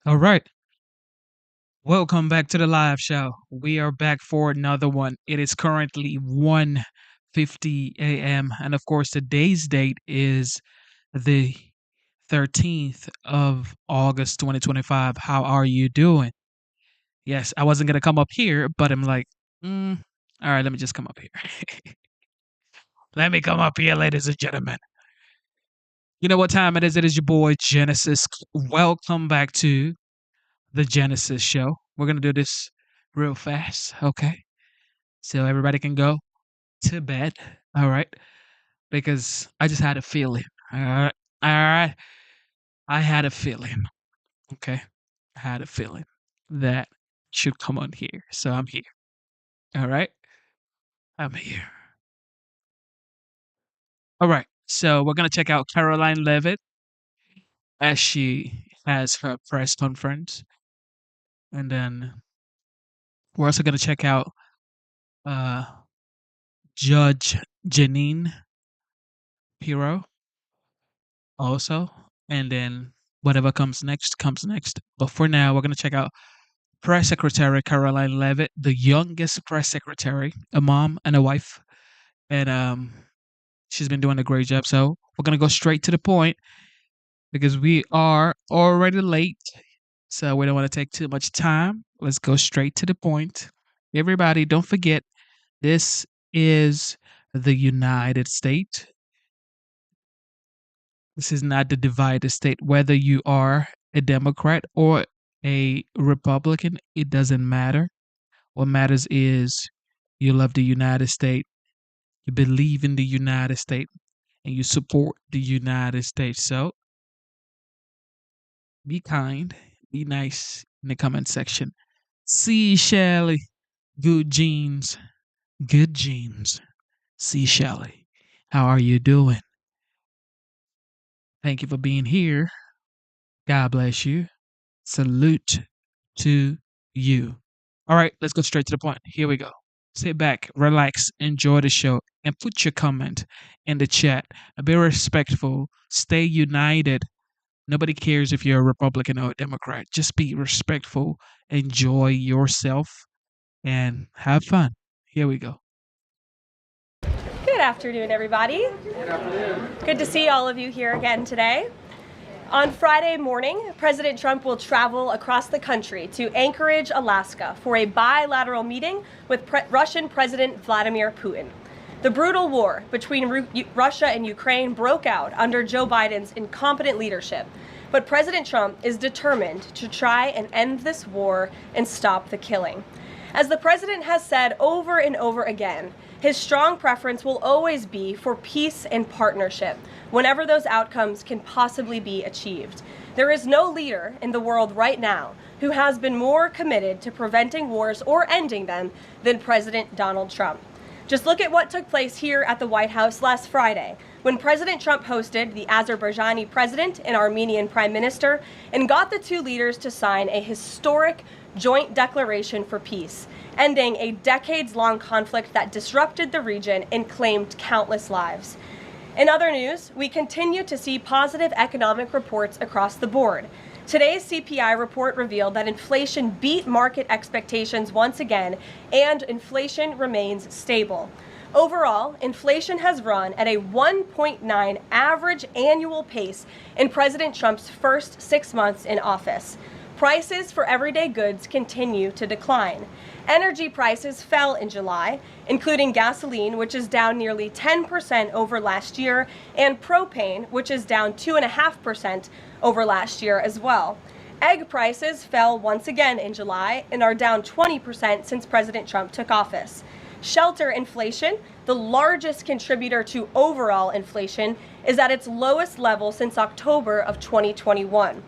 All right. Welcome back to the live show. We are back for another one. It is currently 1:50 a.m. And of course, today's date is the 13th of August 2025. How are you doing? Yes, I wasn't going to come up here, but I'm like, all right, let me just come up here. Let me come up here, ladies and gentlemen. You know what time it is? It is your boy Genesis. Welcome back to the Genesis show. We're going to do this real fast, okay? So everybody can go to bed, all right? Because I just had a feeling. All right. All right. I had a feeling, okay? I had a feeling that should come on here. So I'm here. All right? I'm here. All right. So we're going to check out Caroline Levitt as she has her press conference. And then we're also going to check out uh, Judge Janine Pirro also. And then whatever comes next comes next. But for now, we're going to check out Press Secretary Caroline Levitt, the youngest press secretary, a mom and a wife. And she's been doing a great job. So we're going to go straight to the point because we are already late. So we don't want to take too much time. Let's go straight to the point. Everybody, don't forget, this is the United States. This is not the divided state. Whether you are a Democrat or a Republican, it doesn't matter. What matters is you love the United States, you believe in the United States, and you support the United States. So be kind, be nice in the comment section. See Shelly, good genes, good genes. See Shelly, how are you doing? Thank you for being here. God bless you. Salute to you. All right, let's go straight to the point. Here we go. Sit back, relax, enjoy the show, and put your comment in the chat. Be respectful, stay united. Nobody cares if you're a Republican or a Democrat. Just be respectful, enjoy yourself, and have fun. Here we go. Good afternoon, everybody. Good afternoon. Good to see all of you here again today. On Friday morning, President Trump will travel across the country to Anchorage, Alaska, for a bilateral meeting with Russian President Vladimir Putin. The brutal war between Russia and Ukraine broke out under Joe Biden's incompetent leadership, but President Trump is determined to try and end this war and stop the killing. As the president has said over and over again, his strong preference will always be for peace and partnership, whenever those outcomes can possibly be achieved. There is no leader in the world right now who has been more committed to preventing wars or ending them than President Donald Trump. Just look at what took place here at the White House last Friday, when President Trump hosted the Azerbaijani president and Armenian prime minister and got the two leaders to sign a historic joint declaration for peace, ending a decades-long conflict that disrupted the region and claimed countless lives. In other news, we continue to see positive economic reports across the board. Today's CPI report revealed that inflation beat market expectations once again, and inflation remains stable. Overall, inflation has run at a 1.9 average annual pace in President Trump's first 6 months in office. Prices for everyday goods continue to decline. Energy prices fell in July, including gasoline, which is down nearly 10% over last year, and propane, which is down 2.5% over last year as well. Egg prices fell once again in July and are down 20% since President Trump took office. Shelter inflation, the largest contributor to overall inflation, is at its lowest level since October of 2021.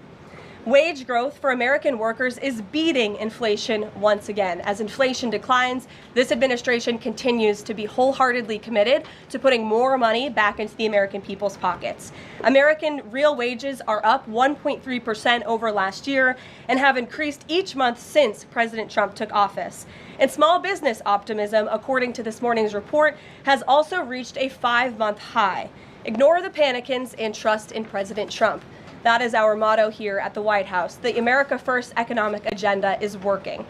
Wage growth for American workers is beating inflation once again. As inflation declines, this administration continues to be wholeheartedly committed to putting more money back into the American people's pockets. American real wages are up 1.3% over last year and have increased each month since President Trump took office. And small business optimism, according to this morning's report, has also reached a 5-month high. Ignore the panicans and trust in President Trump. That is our motto here at the White House. The America First economic agenda is working.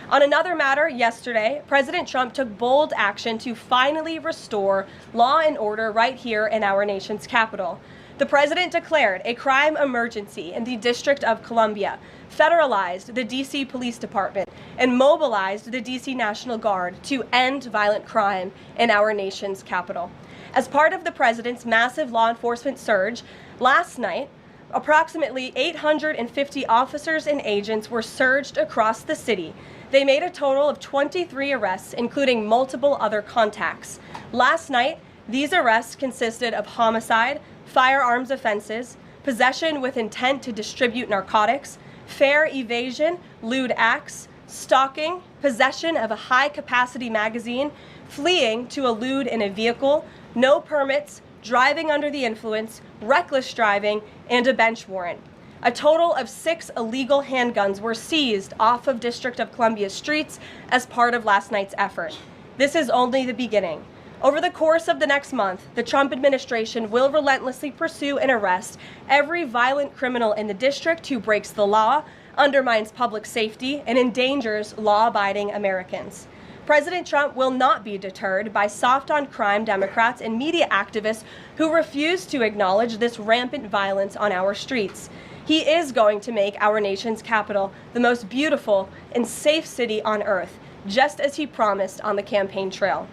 On another matter, yesterday, President Trump took bold action to finally restore law and order right here in our nation's capital. The president declared a crime emergency in the District of Columbia, federalized the D.C. Police Department, and mobilized the D.C. National Guard to end violent crime in our nation's capital. As part of the president's massive law enforcement surge, last night, approximately 850 officers and agents were surged across the city. They made a total of 23 arrests, including multiple other contacts. Last night, these arrests consisted of homicide, firearms offenses, possession with intent to distribute narcotics, fare evasion, lewd acts, stalking, possession of a high-capacity magazine, fleeing to a lewd in a vehicle, no permits, driving under the influence, reckless driving, and a bench warrant. A total of 6 illegal handguns were seized off of District of Columbia streets as part of last night's effort. This is only the beginning. Over the course of the next month, the Trump administration will relentlessly pursue and arrest every violent criminal in the district who breaks the law, undermines public safety, and endangers law-abiding Americans. President Trump will not be deterred by soft-on-crime Democrats and media activists who refuse to acknowledge this rampant violence on our streets. He is going to make our nation's capital the most beautiful and safe city on earth, just as he promised on the campaign trail.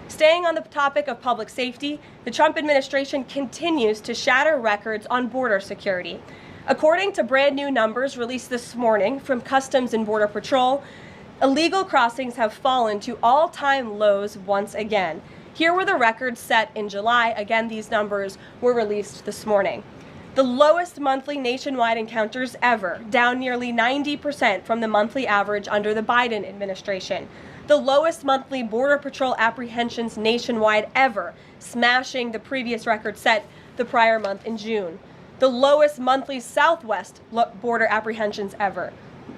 Staying on the topic of public safety, the Trump administration continues to shatter records on border security. According to brand new numbers released this morning from Customs and Border Patrol, illegal crossings have fallen to all-time lows once again. Here were the records set in July. Again, these numbers were released this morning. The lowest monthly nationwide encounters ever, down nearly 90% from the monthly average under the Biden administration. The lowest monthly Border Patrol apprehensions nationwide ever, smashing the previous record set the prior month in June. The lowest monthly Southwest border apprehensions ever.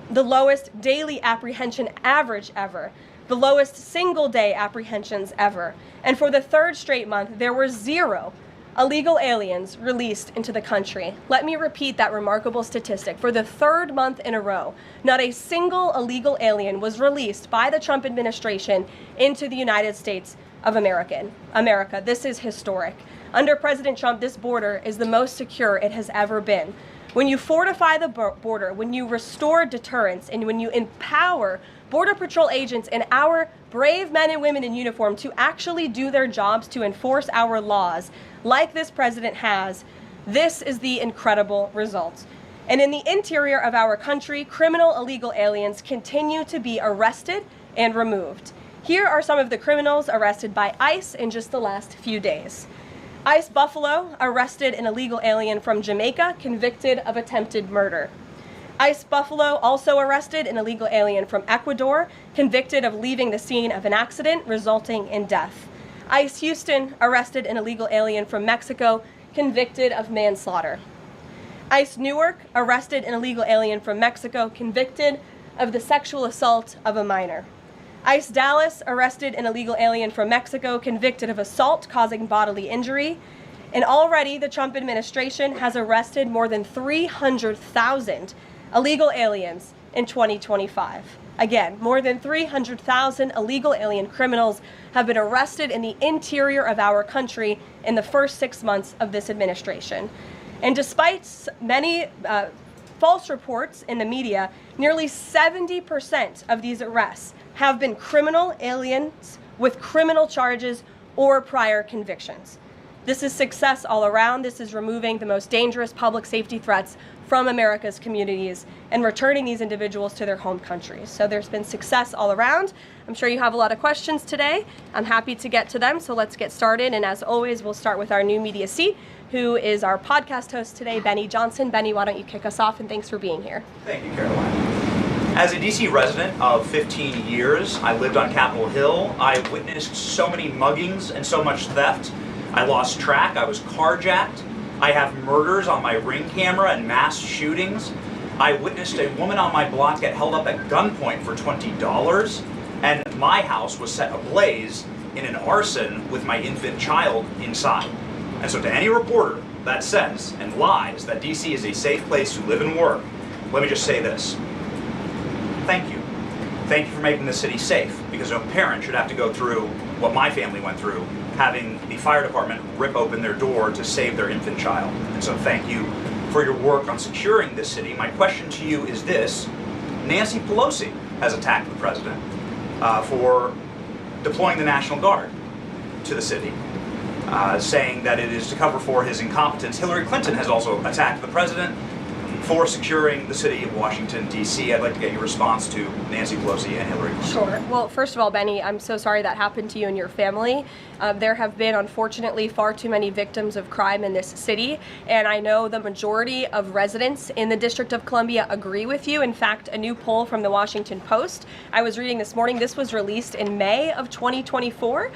The lowest daily apprehension average ever. The lowest single-day apprehensions ever. And for the third straight month, there were 0 illegal aliens released into the country. Let me repeat that remarkable statistic. For the third month in a row, not a single illegal alien was released by the Trump administration into the United States of America. This is historic. Under President Trump, this border is the most secure it has ever been. When you fortify the border, when you restore deterrence, and when you empower Border Patrol agents and our brave men and women in uniform to actually do their jobs to enforce our laws, like this president has, this is the incredible result. And in the interior of our country, criminal illegal aliens continue to be arrested and removed. Here are some of the criminals arrested by ICE in just the last few days. ICE Buffalo arrested an illegal alien from Jamaica convicted of attempted murder. ICE Buffalo also arrested an illegal alien from Ecuador convicted of leaving the scene of an accident resulting in death. ICE Houston arrested an illegal alien from Mexico convicted of manslaughter. ICE Newark arrested an illegal alien from Mexico convicted of the sexual assault of a minor. ICE Dallas arrested an illegal alien from Mexico convicted of assault causing bodily injury. And already the Trump administration has arrested more than 300,000 illegal aliens in 2025. Again, more than 300,000 illegal alien criminals have been arrested in the interior of our country in the first 6 months of this administration. And despite many false reports in the media, nearly 70% of these arrests have been criminal aliens with criminal charges or prior convictions. This is success all around. This is removing the most dangerous public safety threats from America's communities and returning these individuals to their home countries. So there's been success all around. I'm sure you have a lot of questions today. I'm happy to get to them, so let's get started. And as always, we'll start with our new media seat, who is our podcast host today, Benny Johnson. Benny, why don't you kick us off, and thanks for being here. Thank you, Caroline. As a DC resident of 15 years, I lived on Capitol Hill. I witnessed so many muggings and so much theft. I lost track. I was carjacked. I have murders on my Ring camera and mass shootings. I witnessed a woman on my block get held up at gunpoint for $20, and my house was set ablaze in an arson with my infant child inside. And so to any reporter that says and lies that DC is a safe place to live and work, let me just say this. Thank you. Thank you for making the city safe, because no parent should have to go through what my family went through, having the fire department rip open their door to save their infant child. And so thank you for your work on securing this city. My question to you is this. Nancy Pelosi has attacked the president for deploying the National Guard to the city, saying that it is to cover for his incompetence. Hillary Clinton has also attacked the president for securing the city of Washington, D.C. I'd like to get your response to Nancy Pelosi and Hillary Clinton. Sure. Well, first of all, Benny, I'm so sorry that happened to you and your family. There have been, unfortunately, far too many victims of crime in this city, and I know the majority of residents in the District of Columbia agree with you. In fact, a new poll from the Washington Post I was reading this morning, this was released in May of 2024,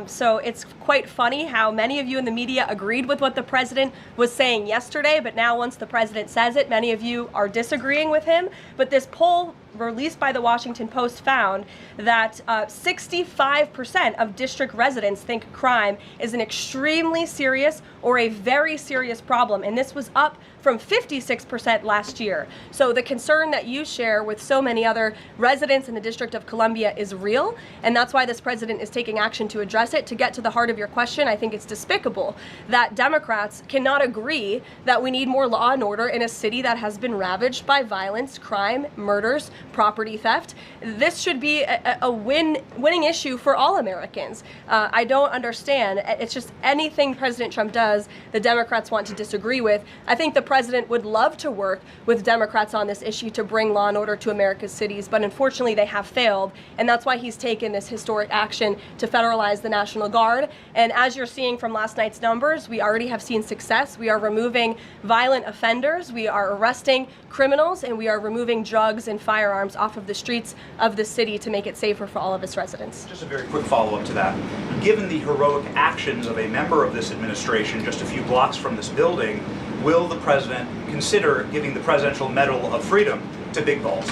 so it's quite funny how many of you in the media agreed with what the president was saying yesterday, but now once the president says it, many of you are disagreeing with him. But this poll released by the Washington Post found that 65% of district residents think crime is an extremely serious or a very serious problem, and this was up from 56% last year. So the concern that you share with so many other residents in the District of Columbia is real, and that's why this president is taking action to address it. To get to the heart of your question, I think it's despicable that Democrats cannot agree that we need more law and order in a city that has been ravaged by violence, crime, murders, property theft. This should be a winning issue for all Americans. I don't understand. It's just anything President Trump does, the Democrats want to disagree with. I think the president would love to work with Democrats on this issue to bring law and order to America's cities, but unfortunately they have failed, and that's why he's taken this historic action to federalize the National Guard. And as you're seeing from last night's numbers, we already have seen success. We are removing violent offenders, we are arresting criminals, and we are removing drugs and firearms off of the streets of the city to make it safer for all of its residents. Just a very quick follow-up to that. Given the heroic actions of a member of this administration just a few blocks from this building, will the president consider giving the Presidential Medal of Freedom to Big Balls?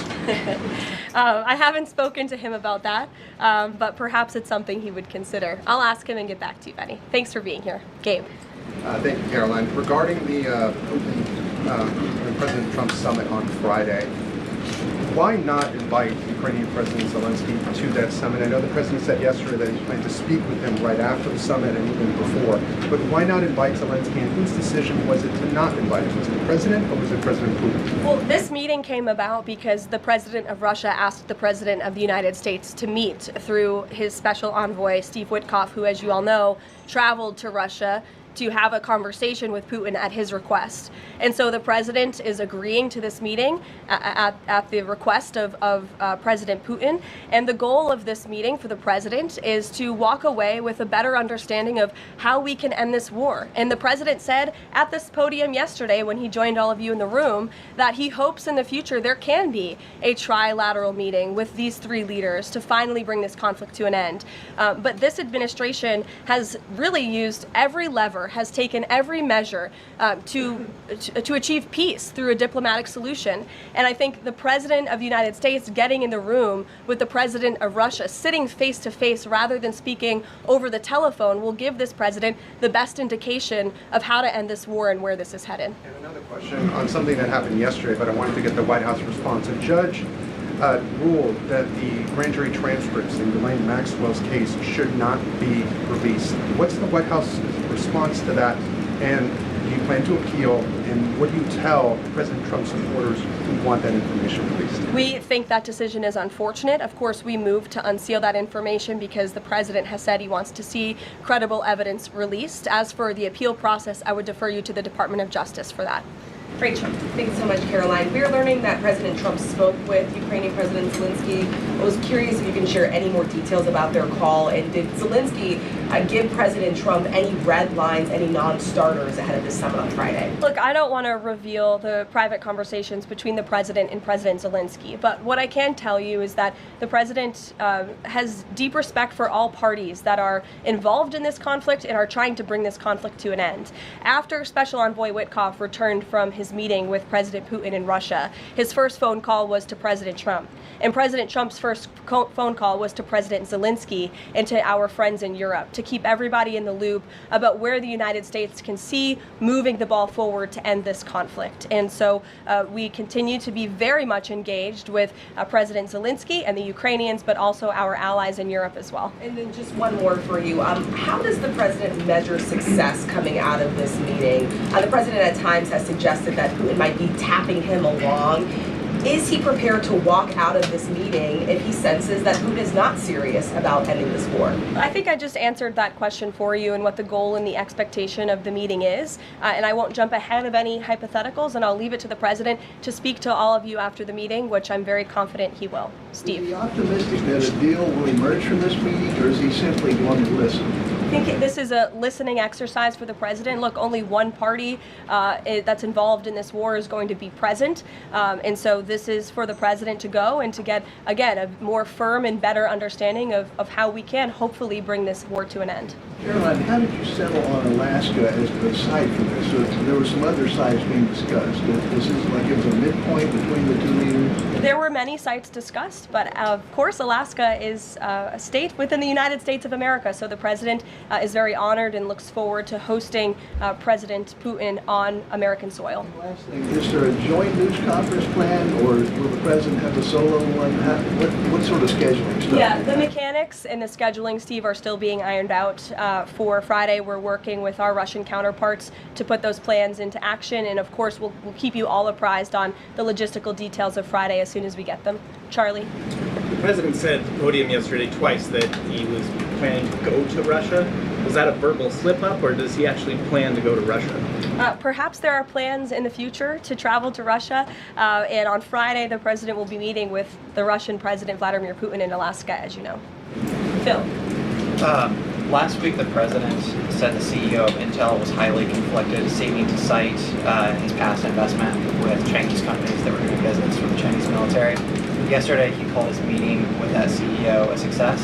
I haven't spoken to him about that, but perhaps it's something he would consider. I'll ask him and get back to you, Benny. Thanks for being here. Gabe. Thank you, Caroline. Regarding the President Trump summit on Friday, why not invite Ukrainian President Zelensky to that summit? I know the president said yesterday that he planned to speak with him right after the summit and even before, but why not invite Zelensky, and whose decision was it to not invite him? Was it the president or was it President Putin? Well, this meeting came about because the president of Russia asked the president of the United States to meet through his special envoy, Steve Witkoff, who, as you all know, traveled to Russia to have a conversation with Putin at his request. And so the president is agreeing to this meeting at the request of President Putin. And the goal of this meeting for the president is to walk away with a better understanding of how we can end this war. And the president said at this podium yesterday when he joined all of you in the room that he hopes in the future there can be a trilateral meeting with these three leaders to finally bring this conflict to an end. But this administration has really used every lever, has taken every measure to achieve peace through a diplomatic solution. And I think the president of the United States getting in the room with the president of Russia, sitting face to face rather than speaking over the telephone, will give this president the best indication of how to end this war and where this is headed. And another question on something that happened yesterday, but I wanted to get the White House response. A judge ruled that the grand jury transcripts in Ghislaine Maxwell's case should not be released. What's the White House response to that? And do you plan to appeal? And what do you tell President Trump's supporters who want that information released? We think that decision is unfortunate. Of course, we moved to unseal that information because the president has said he wants to see credible evidence released. As for the appeal process, I would defer you to the Department of Justice for that. Rachel. Thanks so much, Caroline. We're learning that President Trump spoke with Ukrainian President Zelensky. I was curious if you can share any more details about their call, and did Zelensky give President Trump any red lines, any non-starters ahead of this summit on Friday? Look, I don't want to reveal the private conversations between the president and President Zelensky, but what I can tell you is that the president has deep respect for all parties that are involved in this conflict and are trying to bring this conflict to an end. After Special Envoy Witkoff returned from his meeting with President Putin in Russia, his first phone call was to President Trump. And President Trump's first phone call was to President Zelensky and to our friends in Europe to to keep everybody in the loop about where the United States can see moving the ball forward to end this conflict. And so we continue to be very much engaged with President Zelensky and the Ukrainians, but also our allies in Europe as well. And then just one more for you. How does the president measure success coming out of this meeting? The president at times has suggested that Putin might be tapping him along. Is he prepared to walk out of this meeting if he senses that Putin is not serious about ending this war? I think I just answered that question for you and what the goal and the expectation of the meeting is. And I won't jump ahead of any hypotheticals, and I'll leave it to the president to speak to all of you after the meeting, which I'm very confident he will. Steve. Is he optimistic that a deal will emerge from this meeting, or is he simply going to listen? I think this is a listening exercise for the president. Look, only one party that's involved in this war is going to be present. And so this is for the president to go and to get, again, a more firm and better understanding of how we can hopefully bring this war to an end. Caroline, how did you settle on Alaska as the site for this? So there were some other sites being discussed. This is like it was a midpoint between the two leaders? There were many sites discussed, but of course Alaska is a state within the United States of America. So the president is very honored and looks forward to hosting President Putin on American soil. Last thing, is there a joint news conference plan, or will the president have a solo one? What sort of scheduling stuff? Yeah, the mechanics and the scheduling, Steve, are still being ironed out. For Friday, we're working with our Russian counterparts to put those plans into action, and of course we'll keep you all apprised on the logistical details of Friday as soon as we get them. Charlie? The president said at the podium yesterday twice that he was planning to go to Russia. Was that a verbal slip-up, or does he actually plan to go to Russia? Perhaps there are plans in the future to travel to Russia, and on Friday the president will be meeting with the Russian President Vladimir Putin in Alaska, as you know. Phil? Last week, the president said the CEO of Intel was highly conflicted, seeming to cite his past investment with Chinese companies that were doing business with the Chinese military. Yesterday, he called his meeting with that CEO a success.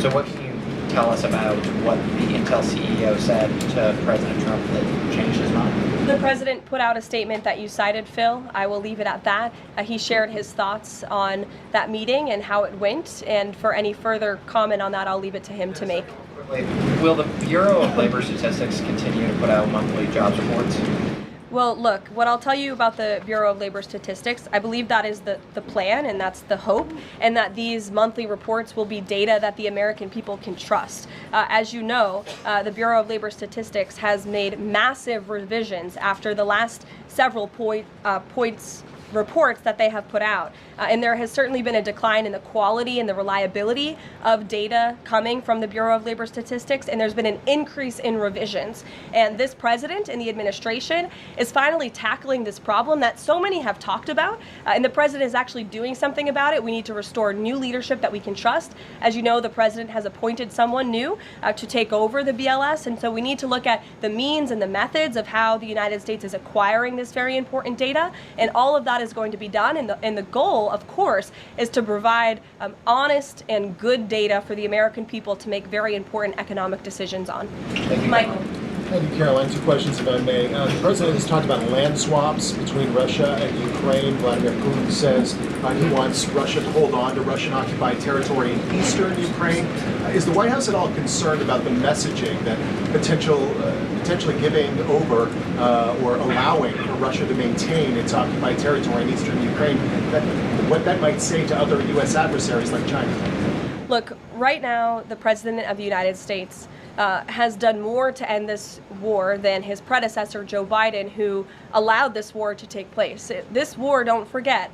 So what can you tell us about what the Intel CEO said to President Trump that changed his mind? The president put out a statement that you cited, Phil. I will leave it at that. He shared his thoughts on that meeting and how it went, and for any further comment on that, I'll leave it to him to make. Will the Bureau of Labor Statistics continue to put out monthly jobs reports? Well, look, what I'll tell you about the Bureau of Labor Statistics, I believe that is the plan, and that's the hope, and that these monthly reports will be data that the American people can trust. As you know, the Bureau of Labor Statistics has made massive revisions after the last several reports that they have put out. And there has certainly been a decline in the quality and the reliability of data coming from the Bureau of Labor Statistics, and there's been an increase in revisions. And this president and the administration is finally tackling this problem that so many have talked about, and the president is actually doing something about it. We need to restore new leadership that we can trust. As you know, the president has appointed someone new to take over the BLS, and so we need to look at the means and the methods of how the United States is acquiring this very important data, and all of that is going to be done, and the goal, of course, is to provide honest and good data for the American people to make very important economic decisions on. Michael. Thank you, Caroline. Two questions, if I may. The president has talked about land swaps between Russia and Ukraine. Vladimir Putin says he wants Russia to hold on to Russian-occupied territory in eastern Ukraine. Is the White House at all concerned about the messaging that potentially giving over or allowing for Russia to maintain its occupied territory in eastern Ukraine, what that might say to other U.S. adversaries like China? Look, right now, the President of the United States has done more to end this war than his predecessor, Joe Biden, who allowed this war to take place. This war, don't forget,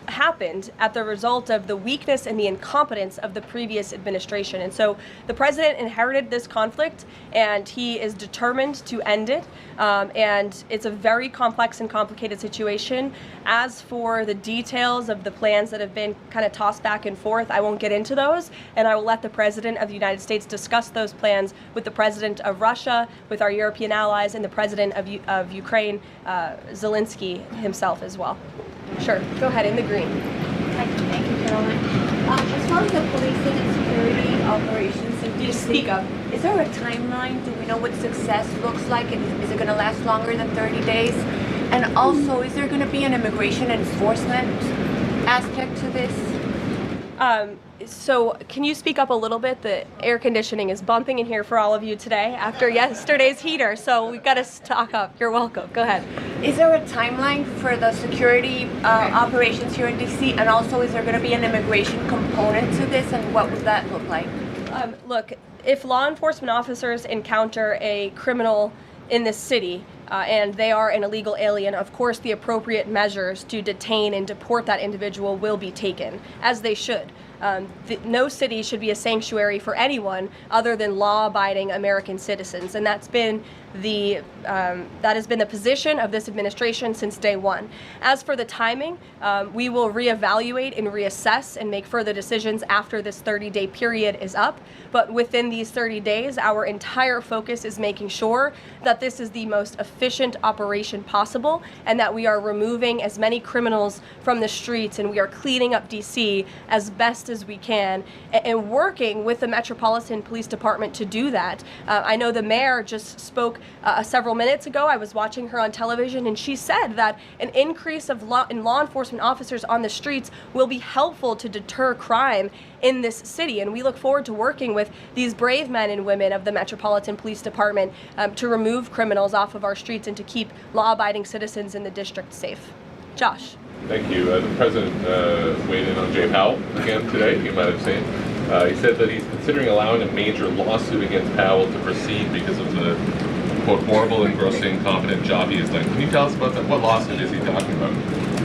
happened at the result of the weakness and the incompetence of the previous administration. And so the president inherited this conflict, and he is determined to end it. And it's a very complex and complicated situation. As for the details of the plans that have been kind of tossed back and forth, I won't get into those, and I will let the president of the United States discuss those plans with the president of Russia, with our European allies, and the president of Ukraine, Zelensky himself as well. Sure, go ahead, in the green. Thank you, Caroline. As far as the policing and security operations in You speak up. is there a timeline? Do we know what success looks like? Is it going to last longer than 30 days? And also, is there going to be an immigration enforcement aspect to this? So can you speak up a little bit? The air conditioning is bumping in here for all of you today after yesterday's heater, so we've got to talk up. You're welcome. Go ahead. Is there a timeline for the security operations here in DC? And also, is there going to be an immigration component to this? And what would that look like? Look, if law enforcement officers encounter a criminal in this city, and they are an illegal alien, of course the appropriate measures to detain and deport that individual will be taken, as they should. No city should be a sanctuary for anyone other than law-abiding American citizens, and that has been the position of this administration since day one. As for the timing, we will reevaluate and reassess and make further decisions after this 30-day period is up. But within these 30 days, our entire focus is making sure that this is the most efficient operation possible and that we are removing as many criminals from the streets and we are cleaning up DC as best as we can and working with the Metropolitan Police Department to do that. I know the mayor just spoke several minutes ago. I was watching her on television and she said that an increase in law enforcement officers on the streets will be helpful to deter crime in this city, and we look forward to working with these brave men and women of the Metropolitan Police Department to remove criminals off of our streets and to keep law-abiding citizens in the district safe. Josh. Thank you. The president weighed in on Jay Powell again today. You might have seen. He said that he's considering allowing a major lawsuit against Powell to proceed because of the quote horrible and grossly incompetent job he has done. Can you tell us about that? What lawsuit is he talking about?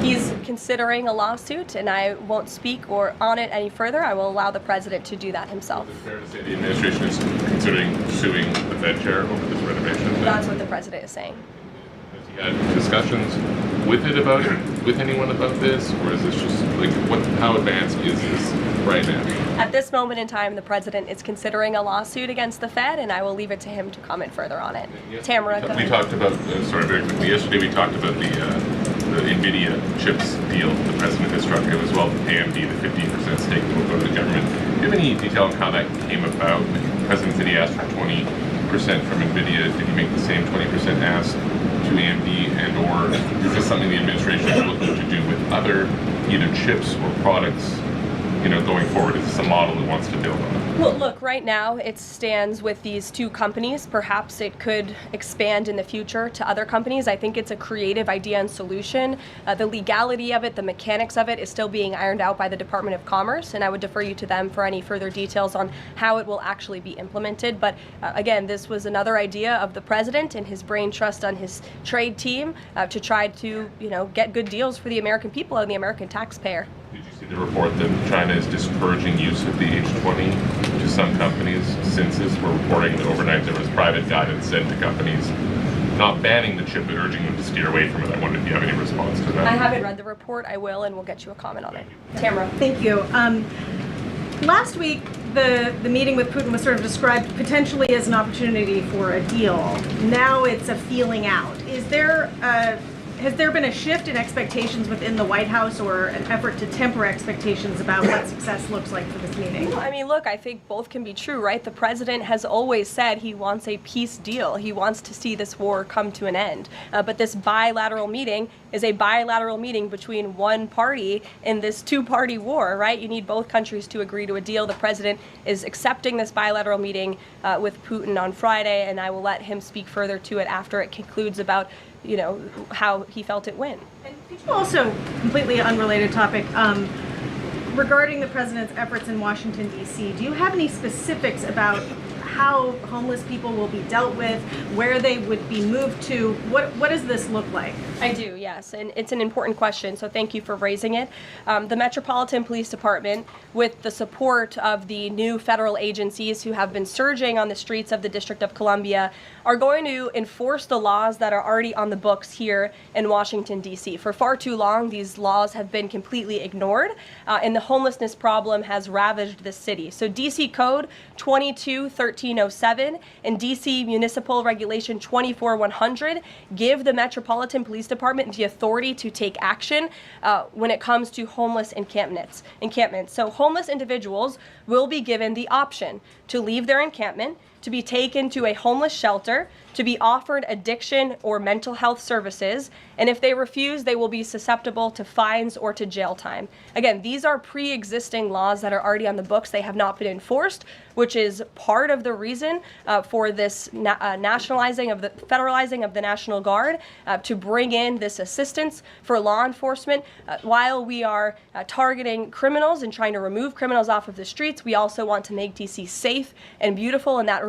He's considering a lawsuit, and I won't speak on it any further. I will allow the president to do that himself. Is it fair to say the administration is considering suing the Fed chair over this renovation? That's what the president is saying. Has he had discussions with anyone about this, or is this just like how advanced is this right now? At this moment in time, the president is considering a lawsuit against the Fed, and I will leave it to him to comment further on it. Tamara, go ahead. We talked about very quickly yesterday. We talked about the NVIDIA chips deal the president has struck. It was AMD, the 15% stake that will go to the government. Do you have any detail on how that came about? The president said he asked for 20% from NVIDIA. Did he make the same 20% ask to AMD, and or is this something the administration is looking to do with other either chips or products, going forward? Is this a model it wants to build on? Well, look, right now it stands with these two companies. Perhaps it could expand in the future to other companies. I think it's a creative idea and solution. The legality of it, the mechanics of it is still being ironed out by the Department of Commerce, and I would defer you to them for any further details on how it will actually be implemented. But again, this was another idea of the president and his brain trust on his trade team to try to, get good deals for the American people and the American taxpayer. Did you see the report that China is discouraging use of the H20 to some companies? Since this, we're reporting that overnight there was private guidance sent to companies not banning the chip but urging them to steer away from it. I wonder if you have any response to that. I haven't read the report. I will, and we'll get you a comment on it. Tamara. Thank you. Last week, the meeting with Putin was sort of described potentially as an opportunity for a deal. Now it's a feeling out. Has there been a shift in expectations within the White House or an effort to temper expectations about what success looks like for this meeting? Well, look, I think both can be true, right? The president has always said he wants a peace deal. He wants to see this war come to an end. But this bilateral meeting is a bilateral meeting between one party in this two-party war, right? You need both countries to agree to a deal. The president is accepting this bilateral meeting with Putin on Friday, and I will let him speak further to it after it concludes about how he felt it went. And could you also, completely unrelated topic, regarding the president's efforts in Washington, D.C., do you have any specifics about how homeless people will be dealt with, where they would be moved to? What does this look like? I do, yes, and it's an important question, so thank you for raising it. The Metropolitan Police Department, with the support of the new federal agencies who have been surging on the streets of the District of Columbia, are going to enforce the laws that are already on the books here in Washington, D.C. For far too long, these laws have been completely ignored, and the homelessness problem has ravaged the city. So D.C. Code 22-1307 and D.C. Municipal Regulation 24-100 give the Metropolitan Police Department the authority to take action when it comes to homeless encampments. So homeless individuals will be given the option to leave their encampment, to be taken to a homeless shelter, to be offered addiction or mental health services, and if they refuse, they will be susceptible to fines or to jail time. Again, these are pre-existing laws that are already on the books. They have not been enforced, which is part of the reason for this federalizing of the National Guard to bring in this assistance for law enforcement. While we are targeting criminals and trying to remove criminals off of the streets, we also want to make DC safe and beautiful, and that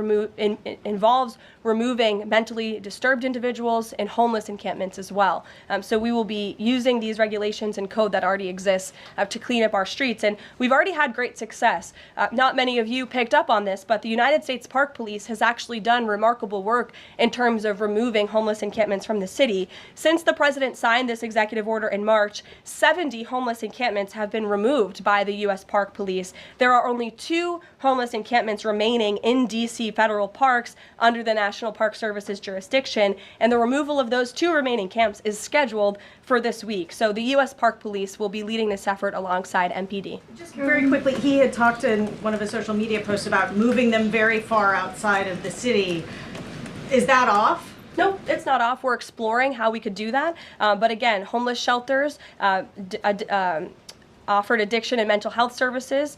involves removing mentally disturbed individuals and homeless encampments as well. So we will be using these regulations and code that already exists to clean up our streets. And we've already had great success. Not many of you picked up on this, but the United States Park Police has actually done remarkable work in terms of removing homeless encampments from the city. Since the president signed this executive order in March, 70 homeless encampments have been removed by the U.S. Park Police. There are only 2 homeless encampments remaining in D.C. federal parks under the National Park Service's jurisdiction, and the removal of those 2 remaining camps is scheduled for this week. So the U.S. Park Police will be leading this effort alongside MPD. Just very quickly, he had talked in one of his social media posts about moving them very far outside of the city. Is that off? No, it's not off. We're exploring how we could do that. But again, homeless shelters, offered addiction and mental health services,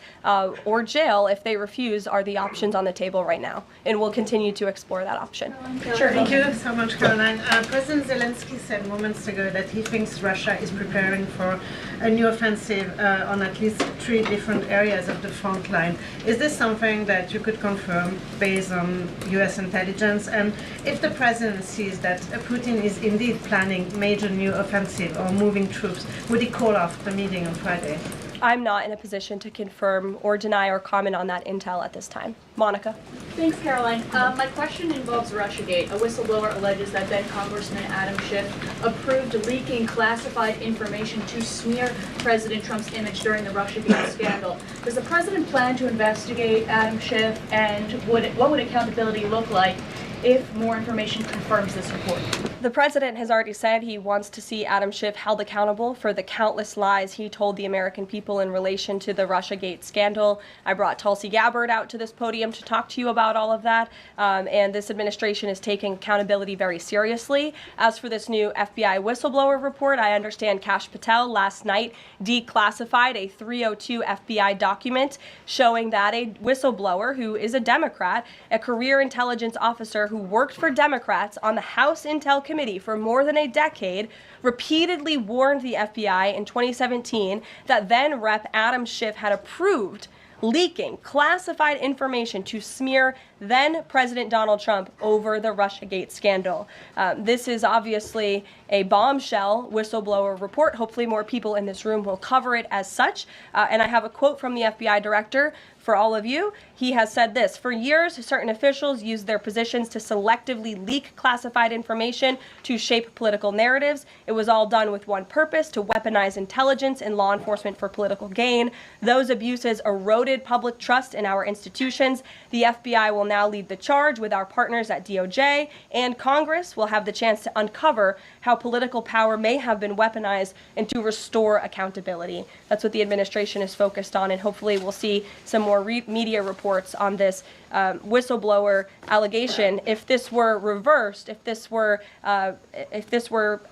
or jail if they refuse are the options on the table right now. And we'll continue to explore that option. Sure. Thank you so much, Caroline. President Zelensky said moments ago that he thinks Russia is preparing for a new offensive on at least 3 different areas of the front line. Is this something that you could confirm based on U.S. intelligence? And if the president sees that Putin is indeed planning major new offensive or moving troops, would he call off the meeting on Friday? I'm not in a position to confirm or deny or comment on that intel at this time. Monica. Thanks, Caroline. My question involves Russiagate. A whistleblower alleges that then Congressman Adam Schiff approved leaking classified information to smear President Trump's image during the Russiagate scandal. Does the president plan to investigate Adam Schiff, and what would accountability look like if more information confirms this report? The president has already said he wants to see Adam Schiff held accountable for the countless lies he told the American people in relation to the Russiagate scandal. I brought Tulsi Gabbard out to this podium to talk to you about all of that, and this administration is taking accountability very seriously. As for this new FBI whistleblower report, I understand Kash Patel last night declassified a 302 FBI document showing that a whistleblower who is a Democrat, a career intelligence officer who worked for Democrats on the House Intel Committee for more than a decade, repeatedly warned the FBI in 2017 that then Rep. Adam Schiff had approved leaking classified information to smear then President Donald Trump over the Russiagate scandal. This is obviously a bombshell whistleblower report. Hopefully more people in this room will cover it as such. And I have a quote from the FBI director for all of you. He has said this: "For years, certain officials used their positions to selectively leak classified information to shape political narratives. It was all done with one purpose: to weaponize intelligence and law enforcement for political gain. Those abuses eroded public trust in our institutions. The FBI will now lead the charge with our partners at DOJ, and Congress will have the chance to uncover how political power may have been weaponized and to restore accountability." That's what the administration is focused on, and hopefully we'll see some more media reports on this whistleblower allegation. If this were reversed, if this were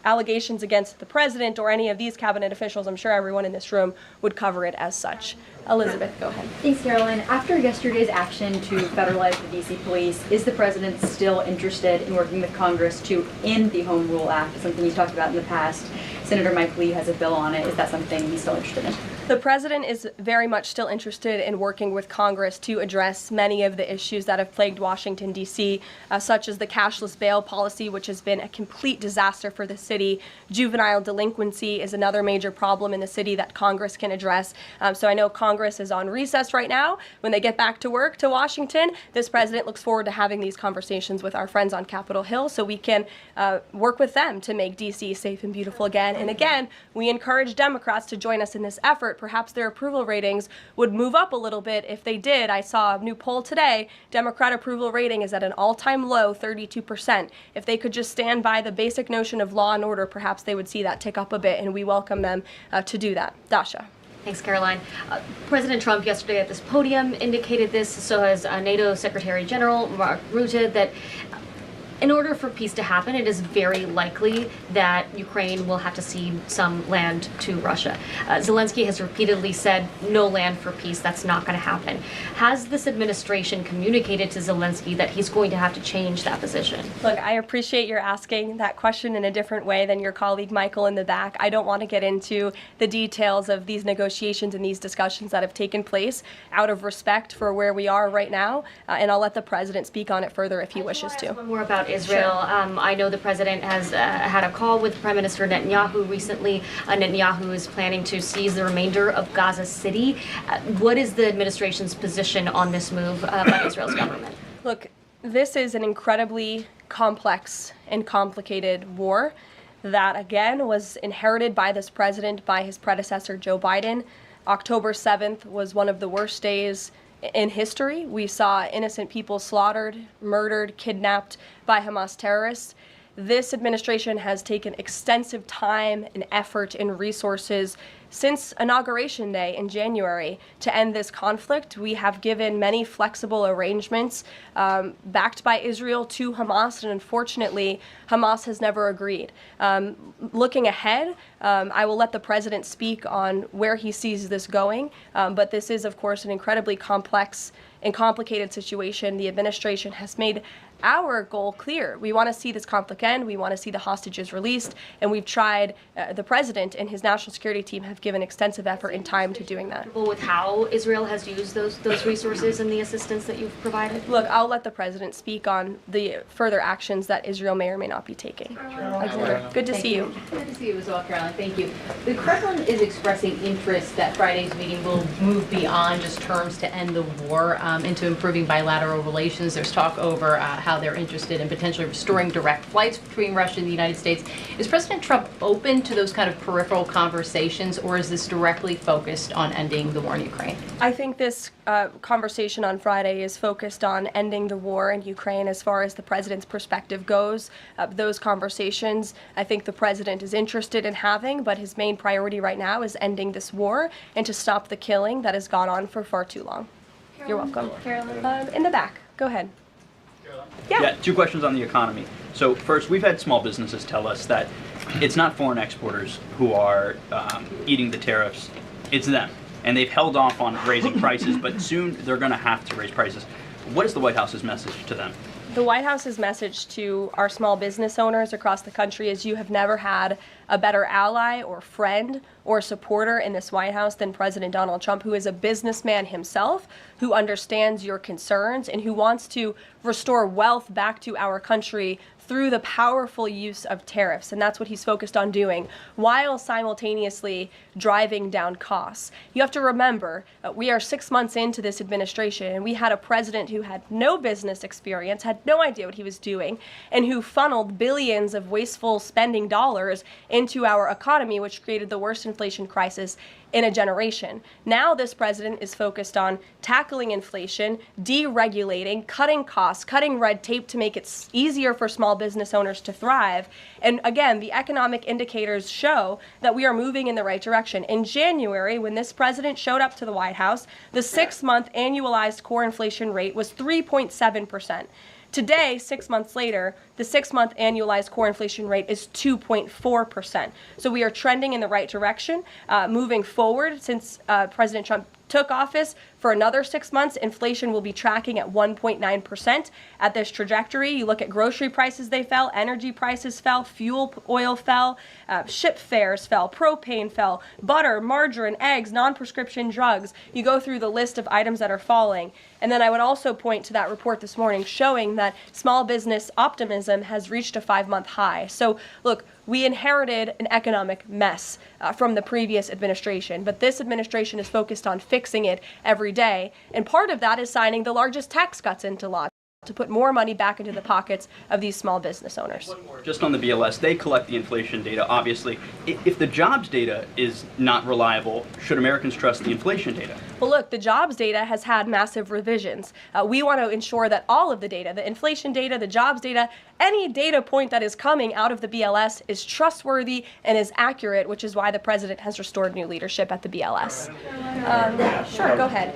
allegations against the president or any of these cabinet officials, I'm sure everyone in this room would cover it as such. Elizabeth, go ahead. Thanks, Caroline. After yesterday's action to federalize the D.C. police, is the president still interested in working with Congress to end the Home Rule Act, something he's talked about in the past? Senator Mike Lee has a bill on it. Is that something he's still interested in? The president is very much still interested in working with Congress to address many of the issues that have plagued Washington, D.C., such as the cashless bail policy, which has been a complete disaster for the city. Juvenile delinquency is another major problem in the city that Congress can address. So I know Congress is on recess right now. When they get back to work to Washington, this president looks forward to having these conversations with our friends on Capitol Hill so we can work with them to make D.C. safe and beautiful again. And again, we encourage Democrats to join us in this effort. Perhaps their approval ratings would move up a little bit if they did. I saw a new poll today. Democrat approval rating is at an all-time low, 32%. If they could just stand by the basic notion of law and order, perhaps they would see that tick up a bit, and we welcome them to do that. Dasha. Thanks, Caroline. President Trump yesterday at this podium indicated this, so has NATO Secretary General Mark Rutte, that in order for peace to happen, it is very likely that Ukraine will have to cede some land to Russia. Zelensky has repeatedly said no land for peace. That's not going to happen. Has this administration communicated to Zelensky that he's going to have to change that position? Look, I appreciate your asking that question in a different way than your colleague Michael in the back. I don't want to get into the details of these negotiations and these discussions that have taken place out of respect for where we are right now, and I'll let the president speak on it further if he wishes to. One more about Israel. I know the president has had a call with Prime Minister Netanyahu recently. Netanyahu is planning to seize the remainder of Gaza City. What is the administration's position on this move by Israel's government? Look, this is an incredibly complex and complicated war that, again, was inherited by this president, by his predecessor, Joe Biden. October 7th was one of the worst days in history. We saw innocent people slaughtered, murdered, kidnapped by Hamas terrorists. This administration has taken extensive time and effort and resources since Inauguration Day in January to end this conflict. We have given many flexible arrangements backed by Israel to Hamas, and unfortunately, Hamas has never agreed. Looking ahead, I will let the president speak on where he sees this going, but this is, of course, an incredibly complex and complicated situation. The administration has made our goal clear. We want to see this conflict end. We want to see the hostages released, and we've tried. The president and his national security team have given extensive effort and time to doing that. With how Israel has used those resources and the assistance that you've provided? Look, I'll let the president speak on the further actions that Israel may or may not be taking. Good to see you. Good to see you as well, Caroline. Thank you. The Kremlin is expressing interest that Friday's meeting will move beyond just terms to end the war into improving bilateral relations. There's talk over how they're interested in potentially restoring direct flights between Russia and the United States. Is President Trump open to those kind of peripheral conversations, or is this directly focused on ending the war in Ukraine? I think this conversation on Friday is focused on ending the war in Ukraine as far as the president's perspective goes. Those conversations, I think the president is interested in having, but his main priority right now is ending this war and to stop the killing that has gone on for far too long. You're welcome. In the back. Go ahead. Yeah, two questions on the economy. So first, we've had small businesses tell us that it's not foreign exporters who are eating the tariffs, it's them. And they've held off on raising prices, but soon they're going to have to raise prices. What is the White House's message to them? The White House's message to our small business owners across the country is you have never had a better ally or friend or supporter in this White House than President Donald Trump, who is a businessman himself, who understands your concerns and who wants to restore wealth back to our country through the powerful use of tariffs. And that's what he's focused on doing, while simultaneously driving down costs. You have to remember, we are 6 months into this administration, and we had a president who had no business experience, had no idea what he was doing, and who funneled billions of wasteful spending dollars into our economy, which created the worst inflation crisis in a generation. Now this president is focused on tackling inflation, deregulating, cutting costs, cutting red tape to make it easier for small business owners to thrive. And again, the economic indicators show that we are moving in the right direction. In January, when this president showed up to the White House, the 6-month annualized core inflation rate was 3.7%. Today, 6 months later, the 6-month annualized core inflation rate is 2.4%. So we are trending in the right direction. Moving forward, since President Trump took office, for another 6 months, inflation will be tracking at 1.9% at this trajectory. You look at grocery prices, they fell, energy prices fell, fuel oil fell, ship fares fell, propane fell, butter, margarine, eggs, non-prescription drugs. You go through the list of items that are falling. And then I would also point to that report this morning showing that small business optimism has reached a 5-month high. So look, we inherited an economic mess from the previous administration, but this administration is focused on fixing it every day. And part of that is signing the largest tax cuts into law. to put more money back into the pockets of these small business owners. Just on the BLS, they collect the inflation data, obviously. If the jobs data is not reliable, should Americans trust the inflation data? Well, look, the jobs data has had massive revisions. We want to ensure that all of the data, the inflation data, the jobs data, any data point that is coming out of the BLS is trustworthy and is accurate, which is why the president has restored new leadership at the BLS. Sure, go ahead.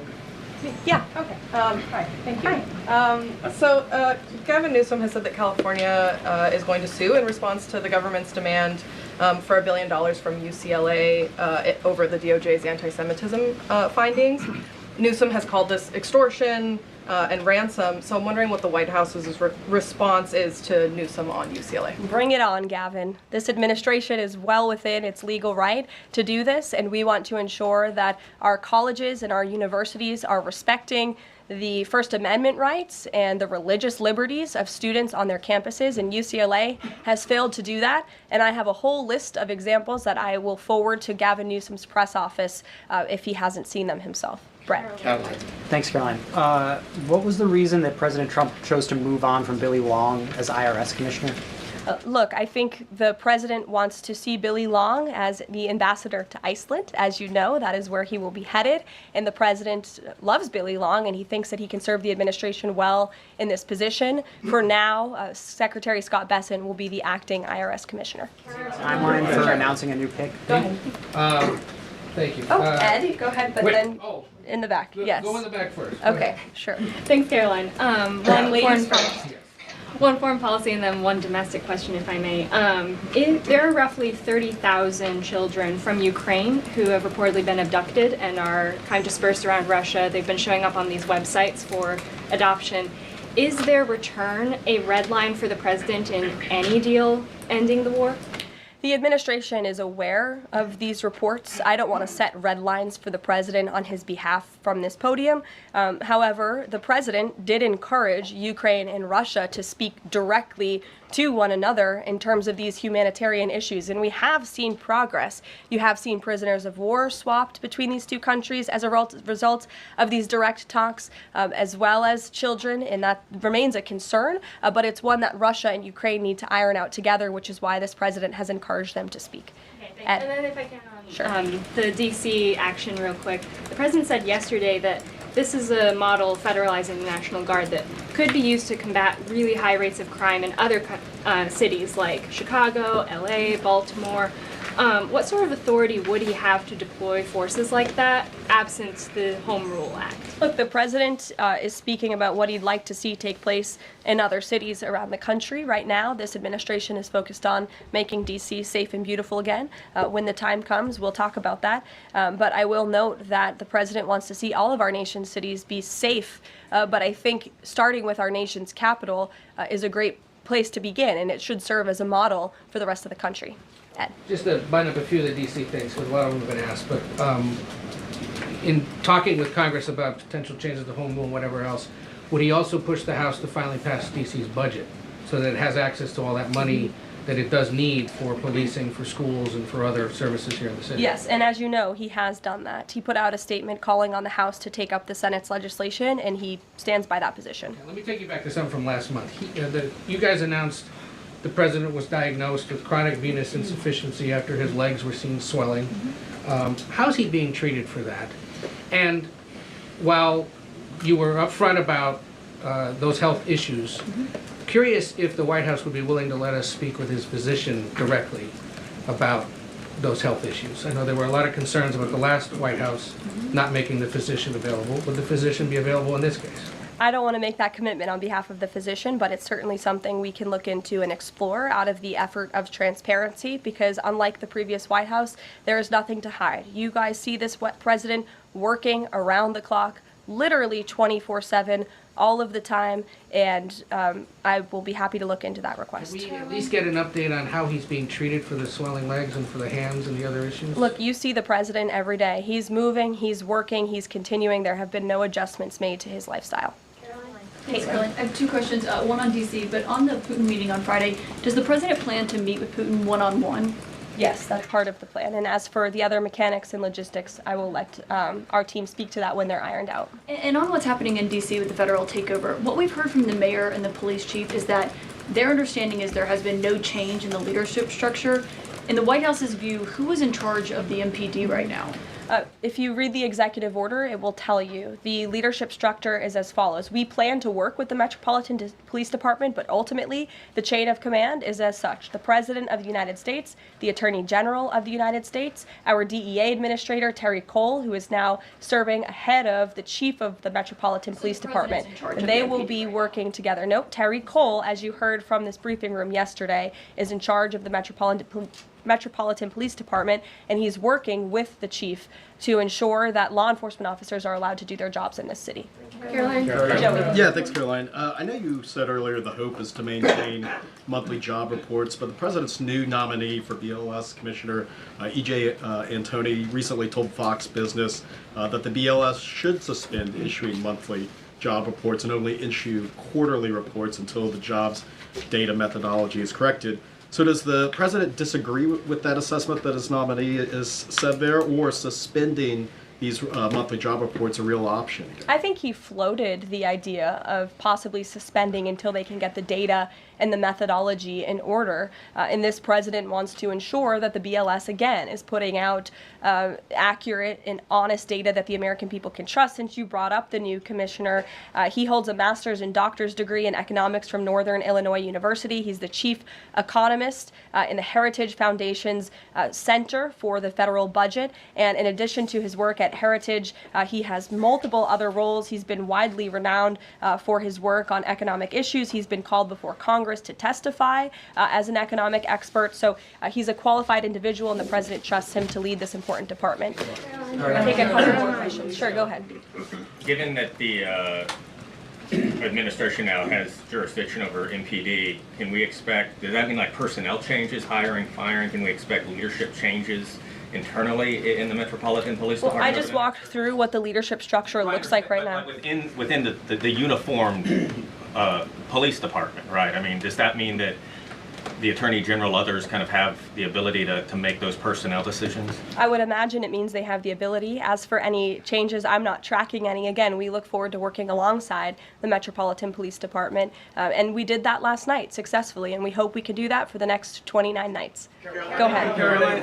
Yeah. Okay. Hi. Thank you. Hi. Gavin Newsom has said that California is going to sue in response to the government's demand for $1 billion from UCLA over the DOJ's anti-Semitism findings. Newsom has called this extortion and ransom. So I'm wondering what the White House's response is to Newsom on UCLA. Bring it on, Gavin. This administration is well within its legal right to do this, and we want to ensure that our colleges and our universities are respecting the First Amendment rights and the religious liberties of students on their campuses, and UCLA has failed to do that. And I have a whole list of examples that I will forward to Gavin Newsom's press office if he hasn't seen them himself. Brett. Thanks, Caroline. What was the reason that President Trump chose to move on from Billy Long as IRS commissioner? Look, I think the president wants to see Billy Long as the ambassador to Iceland. As you know, that is where he will be headed. And the president loves Billy Long, and he thinks that he can serve the administration well in this position. For now, Secretary Scott Besson will be the acting IRS commissioner. Timeline for announcing a new pick? Go ahead. Thank you. Ed, go ahead, but then in the back. Yes. Go in the back first. Okay, sure. Thanks, Caroline. One foreign policy and then one domestic question, if I may. There are roughly 30,000 children from Ukraine who have reportedly been abducted and are kind of dispersed around Russia. They've been showing up on these websites for adoption. Is their return a red line for the president in any deal ending the war? The administration is aware of these reports. I don't want to set red lines for the president on his behalf from this podium. However, the president did encourage Ukraine and Russia to speak directly to one another in terms of these humanitarian issues. And we have seen progress. You have seen prisoners of war swapped between these two countries as a result of these direct talks, as well as children, and that remains a concern, but it's one that Russia and Ukraine need to iron out together, which is why this president has encouraged them to speak. Okay, and then if I can, the D.C. action real quick. The president said yesterday that this is a model federalizing the National Guard that could be used to combat really high rates of crime in other cities like Chicago, LA, Baltimore. What sort of authority would he have to deploy forces like that, absent the Home Rule Act? Look, the president is speaking about what he'd like to see take place in other cities around the country. Right now, this administration is focused on making D.C. safe and beautiful again. When the time comes, we'll talk about that. But I will note that the president wants to see all of our nation's cities be safe. But I think starting with our nation's capital is a great place to begin, and it should serve as a model for the rest of the country. Ed. Just to button up a few of the D.C. things, because a lot of them have been asked, but in talking with Congress about potential changes to home rule and whatever else, would he also push the House to finally pass D.C.'s budget so that it has access to all that money that it does need for policing, for schools, and for other services here in the city? Yes, and as you know, he has done that. He put out a statement calling on the House to take up the Senate's legislation, and he stands by that position. Let me take you back to something from last month. You guys announced the president was diagnosed with chronic venous insufficiency after his legs were seen swelling. How's he being treated for that? And while you were upfront about those health issues, curious if the White House would be willing to let us speak with his physician directly about those health issues. I know there were a lot of concerns about the last White House not making the physician available. Would the physician be available in this case? I don't want to make that commitment on behalf of the physician, but it's certainly something we can look into and explore out of the effort of transparency, because unlike the previous White House, there is nothing to hide. You guys see this president working around the clock, literally 24/7, all of the time, and I will be happy to look into that request. Can we at least get an update on how he's being treated for the swelling legs and for the hands and the other issues? Look, you see the president every day. He's moving, he's working, he's continuing. There have been no adjustments made to his lifestyle. Thanks, Caroline. I have two questions, one on D.C., but on the Putin meeting on Friday, does the president plan to meet with Putin one-on-one? Yes, that's part of the plan. And as for the other mechanics and logistics, I will let our team speak to that when they're ironed out. And on what's happening in D.C. with the federal takeover, what we've heard from the mayor and the police chief is that their understanding is there has been no change in the leadership structure. In the White House's view, who is in charge of the MPD right now? If you read the executive order, it will tell you the leadership structure is as follows. We plan to work with the Metropolitan Police Department, but ultimately the chain of command is as such. The President of the United States, the Attorney General of the United States, our DEA Administrator, Terry Cole, who is now serving ahead of the Chief of the Metropolitan Police Department. And they will be working together. Nope, Terry Cole, as you heard from this briefing room yesterday, is in charge of the Metropolitan Police Department, and he's working with the chief to ensure that law enforcement officers are allowed to do their jobs in this city. Caroline? Yeah, thanks, Caroline. I know you said earlier the hope is to maintain monthly job reports, but the president's new nominee for BLS Commissioner E.J. Antoni recently told Fox Business that the BLS should suspend issuing monthly job reports and only issue quarterly reports until the jobs data methodology is corrected. So does the president disagree with that assessment that his nominee is said there, or suspending these monthly job reports a real option? I think he floated the idea of possibly suspending until they can get the data and the methodology in order. And this president wants to ensure that the BLS, again, is putting out accurate and honest data that the American people can trust. Since you brought up the new commissioner, he holds a master's and doctor's degree in economics from Northern Illinois University. He's the chief economist in the Heritage Foundation's Center for the Federal Budget. And in addition to his work at Heritage, he has multiple other roles. He's been widely renowned for his work on economic issues. He's been called before Congress to testify as an economic expert. So he's a qualified individual, and the president trusts him to lead this important department. I think I have more questions. Sure, go ahead. Given that the administration now has jurisdiction over MPD, can we expect, does that mean like personnel changes, hiring, firing? Can we expect leadership changes internally in the Metropolitan Police Department? I just walked through what the leadership structure looks like right now. Within the uniformed police department, right? I mean, does that mean that the Attorney General, others kind of have the ability to make those personnel decisions? I would imagine it means they have the ability. As for any changes, I'm not tracking any. Again, we look forward to working alongside the Metropolitan Police Department, and we did that last night successfully, and we hope we can do that for the next 29 nights. Go ahead. Caroline,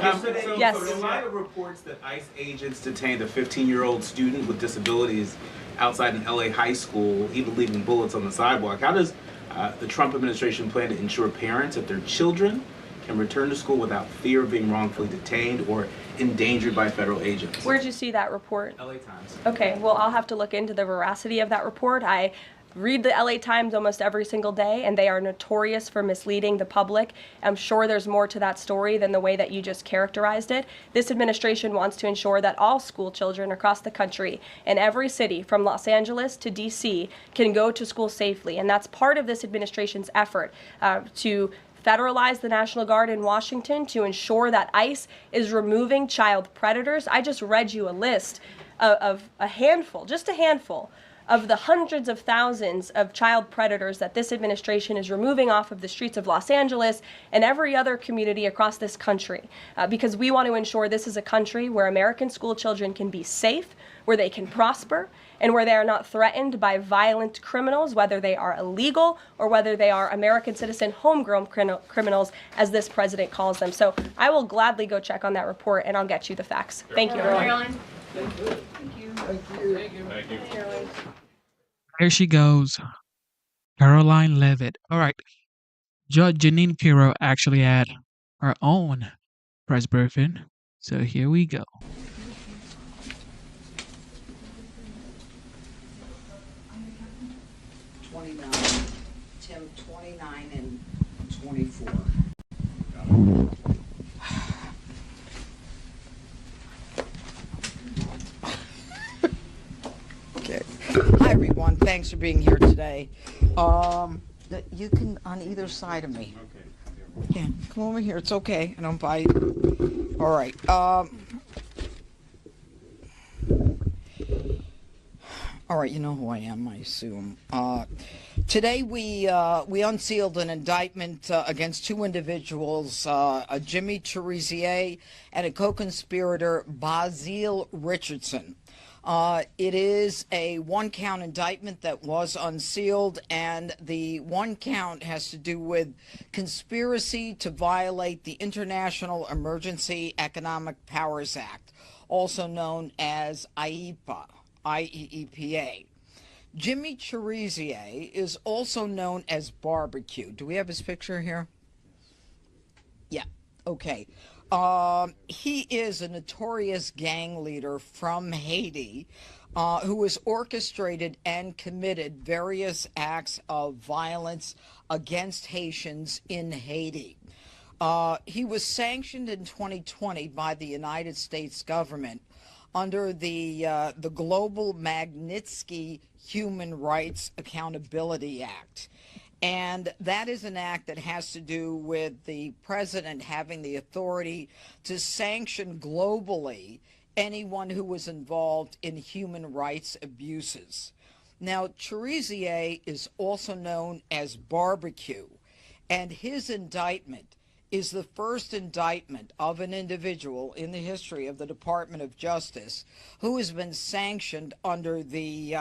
yes. So in light of reports that ICE agents detained a 15-year-old student with disabilities outside an LA high school, even leaving bullets on the sidewalk, how does the Trump administration plan to ensure parents that their children can return to school without fear of being wrongfully detained or endangered by federal agents? Where'd you see that report? LA Times. Okay, well, I'll have to look into the veracity of that report. I read the LA Times almost every single day, and they are notorious for misleading the public. I'm sure there's more to that story than the way that you just characterized it. This administration wants to ensure that all school children across the country in every city, from Los Angeles to DC, can go to school safely. And that's part of this administration's effort to federalize the National Guard in Washington, to ensure that ICE is removing child predators. I just read you a list of a handful, just a handful, of the hundreds of thousands of child predators that this administration is removing off of the streets of Los Angeles and every other community across this country, because we want to ensure this is a country where American school children can be safe, where they can prosper, and where they are not threatened by violent criminals, whether they are illegal or whether they are American citizen homegrown criminals, as this president calls them. So I will gladly go check on that report, and I'll get you the facts. Thank you. Caroline? Thank you. Thank you. Thank you. Thank you. Caroline. There she goes. Caroline Levin. All right. Judge Janine Pirro actually had her own press briefing. So here we go. Tim, 29 and 24. Okay. Hi, everyone. Thanks for being here today. You can on either side of me. Okay. Yeah, come over here. It's okay. I don't bite. All right. All right, you know who I am, I assume. Today we unsealed an indictment against two individuals, Jimmy Cherizier and a co-conspirator, Basil Richardson. It is a one-count indictment that was unsealed, and the one count has to do with conspiracy to violate the International Emergency Economic Powers Act, also known as IEEPA. IEEPA. Jimmy Cherizier is also known as Barbecue. Do we have his picture here? Yeah, okay. He is a notorious gang leader from Haiti who has orchestrated and committed various acts of violence against Haitians in Haiti. He was sanctioned in 2020 by the United States government under the Global Magnitsky Human Rights Accountability Act. And that is an act that has to do with the president having the authority to sanction globally anyone who was involved in human rights abuses. Now, Cherizier is also known as Barbecue, and his indictment is the first indictment of an individual in the history of the Department of Justice who has been sanctioned under the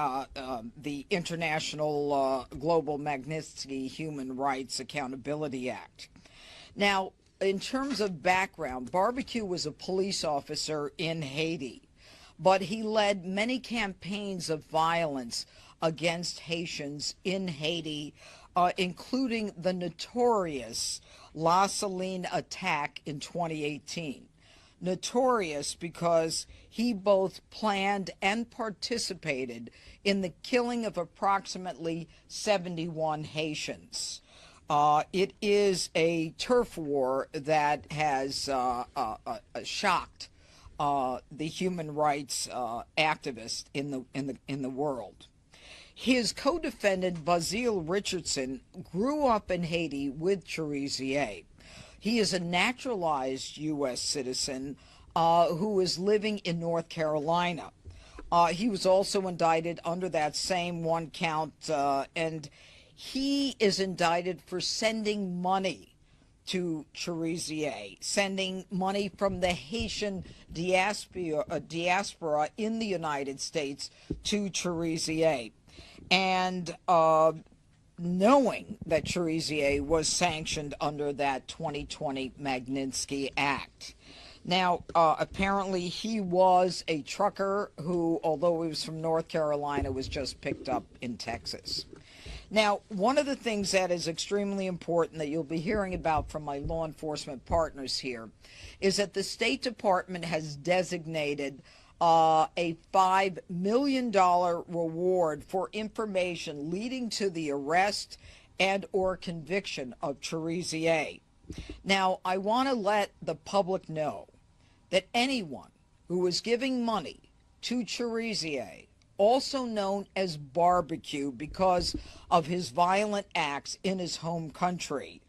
International Global Magnitsky Human Rights Accountability Act. Now, in terms of background, Barbecue was a police officer in Haiti, but he led many campaigns of violence against Haitians in Haiti, including the notorious La Saline attack in 2018. Notorious because he both planned and participated in the killing of approximately 71 Haitians. It is a turf war that has shocked the human rights activists in the world. His co-defendant, Basil Richardson, grew up in Haiti with Cherizier. He is a naturalized U.S. citizen who is living in North Carolina. He was also indicted under that same one count, and he is indicted for sending money to Cherizier, sending money from the Haitian diaspora in the United States to Cherizier. And knowing that Cherizier was sanctioned under that 2020 Magnitsky Act. Now, apparently he was a trucker who, although he was from North Carolina, was just picked up in Texas. Now, one of the things that is extremely important that you'll be hearing about from my law enforcement partners here is that the State Department has designated a $5 million reward for information leading to the arrest and or conviction of Cherizier. Now, I want to let the public know that anyone who is giving money to Cherizier, also known as Barbecue because of his violent acts in his home country,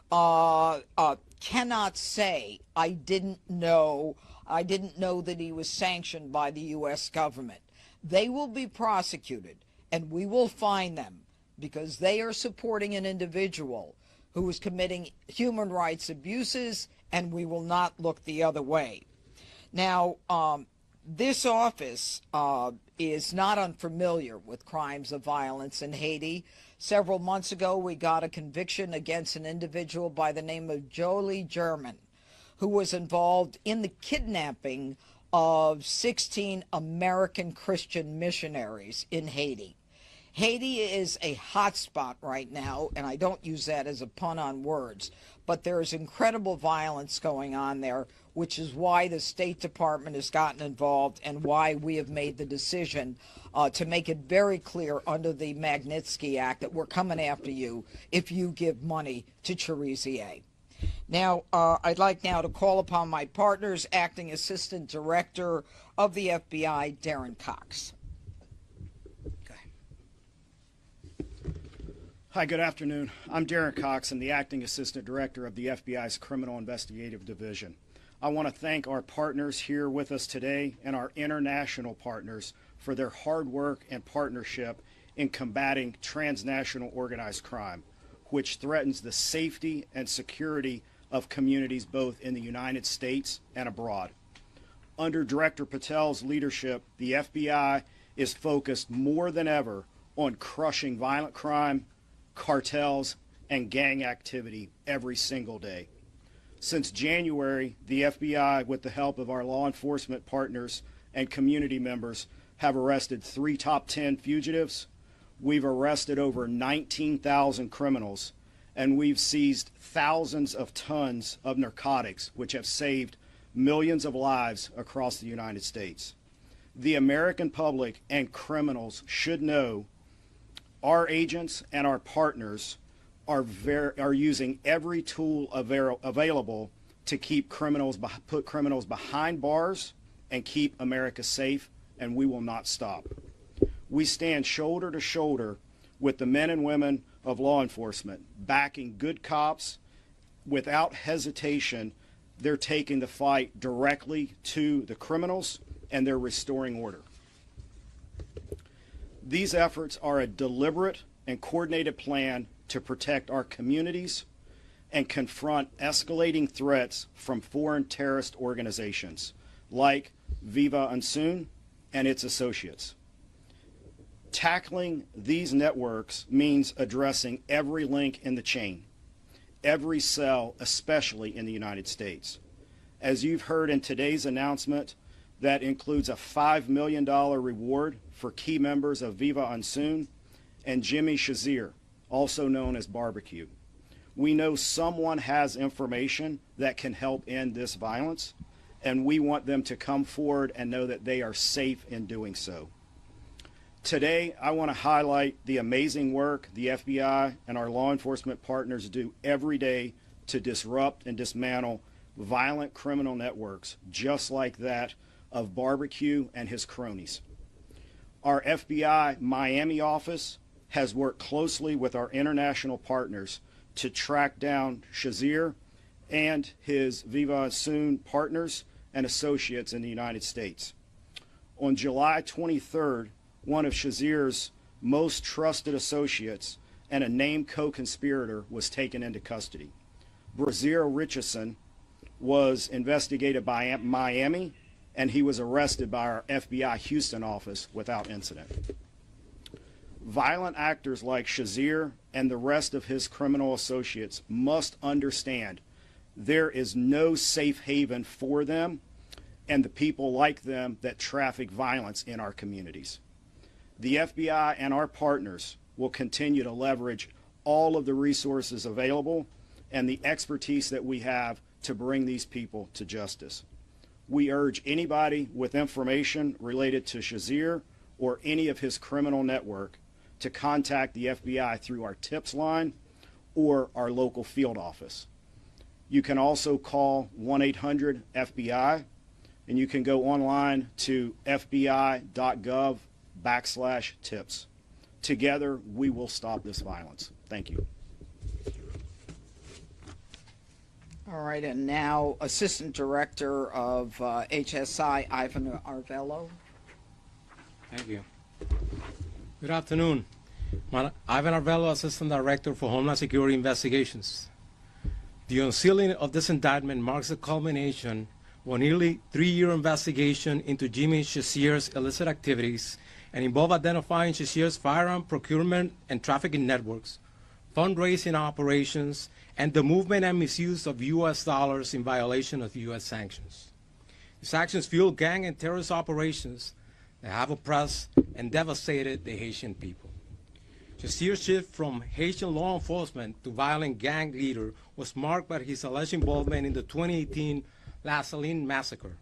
cannot say, I didn't know that he was sanctioned by the U.S. government. They will be prosecuted, and we will fine them because they are supporting an individual who is committing human rights abuses, and we will not look the other way. Now, this office is not unfamiliar with crimes of violence in Haiti. Several months ago, we got a conviction against an individual by the name of Jolie German, who was involved in the kidnapping of 16 American Christian missionaries in Haiti. Haiti is a hot spot right now, and I don't use that as a pun on words, but there is incredible violence going on there, which is why the State Department has gotten involved and why we have made the decision to make it very clear under the Magnitsky Act that we're coming after you if you give money to Cherizier. Now, I'd like now to call upon my partners, Acting Assistant Director of the FBI, Darren Cox. Hi, good afternoon. I'm Darren Cox. I'm the Acting Assistant Director of the FBI's Criminal Investigative Division. I want to thank our partners here with us today and our international partners for their hard work and partnership in combating transnational organized crime, which threatens the safety and security of communities both in the United States and abroad. Under Director Patel's leadership, the FBI is focused more than ever on crushing violent crime, cartels, and gang activity every single day. Since January, the FBI, with the help of our law enforcement partners and community members, have arrested 3 top 10 fugitives. We've arrested over 19,000 criminals, and we've seized thousands of tons of narcotics, which have saved millions of lives across the United States. The American public and criminals should know our agents and our partners are using every tool available to put criminals behind bars and keep America safe, and we will not stop. We stand shoulder to shoulder with the men and women of law enforcement, backing good cops. Without hesitation, they're taking the fight directly to the criminals, and they're restoring order. These efforts are a deliberate and coordinated plan to protect our communities and confront escalating threats from foreign terrorist organizations like Viva Unsoon and its associates. Tackling these networks means addressing every link in the chain, every cell, especially in the United States. As you've heard in today's announcement, that includes a $5 million reward for key members of Viva Unsoon and Jimmy Shazier, also known as Barbecue. We know someone has information that can help end this violence, and we want them to come forward and know that they are safe in doing so. Today, I want to highlight the amazing work the FBI and our law enforcement partners do every day to disrupt and dismantle violent criminal networks, just like that of Barbecue and his cronies. Our FBI Miami office has worked closely with our international partners to track down Shazier and his Viva Unsoon partners and associates in the United States. On July 23rd, one of Shazier's most trusted associates and a named co-conspirator was taken into custody. Brazier Richardson was investigated by Miami, and he was arrested by our FBI Houston office without incident. Violent actors like Shazier and the rest of his criminal associates must understand there is no safe haven for them and the people like them that traffic violence in our communities. The FBI and our partners will continue to leverage all of the resources available and the expertise that we have to bring these people to justice. We urge anybody with information related to Shazier or any of his criminal network to contact the FBI through our tips line or our local field office. You can also call 1-800-FBI, and you can go online to fbi.gov/tips. Together, we will stop this violence. Thank you. All right, and now Assistant Director of HSI, Ivan Arvello. Thank you. Good afternoon. Ivan Arvello, Assistant Director for Homeland Security Investigations. The unsealing of this indictment marks the culmination of a nearly 3-year investigation into Jimmy Shazier's illicit activities and involved identifying Shazier's firearm procurement and trafficking networks, fundraising operations, and the movement and misuse of U.S. dollars in violation of U.S. sanctions. These actions fuel gang and terrorist operations that have oppressed and devastated the Haitian people. Shazier's shift from Haitian law enforcement to violent gang leader was marked by his alleged involvement in the 2018 La Saline massacre.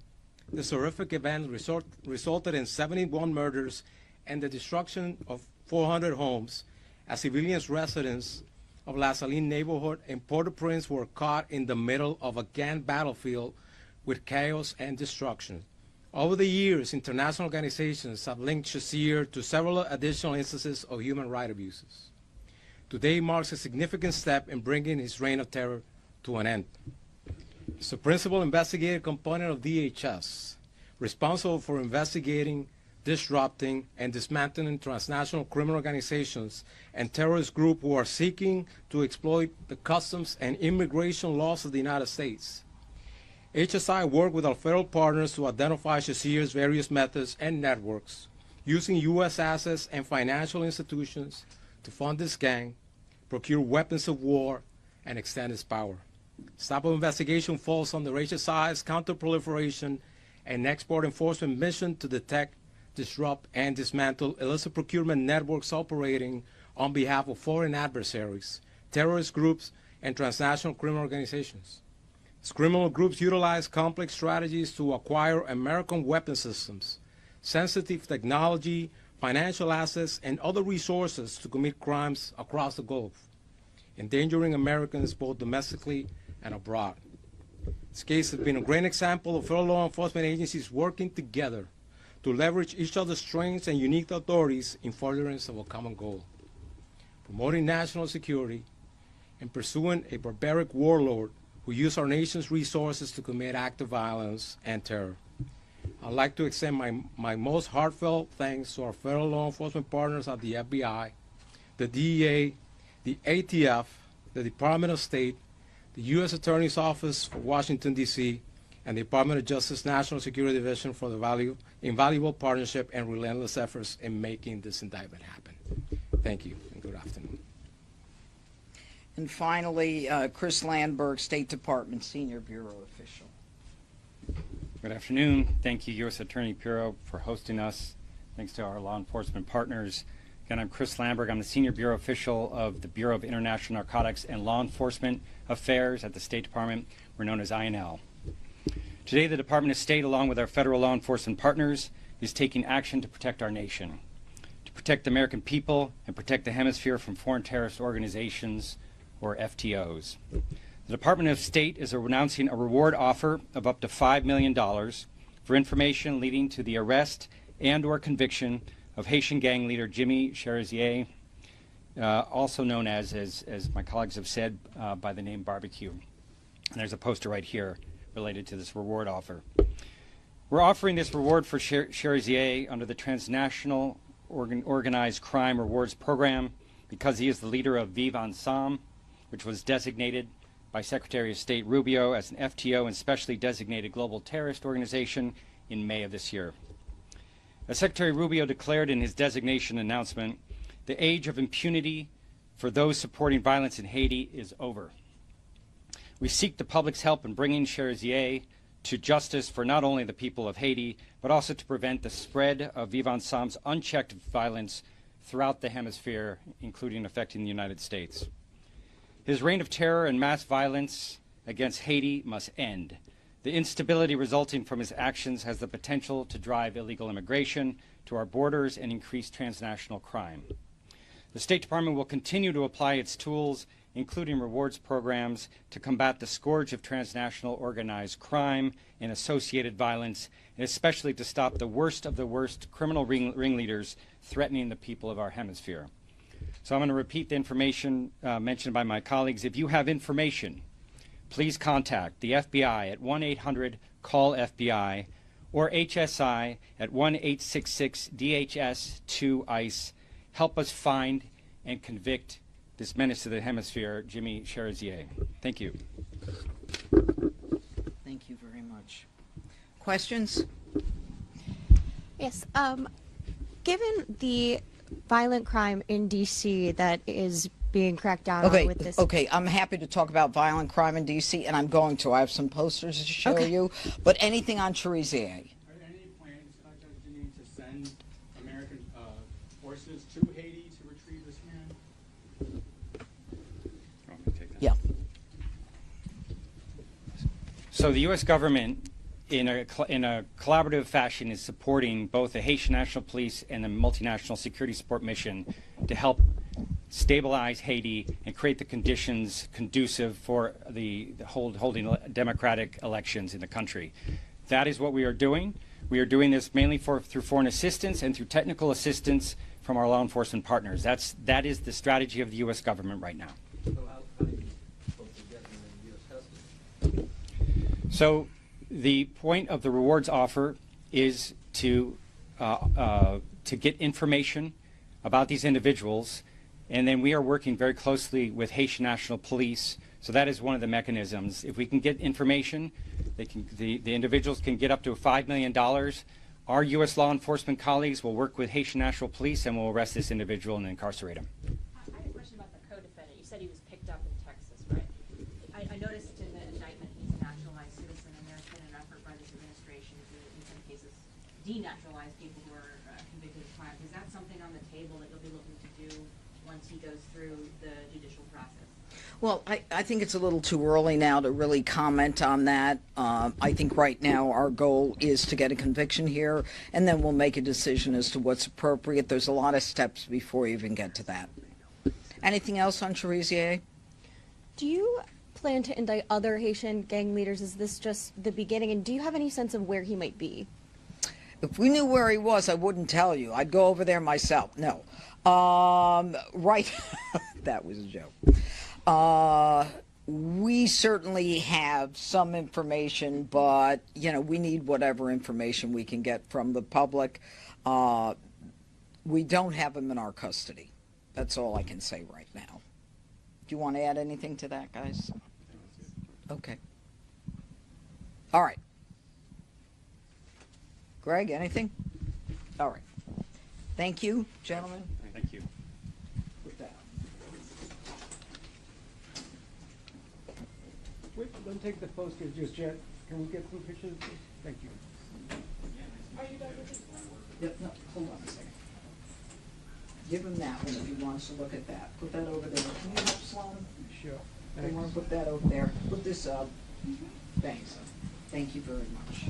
This horrific event resulted in 71 murders and the destruction of 400 homes as civilians residents of La Saline neighborhood in Port-au-Prince were caught in the middle of a gang battlefield with chaos and destruction. Over the years, international organizations have linked Shazier to several additional instances of human rights abuses. Today marks a significant step in bringing his reign of terror to an end. is a principal investigative component of DHS, responsible for investigating, disrupting, and dismantling transnational criminal organizations and terrorist groups who are seeking to exploit the customs and immigration laws of the United States. HSI worked with our federal partners to identify Shazir's various methods and networks, using U.S. assets and financial institutions to fund this gang, procure weapons of war, and extend its power. This type of investigation falls under HSI's counterproliferation and export enforcement mission to detect, disrupt, and dismantle illicit procurement networks operating on behalf of foreign adversaries, terrorist groups, and transnational criminal organizations. These criminal groups utilize complex strategies to acquire American weapon systems, sensitive technology, financial assets, and other resources to commit crimes across the globe, endangering Americans both domestically and abroad. This case has been a great example of federal law enforcement agencies working together to leverage each other's strengths and unique authorities in furtherance of a common goal, promoting national security and pursuing a barbaric warlord who used our nation's resources to commit acts of violence and terror. I'd like to extend my most heartfelt thanks to our federal law enforcement partners at the FBI, the DEA, the ATF, the Department of State, the U.S. Attorney's Office for Washington, D.C., and the Department of Justice National Security Division for the invaluable partnership and relentless efforts in making this indictment happen. Thank you, and good afternoon. And finally, Chris Landberg, State Department Senior Bureau Official. Good afternoon. Thank you, U.S. Attorney Bureau, for hosting us. Thanks to our law enforcement partners. Again, I'm Chris Landberg. I'm the Senior Bureau Official of the Bureau of International Narcotics and Law Enforcement Affairs at the State Department. We're known as INL. Today, the Department of State, along with our federal law enforcement partners, is taking action to protect our nation, to protect the American people, and protect the hemisphere from foreign terrorist organizations, or FTOs. The Department of State is announcing a reward offer of up to $5 million for information leading to the arrest and or conviction of Haitian gang leader Jimmy Cherizier, also known as my colleagues have said, by the name Barbecue. And there's a poster right here related to this reward offer. We're offering this reward for Cherizier under the Transnational Organized Crime Rewards Program because he is the leader of Vive Ensemble, which was designated by Secretary of State Rubio as an FTO and specially designated global terrorist organization in May of this year. As Secretary Rubio declared in his designation announcement, the age of impunity for those supporting violence in Haiti is over. We seek the public's help in bringing Cherizier to justice for not only the people of Haiti, but also to prevent the spread of Vive Ensemble's unchecked violence throughout the hemisphere, including affecting the United States. His reign of terror and mass violence against Haiti must end. The instability resulting from his actions has the potential to drive illegal immigration to our borders and increase transnational crime. The State Department will continue to apply its tools, including rewards programs, to combat the scourge of transnational organized crime and associated violence, and especially to stop the worst of the worst criminal ringleaders threatening the people of our hemisphere. So I'm going to repeat the information mentioned by my colleagues. If you have information, please contact the FBI at 1-800-CALL-FBI or HSI at 1-866-DHS-2-ICE. Help us find and convict this menace to the hemisphere, Jimmy Cherizier. Thank you. Thank you very much. Questions? Yes. Given the violent crime in D.C. that is being cracked down on with this. Okay, I'm happy to talk about violent crime in D.C., and I'm going to. I have some posters to show you. But anything on Cherizier? Are there any plans, Janine, to send American forces to Haiti to retrieve this man? Yeah. So the U.S. government, in a collaborative fashion, is supporting both the Haitian National Police and the multinational security support mission to help stabilize Haiti and create the conditions conducive for holding democratic elections in the country. That is what we are doing. We are doing this mainly through foreign assistance and through technical assistance from our law enforcement partners. That is the strategy of the U.S. government right now. So the point of the rewards offer is to get information about these individuals, and then we are working very closely with Haitian National Police. So that is one of the mechanisms. If we can get information, the individuals can get up to $5 million. Our U.S. law enforcement colleagues will work with Haitian National Police and will arrest this individual and incarcerate him. I had a question about the co-defendant. You said he was picked up in Texas, right? I noticed in the indictment he's a naturalized citizen, and there's been an effort by this administration to, in some cases, denaturalize people who are convicted of crimes. Is that something on the table that you'll be looking to do once he goes through the judicial process? Well, I think it's a little too early now to really comment on that. I think right now our goal is to get a conviction here, and then we'll make a decision as to what's appropriate. There's a lot of steps before you even get to that. Anything else on Cherizier? Do you plan to indict other Haitian gang leaders? Is this just the beginning? And do you have any sense of where he might be? If we knew where he was, I wouldn't tell you. I'd go over there myself. No. Right. That was a joke. We certainly have some information, but, you know, we need whatever information we can get from the public. We don't have him in our custody. That's all I can say right now. Do you want to add anything to that, guys? Okay. All right. Greg, anything? All right. Thank you, gentlemen. Thank you. Put that. Wait, don't take the posters just yet. Can we get some pictures? Thank you. Are you done with this one? Yep, no, hold on a second. Give him that one if he wants to look at that. Put that over there. Can you help Sloan? Sure. They want to put that over there. Put this up. Thanks. Thank you very much.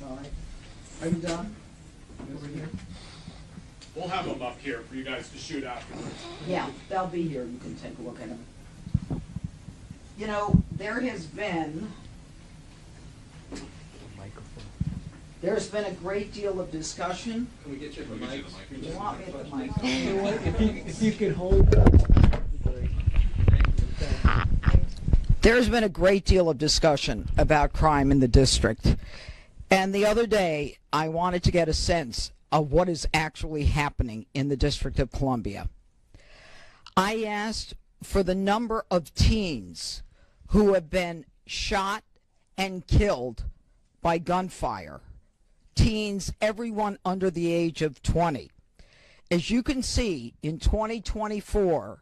All right. Are you done? Over here? We'll have them up here for you guys to shoot afterwards. Yeah, they'll be here. You can take a look at them. You know, there's been a great deal of discussion. Can we get you the mic? You want me at the mic? If you could hold that. There's been a great deal of discussion about crime in the district. And the other day, I wanted to get a sense of what is actually happening in the District of Columbia. I asked for the number of teens who have been shot and killed by gunfire. Teens, everyone under the age of 20. As you can see, in 2024,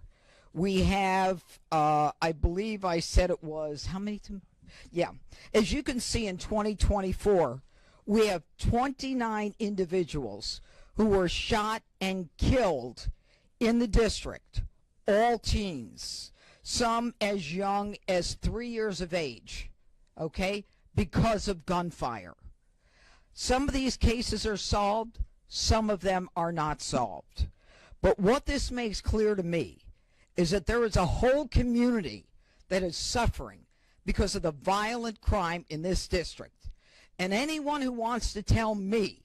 we have, I believe I said it was, how many? Yeah. As you can see, in 2024, we have 29 individuals who were shot and killed in the district, all teens, some as young as 3 years of age, okay, because of gunfire. Some of these cases are solved, some of them are not solved. But what this makes clear to me is that there is a whole community that is suffering because of the violent crime in this district. And anyone who wants to tell me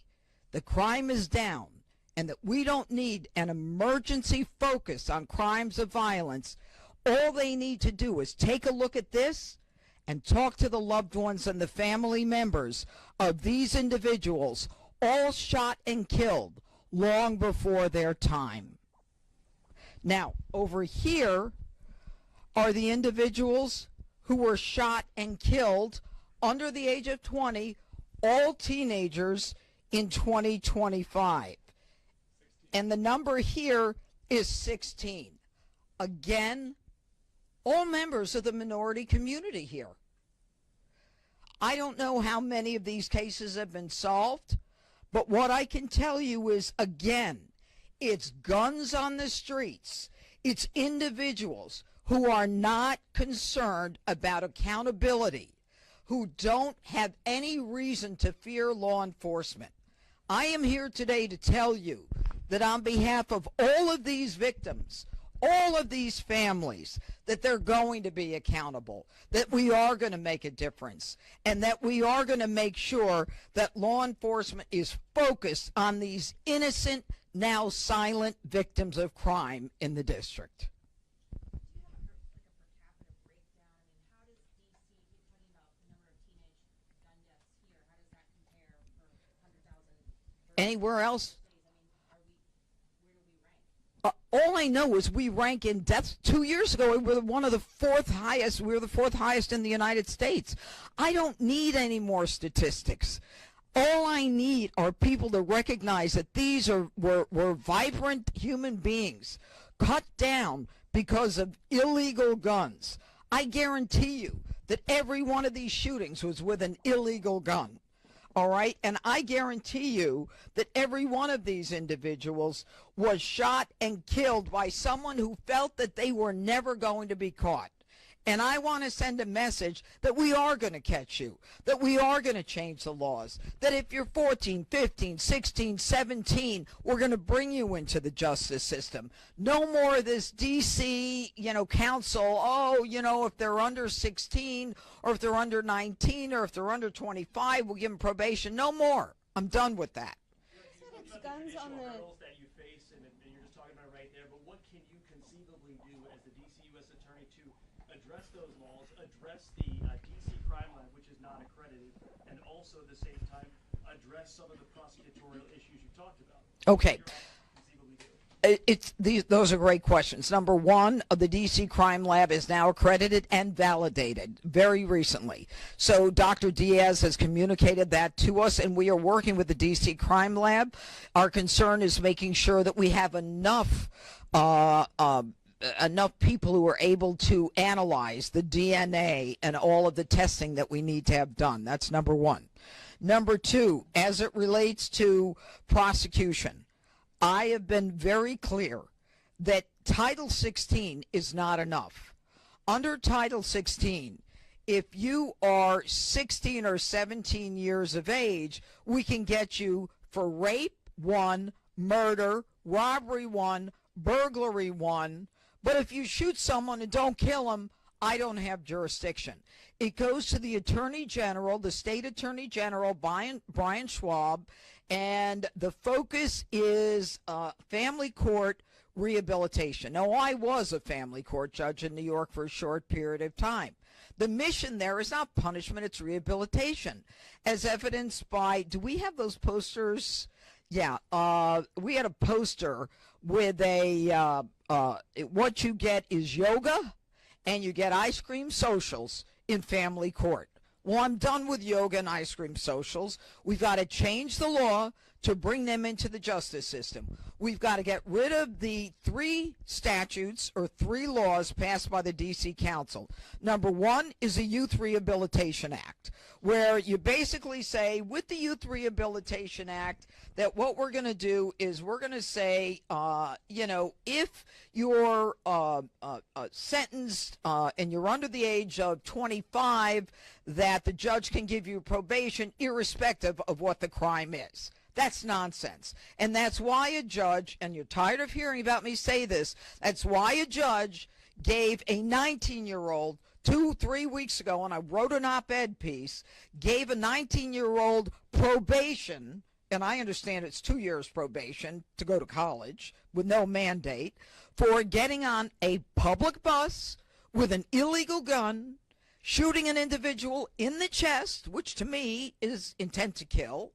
the crime is down and that we don't need an emergency focus on crimes of violence, all they need to do is take a look at this and talk to the loved ones and the family members of these individuals, all shot and killed long before their time. Now, over here are the individuals who were shot and killed under the age of 20, all teenagers in 2025. And the number here is 16. Again, all members of the minority community here. I don't know how many of these cases have been solved, but what I can tell you is, again, it's guns on the streets. It's individuals who are not concerned about accountability, who don't have any reason to fear law enforcement. I am here today to tell you that on behalf of all of these victims, all of these families, that they're going to be accountable, that we are going to make a difference, and that we are going to make sure that law enforcement is focused on these innocent, now silent victims of crime in the district. Anywhere else? All I know is we rank in deaths. 2 years ago, we were one of the fourth highest. We were the fourth highest in the United States. I don't need any more statistics. All I need are people to recognize that these were vibrant human beings cut down because of illegal guns. I guarantee you that every one of these shootings was with an illegal gun. All right? And I guarantee you that every one of these individuals was shot and killed by someone who felt that they were never going to be caught. And I want to send a message that we are going to catch you, that we are going to change the laws, that if you're 14, 15, 16, 17, we're going to bring you into the justice system. No more of this D.C., council, if they're under 16 or if they're under 19 or if they're under 25, we'll give them probation. No more. I'm done with that. Guns on the hurdles that you face, and you're just talking about it right there, but what can you conceivably do as the D.C. U.S. Attorney to address those laws, address the D.C. crime lab, which is not accredited, and also at the same time address some of the prosecutorial issues you talked about? Okay. Those are great questions. Number one, the D.C. Crime Lab is now accredited and validated very recently. So Dr. Diaz has communicated that to us, and we are working with the D.C. Crime Lab. Our concern is making sure that we have enough people who are able to analyze the DNA and all of the testing that we need to have done. That's number one. Number two, as it relates to prosecution, I have been very clear that Title 16 is not enough. Under Title 16, if you are 16 or 17 years of age, we can get you for rape 1, murder, robbery 1, burglary 1. But if you shoot someone and don't kill them, I don't have jurisdiction. It goes to the Attorney General, the State Attorney General, Brian Schwab, and the focus is family court rehabilitation. Now, I was a family court judge in New York for a short period of time. The mission there is not punishment, it's rehabilitation, as evidenced by, do we have those posters? Yeah, we had a poster with what you get is yoga, and you get ice cream socials in family court. Well, I'm done with yoga and ice cream socials. We've got to change the law to bring them into the justice system. We've got to get rid of the 3 statutes or 3 laws passed by the D.C. Council. Number one is the Youth Rehabilitation Act, where you basically say with the Youth Rehabilitation Act that what we're going to do is we're going to say, if you're sentenced and you're under the age of 25, that the judge can give you probation irrespective of what the crime is. That's nonsense. And that's why a judge, and you're tired of hearing about me say this, that's why a judge gave a 19-year-old 2-3 weeks ago, and I wrote an op-ed piece, gave a 19-year-old probation, and I understand it's 2 years probation to go to college with no mandate, for getting on a public bus with an illegal gun, shooting an individual in the chest, which to me is intent to kill.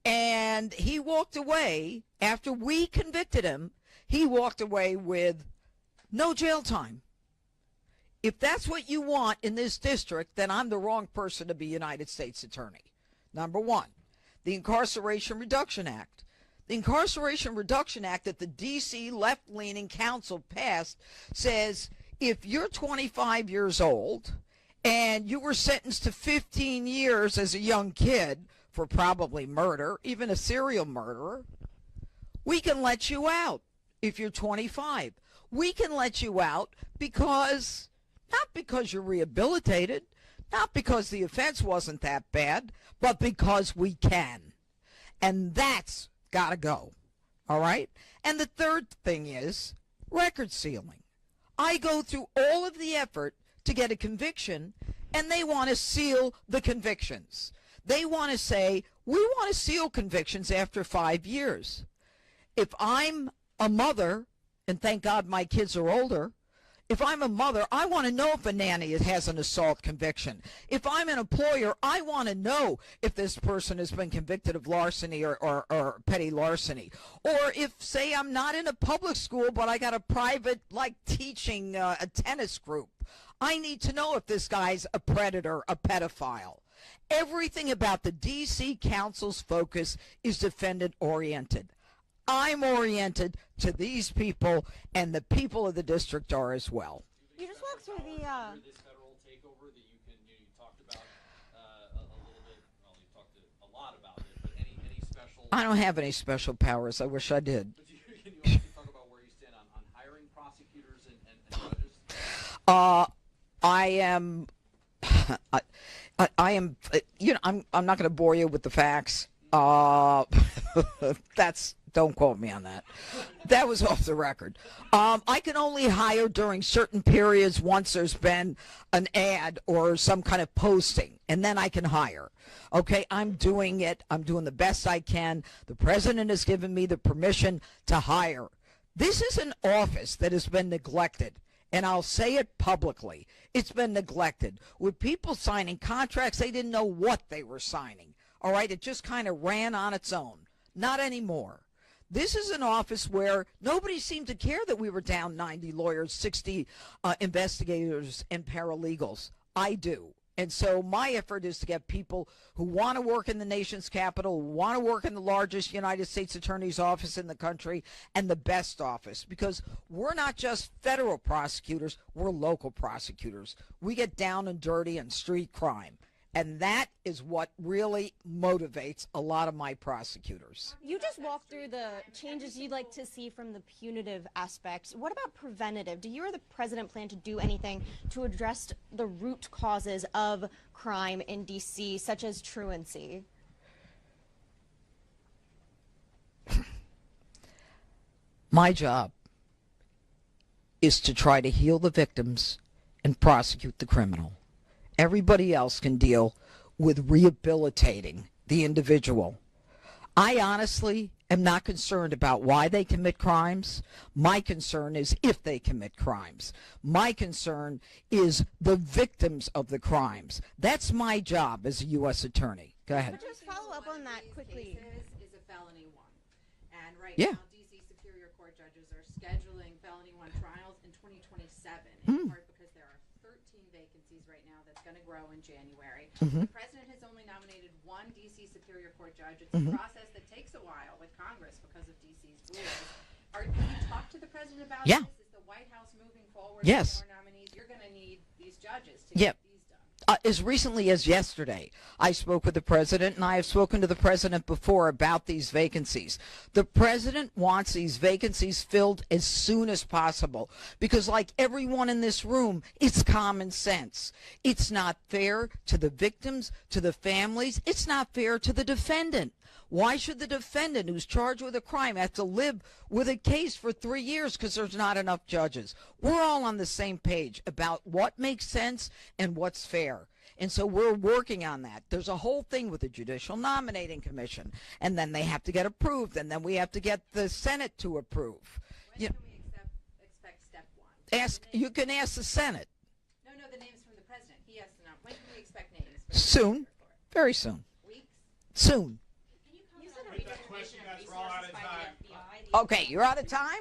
And he walked away, after we convicted him, he walked away with no jail time. If that's what you want in this district, then I'm the wrong person to be United States Attorney. Number one, the Incarceration Reduction Act. The Incarceration Reduction Act that the D.C. left-leaning council passed says if you're 25 years old and you were sentenced to 15 years as a young kid for probably murder, even a serial murderer, we can let you out if you're 25. We can let you out because, not because you're rehabilitated, not because the offense wasn't that bad, but because we can. And that's got to go. All right? And the third thing is record sealing. I go through all of the effort to get a conviction, and they want to seal the convictions. They want to say, we want to seal convictions after 5 years. If I'm a mother, and thank God my kids are older, If I'm a mother, I want to know if a nanny has an assault conviction. If I'm an employer, I want to know if this person has been convicted of larceny or petty larceny. Or if, say, I'm not in a public school, but I got a private, like, teaching a tennis group. I need to know if this guy's a predator, a pedophile. Everything about the D.C. Council's focus is defendant-oriented. I'm oriented to these people, and the people of the district are as well. You just walked through the. This federal takeover that you talked about a little bit. Well, you talked a lot about it, but any special. I don't have any special powers. I wish I did. Can you also talk about where you stand on hiring prosecutors and judges? I am. I am. You know, I'm not going to bore you with the facts. Don't quote me on that. That was off the record. I can only hire during certain periods once there's been an ad or some kind of posting, and then I can hire. Okay, I'm doing it. I'm doing the best I can. The president has given me the permission to hire. This is an office that has been neglected, and I'll say it publicly. It's been neglected. With people signing contracts, they didn't know what they were signing. All right, it just kind of ran on its own. Not anymore. This is an office where nobody seemed to care that we were down 90 lawyers, 60 investigators, and paralegals. I do. And so my effort is to get people who want to work in the nation's capital, who want to work in the largest United States Attorney's office in the country, and the best office. Because we're not just federal prosecutors, we're local prosecutors. We get down and dirty in street crime. And that is what really motivates a lot of my prosecutors. You just walked through the changes you'd like to see from the punitive aspects. What about preventative? Do you or the president plan to do anything to address the root causes of crime in D.C., such as truancy? My job is to try to heal the victims and prosecute the criminal. Everybody else can deal with rehabilitating the individual. I honestly am not concerned about why they commit crimes. My concern is if they commit crimes. My concern is the victims of the crimes. That's my job as a U.S. attorney. Go ahead. But just follow up on that quickly. Is a felony one. And right Yeah. now, D.C. Superior Court judges are scheduling felony one trials in 2027, in part because there are 13 vacancies right now that's going to grow in January. Mhm. The president has only nominated one D.C. Superior Court judge. It's Mhm. a process that takes a while with Congress because of D.C.'s rules. Have you talked to the president about Yeah. this? Is the White House moving forward Yes. with more nominees? You're going to need these judges to Yep. get these done. As recently as yesterday, I spoke with the president, and I have spoken to the president before about these vacancies. The president wants these vacancies filled as soon as possible because, like everyone in this room, it's common sense. It's not fair to the victims, to the families. It's not fair to the defendant. Why should the defendant who's charged with a crime have to live with a case for 3 years because there's not enough judges? We're all on the same page about what makes sense and what's fair. And so we're working on that. There's a whole thing with the Judicial Nominating Commission, and then they have to get approved, and then we have to get the Senate to approve. When can we expect step one? You can ask the Senate. No, the names from the president. He has to know. When can we expect names? Soon. Very soon. Weeks? Soon. We're all out of time. Okay, you're out of time?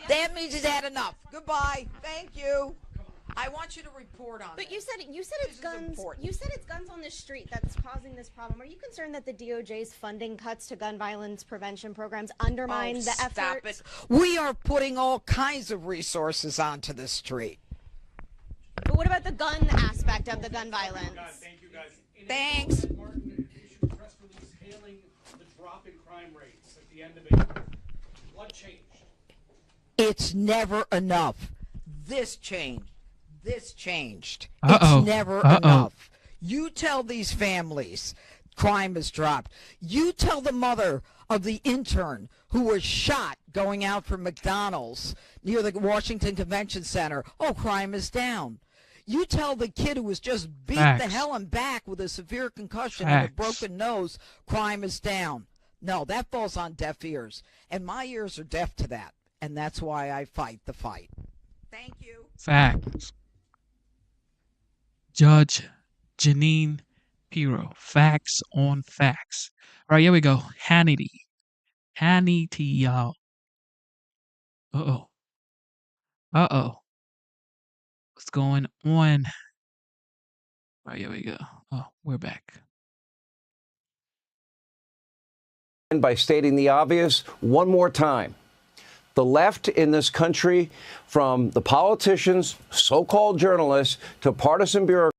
That means he's had enough. Goodbye. Thank you. I want you to report on But this. you said it's guns. important. You said it's guns on the street that's causing this problem. Are you concerned that the DOJ's funding cuts to gun violence prevention programs undermine the Stop efforts? it. We are putting all kinds of resources onto the street. But what about the gun aspect of the gun violence? Thank you, guys. Thanks. Martin issued a press release hailing the drop in crime rates at the end of April. What changed? It's never enough. This changed. This changed. Uh-oh. It's never Uh-oh. enough. You tell these families crime has dropped. You tell the mother of the intern who was shot going out from McDonald's near the Washington Convention Center, oh, crime is down. You tell the kid who was just beat Facts. the hell and back with a severe concussion and a Facts. broken nose, crime is down. No, that falls on deaf ears. And my ears are deaf to that. And that's why I fight the fight. Thank you. Facts. Judge Janine Pirro. Facts on facts. All right, here we go. Hannity. Hannity, y'all. Uh-oh. Uh-oh. What's going on? All right, here we go. Oh, we're back. By stating the obvious one more time. The left in this country, from the politicians, so-called journalists, to partisan bureaucrats,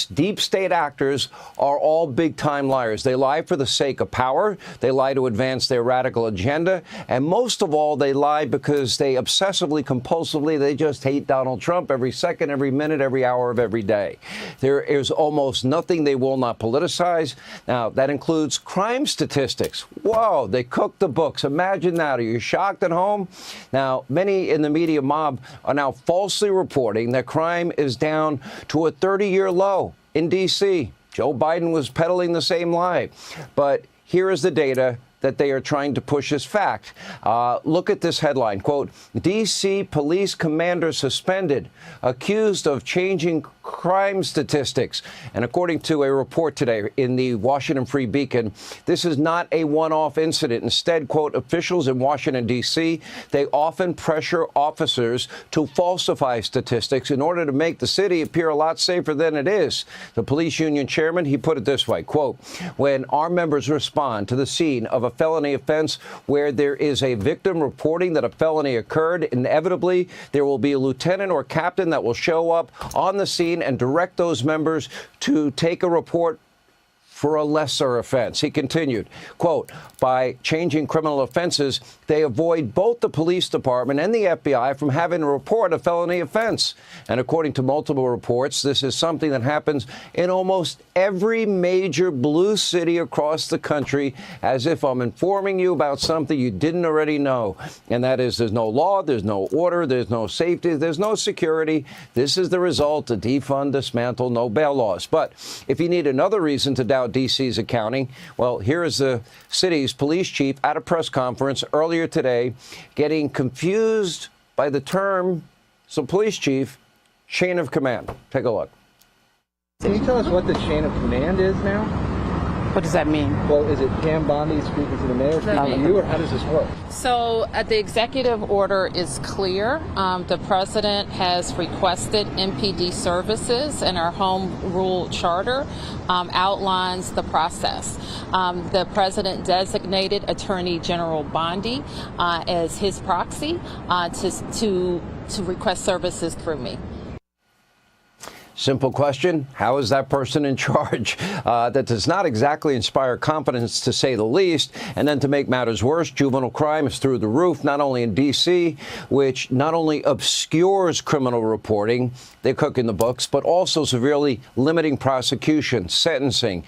deep state actors, are all big-time liars. They lie for the sake of power. They lie to advance their radical agenda. And most of all, they lie because they obsessively, compulsively, they just hate Donald Trump every second, every minute, every hour of every day. There is almost nothing they will not politicize. Now, that includes crime statistics. Whoa, they cook the books. Imagine that. Are you shocked at home? Now, many in the media mob are now falsely reporting that crime is down to a 30-year low in D.C. Joe Biden was peddling the same lie. But here is the data that they are trying to push as fact. Look at this headline, quote, D.C. police commander suspended, accused of changing crime statistics. And according to a report today in the Washington Free Beacon, this is not a one-off incident. Instead, quote, officials in Washington, D.C., they often pressure officers to falsify statistics in order to make the city appear a lot safer than it is. The police union chairman, he put it this way, quote, when our members respond to the scene of a felony offense where there is a victim reporting that a felony occurred, inevitably there will be a lieutenant or captain that will show up on the scene and direct those members to take a report for a lesser offense. He continued, quote, by changing criminal offenses, they avoid both the police department and the FBI from having to report a felony offense. And according to multiple reports, this is something that happens in almost every major blue city across the country, as if I'm informing you about something you didn't already know. And that is, there's no law, there's no order, there's no safety, there's no security. This is the result of defund, dismantle, no bail laws. But if you need another reason to doubt D.C.'s accounting, well, here is the city's police chief at a press conference earlier today getting confused by the term, so police chief, chain of command. Take a look. Can you tell us what the chain of command is now? What does that mean? Well, is it Pam Bondi speaking to the mayor, speaking to you, or how does this work? So the executive order is clear. The president has requested MPD services, and our home rule charter outlines the process. The president designated Attorney General Bondi as his proxy to request services through me. Simple question. How is that person in charge? That does not exactly inspire confidence, to say the least. And then to make matters worse, juvenile crime is through the roof, not only in D.C., which not only obscures criminal reporting, they cook in the books, but also severely limiting prosecution, sentencing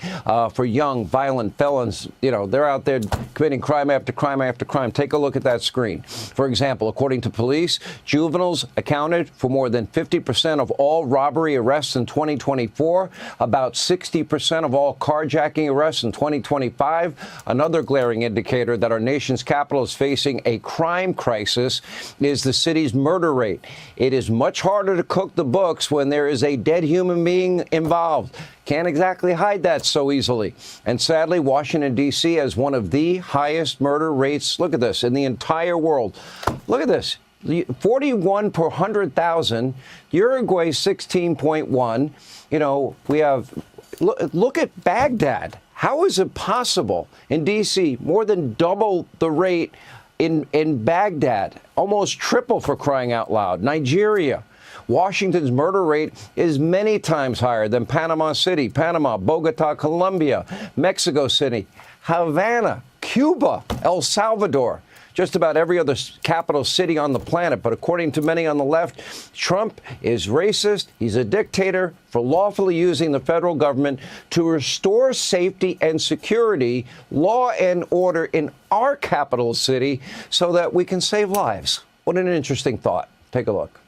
for young, violent felons. You know, they're out there committing crime after crime after crime. Take a look at that screen. For example, according to police, juveniles accounted for more than 50% of all robbery arrests in 2024, about 60% of all carjacking arrests in 2025. Another glaring indicator that our nation's capital is facing a crime crisis is the city's murder rate. It is much harder to cook the books when there is a dead human being involved. Can't exactly hide that so easily. And sadly, Washington, D.C. has one of the highest murder rates, look at this, in the entire world. Look at this. 41 per 100,000, Uruguay 16.1. You know, we have, look at Baghdad. How is it possible in D.C. more than double the rate in Baghdad, almost triple, for crying out loud? Nigeria. Washington's murder rate is many times higher than Panama City, Panama, Bogota, Colombia, Mexico City, Havana, Cuba, El Salvador. Just about every other capital city on the planet. But according to many on the left, Trump is racist. He's a dictator for lawfully using the federal government to restore safety and security, law and order in our capital city so that we can save lives. What an interesting thought. Take a look.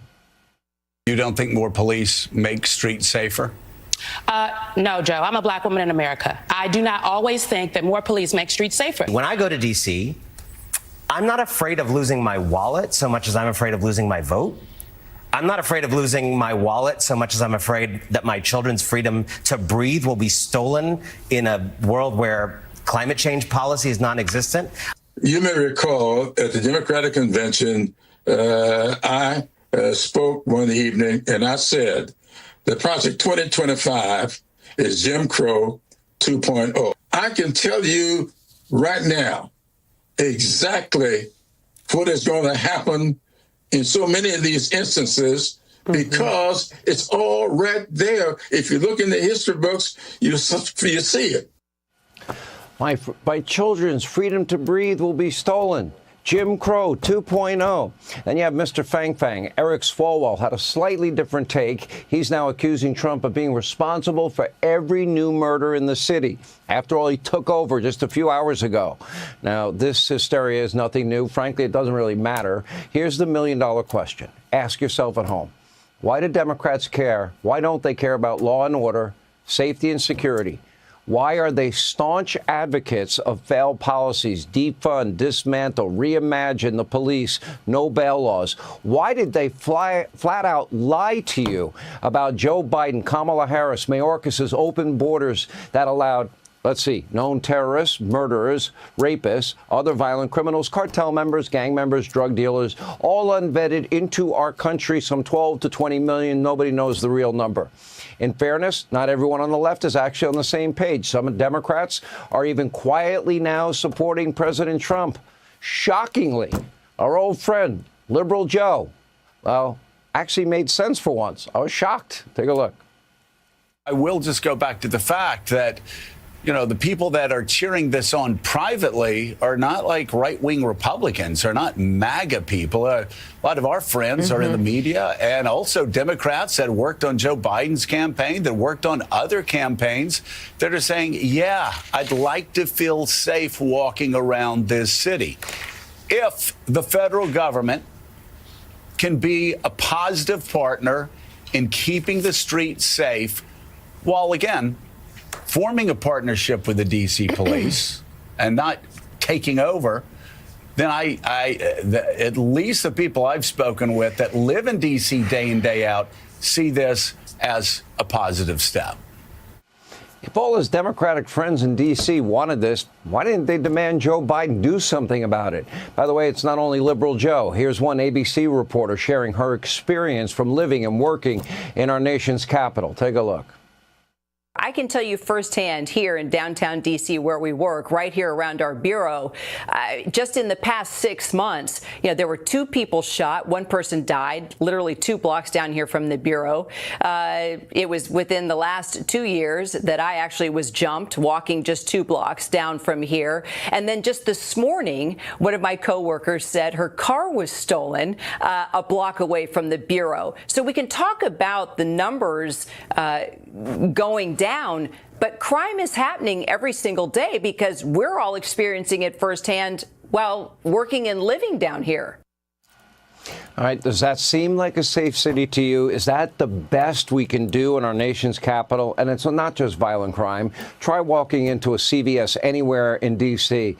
You don't think more police make streets safer? No, Joe. I'm a black woman in America. I do not always think that more police make streets safer. When I go to D.C., I'm not afraid of losing my wallet so much as I'm afraid of losing my vote. I'm not afraid of losing my wallet so much as I'm afraid that my children's freedom to breathe will be stolen in a world where climate change policy is non-existent. You may recall at the Democratic Convention, I spoke one evening and I said that Project 2025 is Jim Crow 2.0. I can tell you right now exactly what is going to happen in so many of these instances because it's all right there. If you look in the history books, you see it. My children's freedom to breathe will be stolen. Jim Crow 2.0. Then you have Mr. Fang Fang. Eric Swalwell had a slightly different take. He's now accusing Trump of being responsible for every new murder in the city. After all, he took over just a few hours ago. Now, this hysteria is nothing new. Frankly, it doesn't really matter. Here's the million-dollar question. Ask yourself at home. Why do Democrats care? Why don't they care about law and order, safety and security? Why are they staunch advocates of failed policies, defund, dismantle, reimagine the police, no bail laws? Why did they flat out lie to you about Joe Biden, Kamala Harris, Mayorkas's open borders that allowed, let's see, known terrorists, murderers, rapists, other violent criminals, cartel members, gang members, drug dealers, all unvetted into our country, some 12 to 20 million. Nobody knows the real number. In fairness, not everyone on the left is actually on the same page. Some Democrats are even quietly now supporting President Trump. Shockingly, our old friend, Liberal Joe, well, actually made sense for once. I was shocked. Take a look. I will just go back to the fact that, you know, the people that are cheering this on privately are not like right-wing Republicans, are not MAGA people. A lot of our friends are in the media, and also Democrats that worked on Joe Biden's campaign, that worked on other campaigns, that are saying, yeah, I'd like to feel safe walking around this city. If the federal government can be a positive partner in keeping the streets safe, while, again, forming a partnership with the D.C. police and not taking over, then at least the people I've spoken with that live in D.C. day in, day out, see this as a positive step. If all his Democratic friends in D.C. wanted this, why didn't they demand Joe Biden do something about it? By the way, it's not only Liberal Joe. Here's one ABC reporter sharing her experience from living and working in our nation's capital. Take a look. I can tell you firsthand here in downtown D.C. where we work, right here around our bureau, just in the past 6 months, there were 2 people shot. 1 person died, literally 2 blocks down here from the bureau. It was within the last 2 years that I actually was jumped walking just 2 blocks down from here. And then just this morning, one of my coworkers said her car was stolen a block away from the bureau. So we can talk about the numbers going down, but crime is happening every single day because we're all experiencing it firsthand while working and living down here. All right. Does that seem like a safe city to you? Is that the best we can do in our nation's capital? And it's not just violent crime. Try walking into a CVS anywhere in D.C.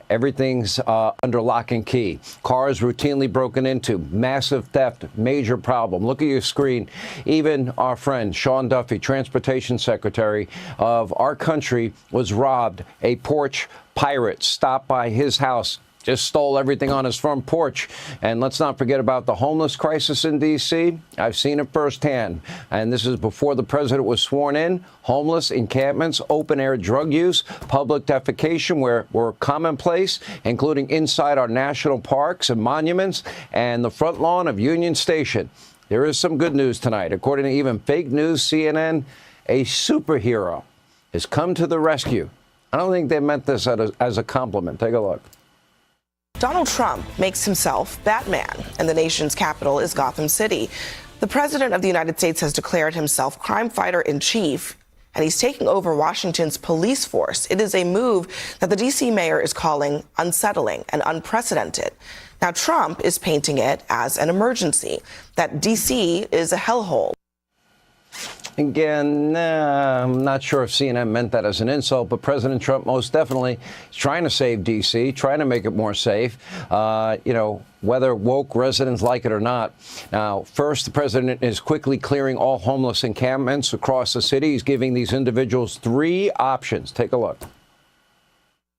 Everything's under lock and key. Cars routinely broken into. Massive theft. Major problem. Look at your screen. Even our friend Sean Duffy, Transportation Secretary of our country, was robbed. A porch pirate stopped by his house. Just stole everything on his front porch. And let's not forget about the homeless crisis in D.C. I've seen it firsthand. And this is before the president was sworn in. Homeless encampments, open-air drug use, public defecation were commonplace, including inside our national parks and monuments and the front lawn of Union Station. There is some good news tonight. According to even fake news CNN, a superhero has come to the rescue. I don't think they meant this as a compliment. Take a look. Donald Trump makes himself Batman, and the nation's capital is Gotham City. The president of the United States has declared himself crime fighter in chief, and he's taking over Washington's police force. It is a move that the D.C. mayor is calling unsettling and unprecedented. Now, Trump is painting it as an emergency, that D.C. is a hellhole. Again, I'm not sure if CNN meant that as an insult, but President Trump most definitely is trying to save D.C., trying to make it more safe, whether woke residents like it or not. Now, first, the president is quickly clearing all homeless encampments across the city. He's giving these individuals 3 options. Take a look.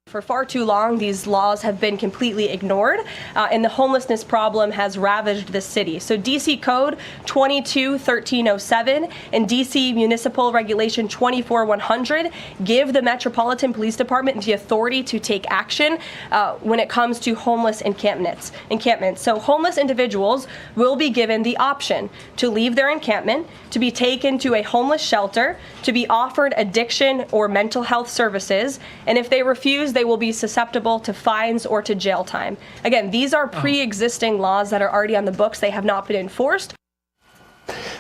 For far too long, these laws have been completely ignored, and the homelessness problem has ravaged the city. So DC Code 22-1307 and DC Municipal Regulation 24-100 give the Metropolitan Police Department the authority to take action when it comes to homeless encampments. So homeless individuals will be given the option to leave their encampment, to be taken to a homeless shelter, to be offered addiction or mental health services, and if they refuse, they will be susceptible to fines or to jail time. Again, these are pre-existing laws that are already on the books. They have not been enforced.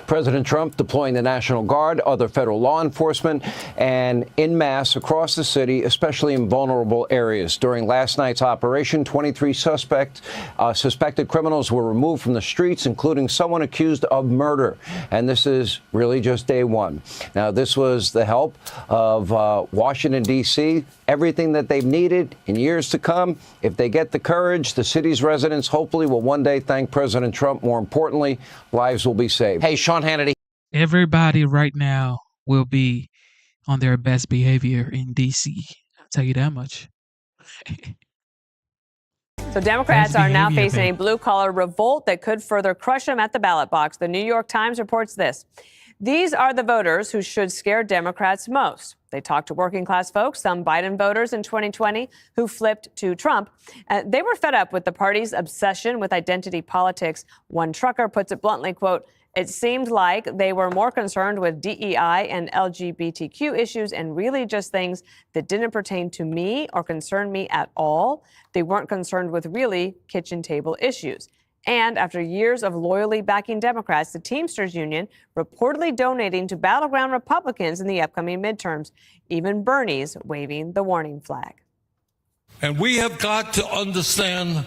President Trump deploying the National Guard, other federal law enforcement, and en masse across the city, especially in vulnerable areas. During last night's operation, 23 suspected criminals were removed from the streets, including someone accused of murder. And this is really just day one. Now, this was the help of Washington, D.C., everything that they've needed in years to come. If they get the courage, the city's residents hopefully will one day thank President Trump. More importantly, lives will be saved. Hey, Sean Hannity. Everybody right now will be on their best behavior in D.C. I'll tell you that much. So Democrats are now facing a blue-collar revolt that could further crush them at the ballot box. The New York Times reports this. These are the voters who should scare Democrats most. They talked to working-class folks, some Biden voters in 2020 who flipped to Trump. They were fed up with the party's obsession with identity politics. One trucker puts it bluntly, quote, "It seemed like they were more concerned with DEI and LGBTQ issues and really just things that didn't pertain to me or concern me at all. They weren't concerned with really kitchen table issues." And after years of loyally backing Democrats, the Teamsters Union reportedly donating to battleground Republicans in the upcoming midterms. Even Bernie's waving the warning flag. And we have got to understand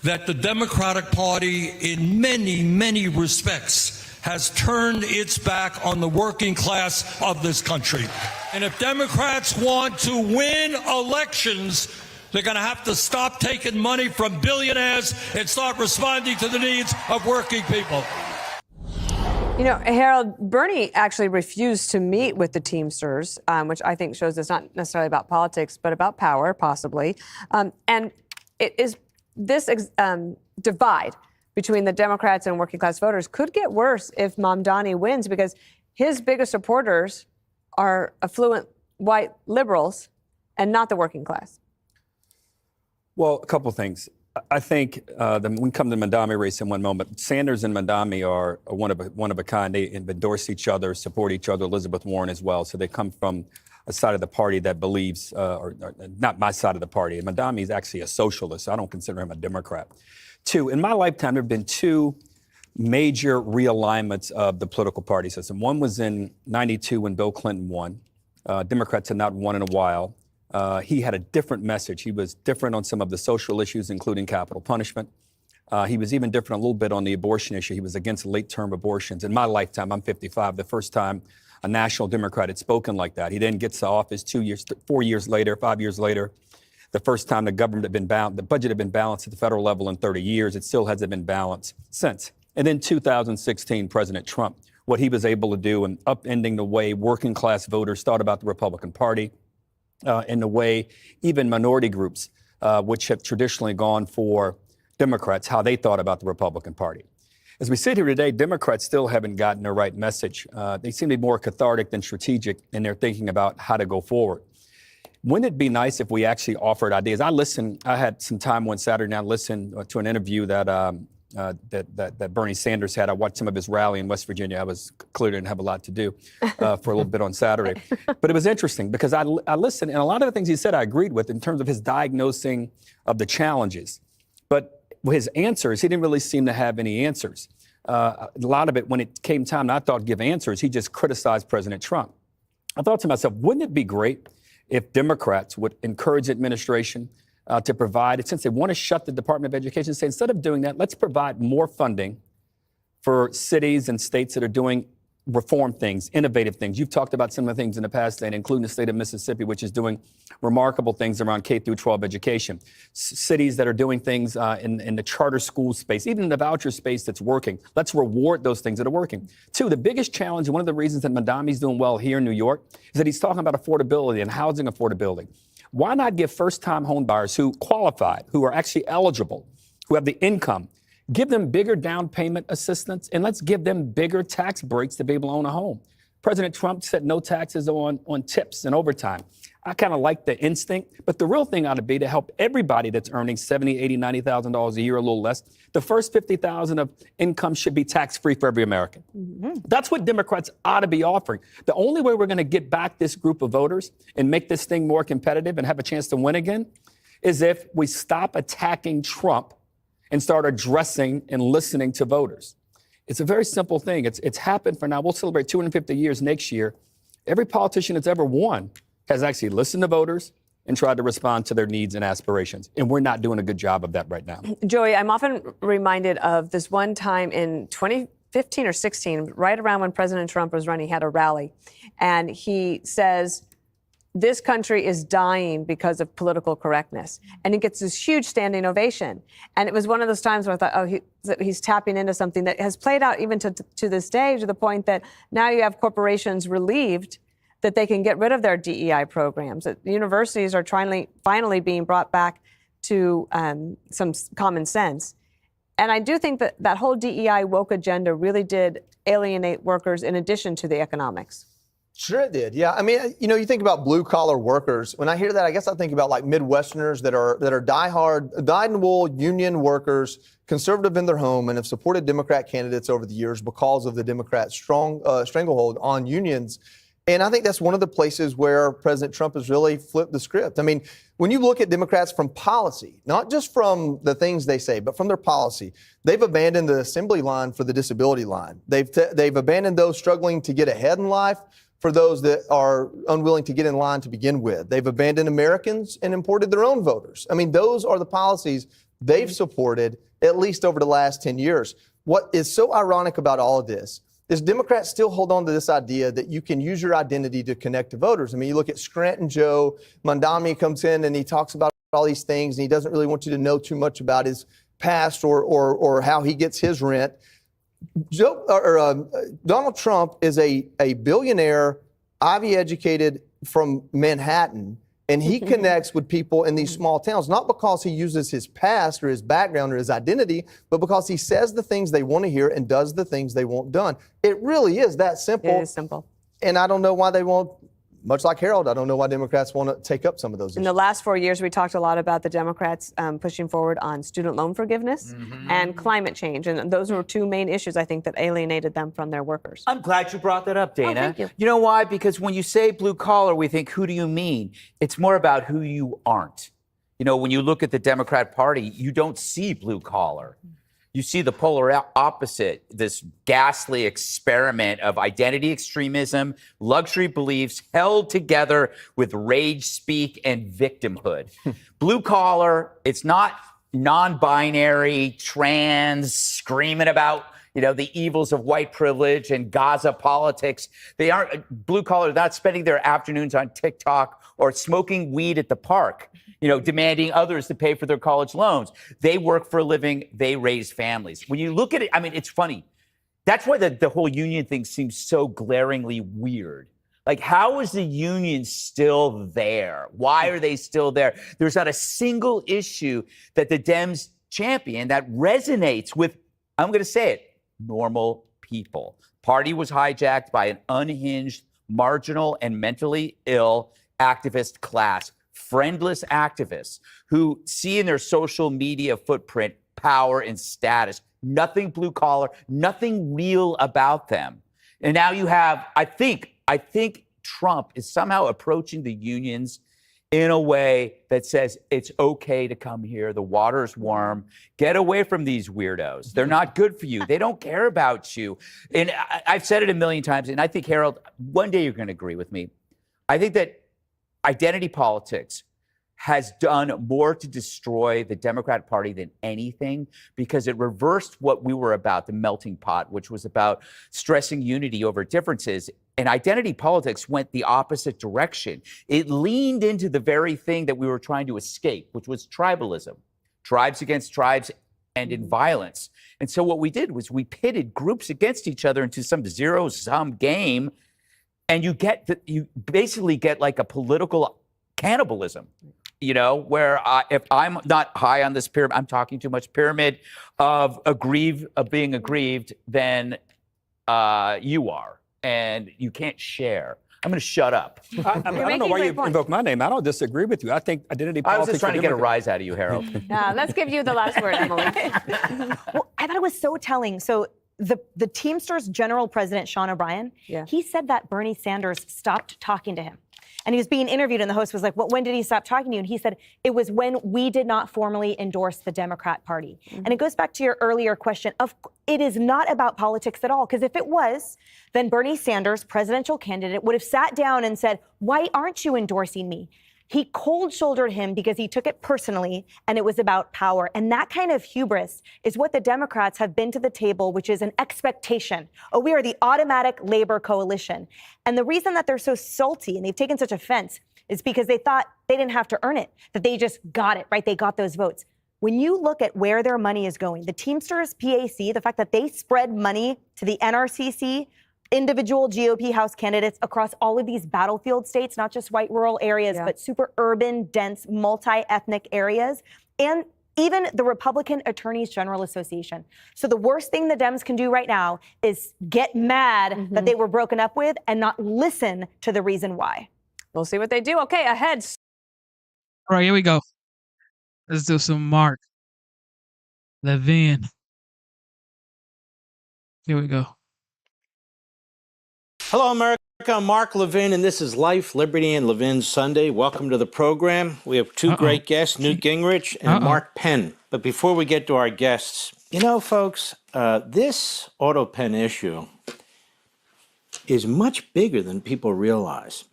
that the Democratic Party, in many, many respects, has turned its back on the working class of this country. And if Democrats want to win elections, they're going to have to stop taking money from billionaires and start responding to the needs of working people. You know, Harold, Bernie actually refused to meet with the Teamsters, which I think shows it's not necessarily about politics, but about power, possibly. And it is this divide between the Democrats and working class voters could get worse if Mamdani wins, because his biggest supporters are affluent white liberals and not the working class. Well, a couple of things. I think we can come to the Mamdani race in one moment. Sanders and Mamdani are one of a kind. They endorse each other, support each other. Elizabeth Warren as well. So they come from a side of the party that believes, or not my side of the party. And Mamdani is actually a socialist. So I don't consider him a Democrat. 2, in my lifetime, there have been 2 major realignments of the political party system. One was in '92 when Bill Clinton won. Democrats had not won in a while. He had a different message. He was different on some of the social issues, including capital punishment. He was even different a little bit on the abortion issue. He was against late-term abortions. In my lifetime, I'm 55, the first time a national Democrat had spoken like that. He then gets to office 4 years later, 5 years later. The first time the government had been the budget had been balanced at the federal level in 30 years. It still hasn't been balanced since. And then 2016, President Trump, what he was able to do in upending the way working class voters thought about the Republican Party, in the way even minority groups, which have traditionally gone for Democrats, how they thought about the Republican Party. As we sit here today, Democrats still haven't gotten the right message. They seem to be more cathartic than strategic in their thinking about how to go forward. Wouldn't it be nice if we actually offered ideas? I had some time one Saturday night, listened to an interview that Bernie Sanders had. I watched some of his rally in West Virginia. I was clearly didn't have a lot to do for a little bit on Saturday. But it was interesting because I listened, and a lot of the things he said I agreed with in terms of his diagnosing of the challenges. But his answers, he didn't really seem to have any answers. A lot of it, when it came time, I thought give answers, he just criticized President Trump. I thought to myself, wouldn't it be great if Democrats would encourage administration to provide, since they want to shut the Department of Education, say instead of doing that, let's provide more funding for cities and states that are doing reform things, innovative things. You've talked about some of the things in the past, and including the state of Mississippi, which is doing remarkable things around K through 12 education. Cities that are doing things in the charter school space, even in the voucher space that's working. Let's reward those things that are working. Two, the biggest challenge, and one of the reasons that Madami's doing well here in New York, is that he's talking about affordability and housing affordability. Why not give first-time home buyers who qualify, who are actually eligible, who have the income, give them bigger down payment assistance, and let's give them bigger tax breaks to be able to own a home. President Trump said no taxes on tips and overtime. I kind of like the instinct, but the real thing ought to be to help everybody that's earning $70,000, $80,000, $90,000 a year, a little less. The first $50,000 of income should be tax-free for every American. That's what Democrats ought to be offering. The only way we're going to get back this group of voters and make this thing more competitive and have a chance to win again is if we stop attacking Trump and start addressing and listening to voters. It's a very simple thing. It's happened for now. We'll celebrate 250 years next year. Every politician that's ever won has actually listened to voters and tried to respond to their needs and aspirations. And we're not doing a good job of that right now. Joey, I'm often reminded of this one time in 2015 or 16, right around when President Trump was running, he had a rally. And he says, this country is dying because of political correctness. And he gets this huge standing ovation. And it was one of those times where I thought, oh, he's tapping into something that has played out even to this day, to the point that now you have corporations relieved that they can get rid of their DEI programs. That universities are finally being brought back to some common sense. And I do think that that whole DEI woke agenda really did alienate workers in addition to the economics. Sure it did. Yeah. I mean, you think about blue collar workers. When I hear that, I guess I think about like Midwesterners that are diehard, dyed-in-the-wool union workers, conservative in their home, and have supported Democrat candidates over the years because of the Democrats' strong stranglehold on unions. And I think that's one of the places where President Trump has really flipped the script. I mean, when you look at Democrats from policy, not just from the things they say, but from their policy, they've abandoned the assembly line for the disability line. They've abandoned those struggling to get ahead in life for those that are unwilling to get in line to begin with. They've abandoned Americans and imported their own voters. I mean, those are the policies they've supported at least over the last 10 years. What is so ironic about all of this is Democrats still hold on to this idea that you can use your identity to connect to voters. I mean, you look at Scranton Joe, Mondami comes in and he talks about all these things and he doesn't really want you to know too much about his past or how he gets his rent. Donald Trump is a billionaire, Ivy educated from Manhattan, and he connects with people in these small towns, not because he uses his past or his background or his identity, but because he says the things they want to hear and does the things they want done. It really is that simple. It is simple. And I don't know why they won't. Much like Harold, I don't know why Democrats want to take up some of those issues. In the last 4 years, we talked a lot about the Democrats pushing forward on student loan forgiveness and climate change. And those were two main issues, I think, that alienated them from their workers. I'm glad you brought that up, Dana. Oh, thank you. You know why? Because when you say blue collar, we think, who do you mean? It's more about who you aren't. You know, when you look at the Democrat Party, you don't see blue collar. You see the polar opposite, this ghastly experiment of identity extremism, luxury beliefs held together with rage speak and victimhood. Blue collar, it's not non-binary, trans, screaming about, the evils of white privilege and Gaza politics. They aren't blue collar, they're not spending their afternoons on TikTok or smoking weed at the park, demanding others to pay for their college loans. They work for a living. They raise families. When you look at it, I mean, it's funny. That's why the whole union thing seems so glaringly weird. Like, how is the union still there? Why are they still there? There's not a single issue that the Dems champion that resonates with, I'm going to say it, normal people. Party was hijacked by an unhinged, marginal, and mentally ill activist class. Friendless activists who see in their social media footprint power and status, nothing blue collar, nothing real about them. And now you have, I think Trump is somehow approaching the unions in a way that says it's okay to come here. The water's warm. Get away from these weirdos. They're not good for you. They don't care about you. And I've said it a million times, and I think, Harold, one day you're going to agree with me. I think that identity politics has done more to destroy the Democrat Party than anything, because it reversed what we were about, the melting pot, which was about stressing unity over differences. And identity politics went the opposite direction. It leaned into the very thing that we were trying to escape, which was tribalism, tribes against tribes, and in violence. And so what we did was we pitted groups against each other into some zero-sum game, and you basically get like a political cannibalism, where if I'm not high on this pyramid, I'm talking too much pyramid of being aggrieved, then you are, and you can't share. I'm going to shut up. I don't know why you invoke my name. I don't disagree with you. I think identity politics. I was just trying to get a rise out of you, Harold. Let's give you the last word, Emily. Well, I thought it was so telling. So the Teamsters General President, Sean O'Brien, he said that Bernie Sanders stopped talking to him. And he was being interviewed, and the host was like, well, when did he stop talking to you? And he said, it was when we did not formally endorse the Democrat Party. And it goes back to your earlier question of it is not about politics at all. Because if it was, then Bernie Sanders, presidential candidate, would have sat down and said, why aren't you endorsing me? He cold-shouldered him because he took it personally, and it was about power. And that kind of hubris is what the Democrats have been to the table, which is an expectation. Oh, we are the automatic labor coalition. And the reason that they're so salty and they've taken such offense is because they thought they didn't have to earn it, that they just got it, right? They got those votes. When you look at where their money is going, the Teamsters PAC, the fact that they spread money to the NRCC, individual GOP House candidates across all of these battlefield states, not just white rural areas, but super urban, dense, multi-ethnic areas, and even the Republican Attorneys General Association. So the worst thing the Dems can do right now is get mad that they were broken up with and not listen to the reason why. We'll see what they do. Okay, ahead. All right, here we go. Let's do some Mark Levin. Here we go. Hello, America. I'm Mark Levin, and this is Life, Liberty, and Levin Sunday. Welcome to the program. We have two great guests, Newt Gingrich and Mark Penn. But before we get to our guests, folks, this auto pen issue is much bigger than people realize.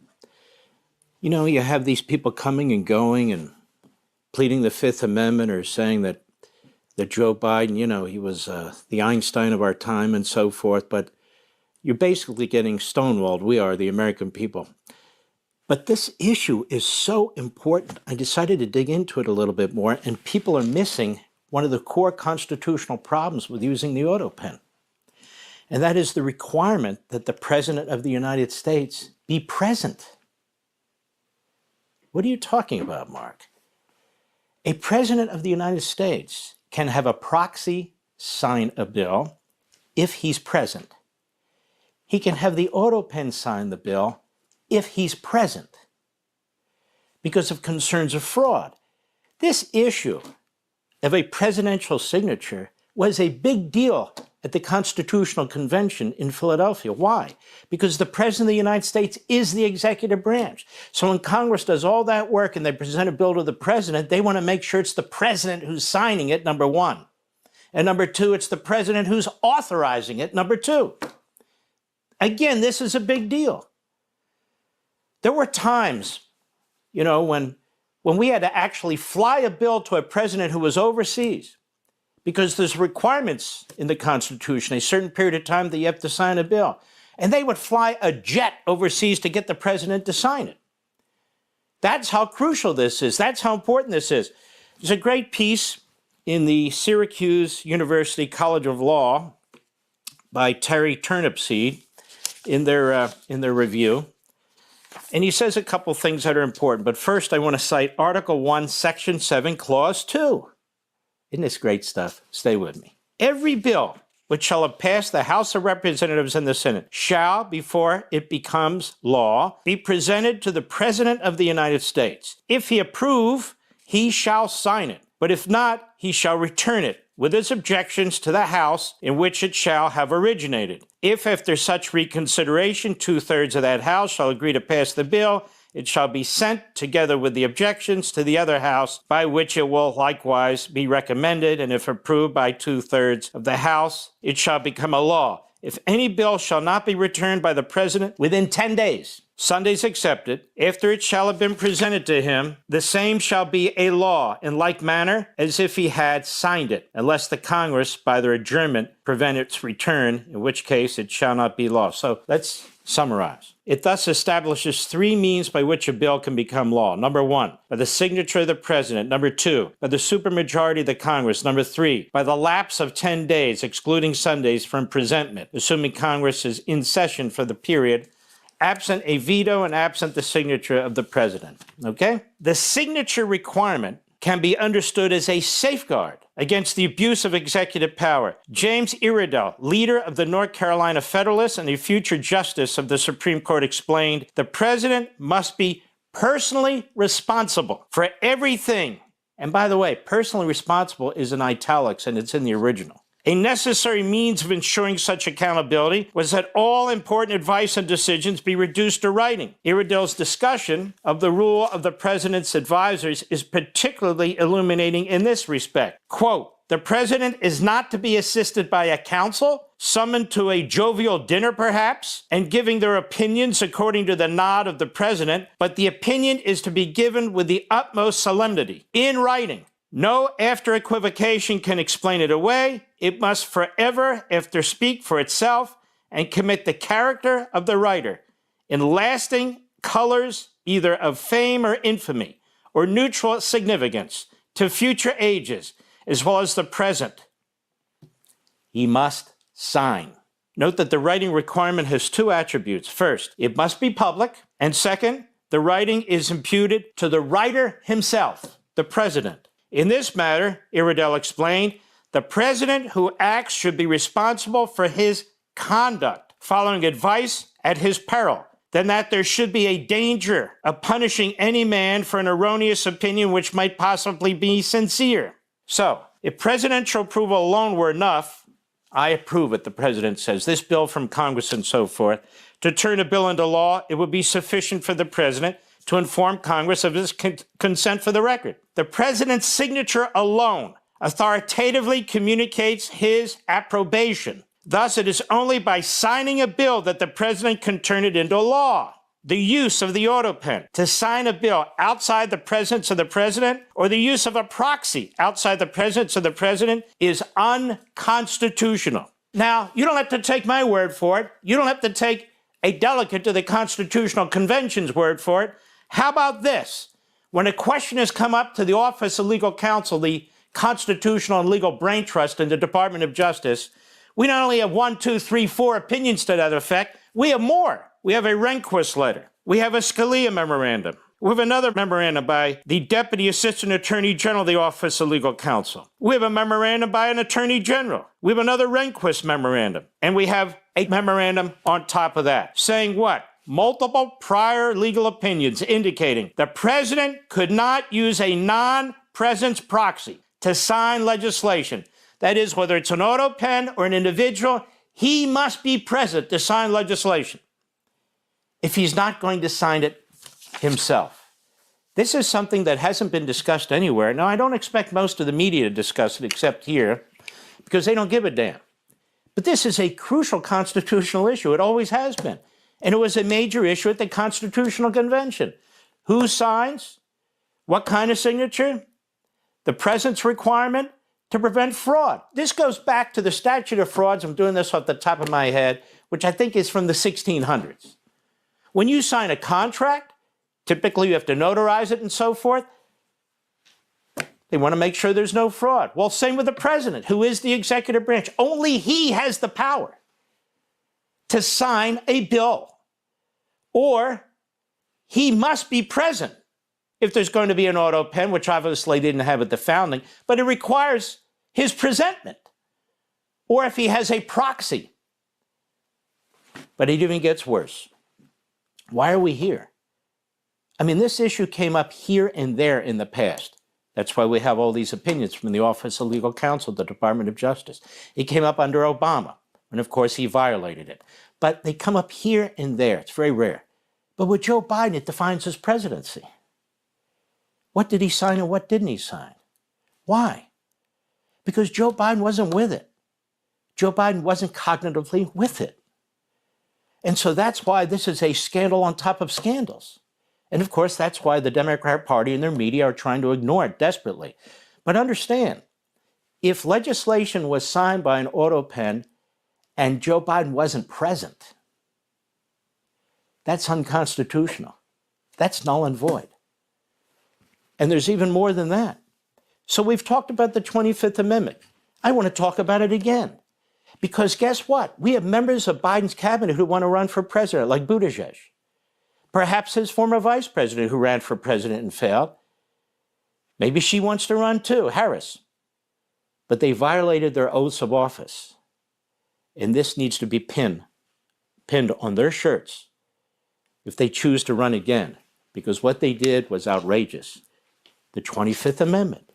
You have these people coming and going and pleading the Fifth Amendment or saying that Joe Biden, he was the Einstein of our time and so forth, but you're basically getting stonewalled. We are, the American people. But this issue is so important. I decided to dig into it a little bit more, and people are missing one of the core constitutional problems with using the auto pen. And that is the requirement that the President of the United States be present. What are you talking about, Mark? A President of the United States can have a proxy sign a bill if he's present. He can have the auto pen sign the bill if he's present because of concerns of fraud. This issue of a presidential signature was a big deal at the Constitutional Convention in Philadelphia. Why? Because the President of the United States is the executive branch. So when Congress does all that work and they present a bill to the President, they want to make sure it's the President who's signing it, number one. And number two, it's the President who's authorizing it, number two. Again, this is a big deal. There were times, when we had to actually fly a bill to a president who was overseas because there's requirements in the Constitution, a certain period of time that you have to sign a bill. And they would fly a jet overseas to get the president to sign it. That's how crucial this is. That's how important this is. There's a great piece in the Syracuse University College of Law by Terry Turnipseed in their review. And he says a couple things that are important. But first, I want to cite Article 1, Section 7, Clause 2. Isn't this great stuff? Stay with me. Every bill which shall have passed the House of Representatives and the Senate shall, before it becomes law, be presented to the President of the United States. If he approve, he shall sign it. But if not, he shall return it with its objections to the House in which it shall have originated. If after such reconsideration 2/3 of that House shall agree to pass the bill, it shall be sent together with the objections to the other House, by which it will likewise be recommended, and if approved by 2/3 of the House, it shall become a law. if any bill shall not be returned by the president within 10 days, Sundays excepted, after it shall have been presented to him, the same shall be a law in like manner as if he had signed it, unless the Congress, by their adjournment, prevent its return, in which case it shall not be law. So let's summarize. It thus establishes 3 means by which a bill can become law. Number 1, by the signature of the president. Number 2, by the supermajority of the Congress. Number 3, by the lapse of 10 days, excluding Sundays, from presentment, assuming Congress is in session for the period, absent a veto and absent the signature of the president. Okay? The signature requirement can be understood as a safeguard against the abuse of executive power. James Iredell, leader of the North Carolina Federalists and a future justice of the Supreme Court, explained, the president must be personally responsible for everything. And by the way, personally responsible is in italics and it's in the original. A necessary means of ensuring such accountability was that all important advice and decisions be reduced to writing. Iredell's discussion of the rule of the president's advisors is particularly illuminating in this respect. Quote, the president is not to be assisted by a council, summoned to a jovial dinner perhaps, and giving their opinions according to the nod of the president, but the opinion is to be given with the utmost solemnity, in writing. No after equivocation can explain it away. It must forever after speak for itself and commit the character of the writer in lasting colors either of fame or infamy or neutral significance to future ages as well as the present. He must sign. Note that the writing requirement has 2 attributes. First, it must be public. And second, the writing is imputed to the writer himself, the president. In this matter, Iredell explained, the president who acts should be responsible for his conduct, following advice at his peril, then that there should be a danger of punishing any man for an erroneous opinion which might possibly be sincere. So, if presidential approval alone were enough, I approve it, the president says, this bill from Congress and so forth, to turn a bill into law, it would be sufficient for the president to inform Congress of his consent for the record. The president's signature alone authoritatively communicates his approbation. Thus, it is only by signing a bill that the president can turn it into law. The use of the auto pen to sign a bill outside the presence of the president or the use of a proxy outside the presence of the president is unconstitutional. Now, you don't have to take my word for it. You don't have to take a delegate to the Constitutional Convention's word for it. How about this? When a question has come up to the Office of Legal Counsel, the Constitutional and Legal Brain Trust in the Department of Justice, we not only have 1, 2, 3, 4 opinions to that effect, we have more. We have a Rehnquist letter. We have a Scalia memorandum. We have another memorandum by the Deputy Assistant Attorney General of the Office of Legal Counsel. We have a memorandum by an Attorney General. We have another Rehnquist memorandum. And we have a memorandum on top of that saying what? Multiple prior legal opinions indicating the president could not use a non-presence proxy to sign legislation. That is, whether it's an auto pen or an individual, he must be present to sign legislation if he's not going to sign it himself. This is something that hasn't been discussed anywhere. Now, I don't expect most of the media to discuss it except here because they don't give a damn. But this is a crucial constitutional issue. It always has been. And it was a major issue at the Constitutional Convention. Who signs? What kind of signature? The presence requirement to prevent fraud. This goes back to the statute of frauds. I'm doing this off the top of my head, which I think is from the 1600s. When you sign a contract, typically you have to notarize it and so forth. They want to make sure there's no fraud. Well, same with the president, who is the executive branch. Only he has the power to sign a bill. Or he must be present if there's going to be an auto pen, which obviously didn't have at the founding, but it requires his presentment. Or if he has a proxy. But it even gets worse. Why are we here? I mean, this issue came up here and there in the past. That's why we have all these opinions from the Office of Legal Counsel, the Department of Justice. It came up under Obama, and of course he violated it. But they come up here and there. It's very rare. But with Joe Biden, it defines his presidency. What did he sign and what didn't he sign? Why? Because Joe Biden wasn't with it. Joe Biden wasn't cognitively with it. And so that's why this is a scandal on top of scandals. And of course, that's why the Democrat Party and their media are trying to ignore it desperately. But understand, if legislation was signed by an auto pen and Joe Biden wasn't present, that's unconstitutional. That's null and void. And there's even more than that. So we've talked about the 25th Amendment. I want to talk about it again. Because guess what? We have members of Biden's cabinet who want to run for president, like Buttigieg. Perhaps his former vice president who ran for president and failed. Maybe she wants to run too, Harris. But they violated their oaths of office. And this needs to be pinned on their shirts if they choose to run again. Because what they did was outrageous. The 25th Amendment,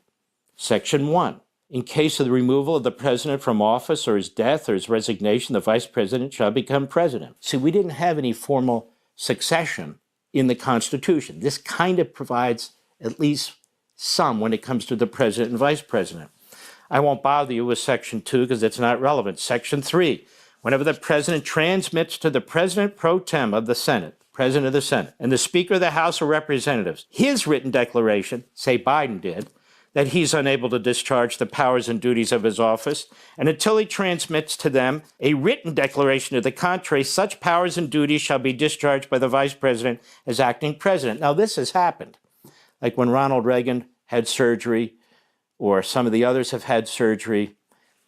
Section 1. In case of the removal of the president from office or his death or his resignation, the vice president shall become president. See, we didn't have any formal succession in the Constitution. This kind of provides at least some when it comes to the president and vice president. I won't bother you with Section 2 because it's not relevant. Section 3, whenever the president transmits to the president pro tem of the Senate, president of the Senate, and the Speaker of the House of Representatives, his written declaration, say Biden did, that he's unable to discharge the powers and duties of his office, and until he transmits to them a written declaration to the contrary, such powers and duties shall be discharged by the vice president as acting president. Now, this has happened. Like when Ronald Reagan had surgery, or some of the others have had surgery,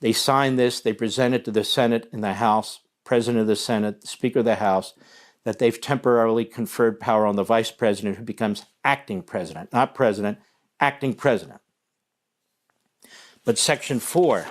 they sign this, they present it to the Senate and the House, president of the Senate, the Speaker of the House, that they've temporarily conferred power on the vice president who becomes acting president, not president, acting president. But Section 4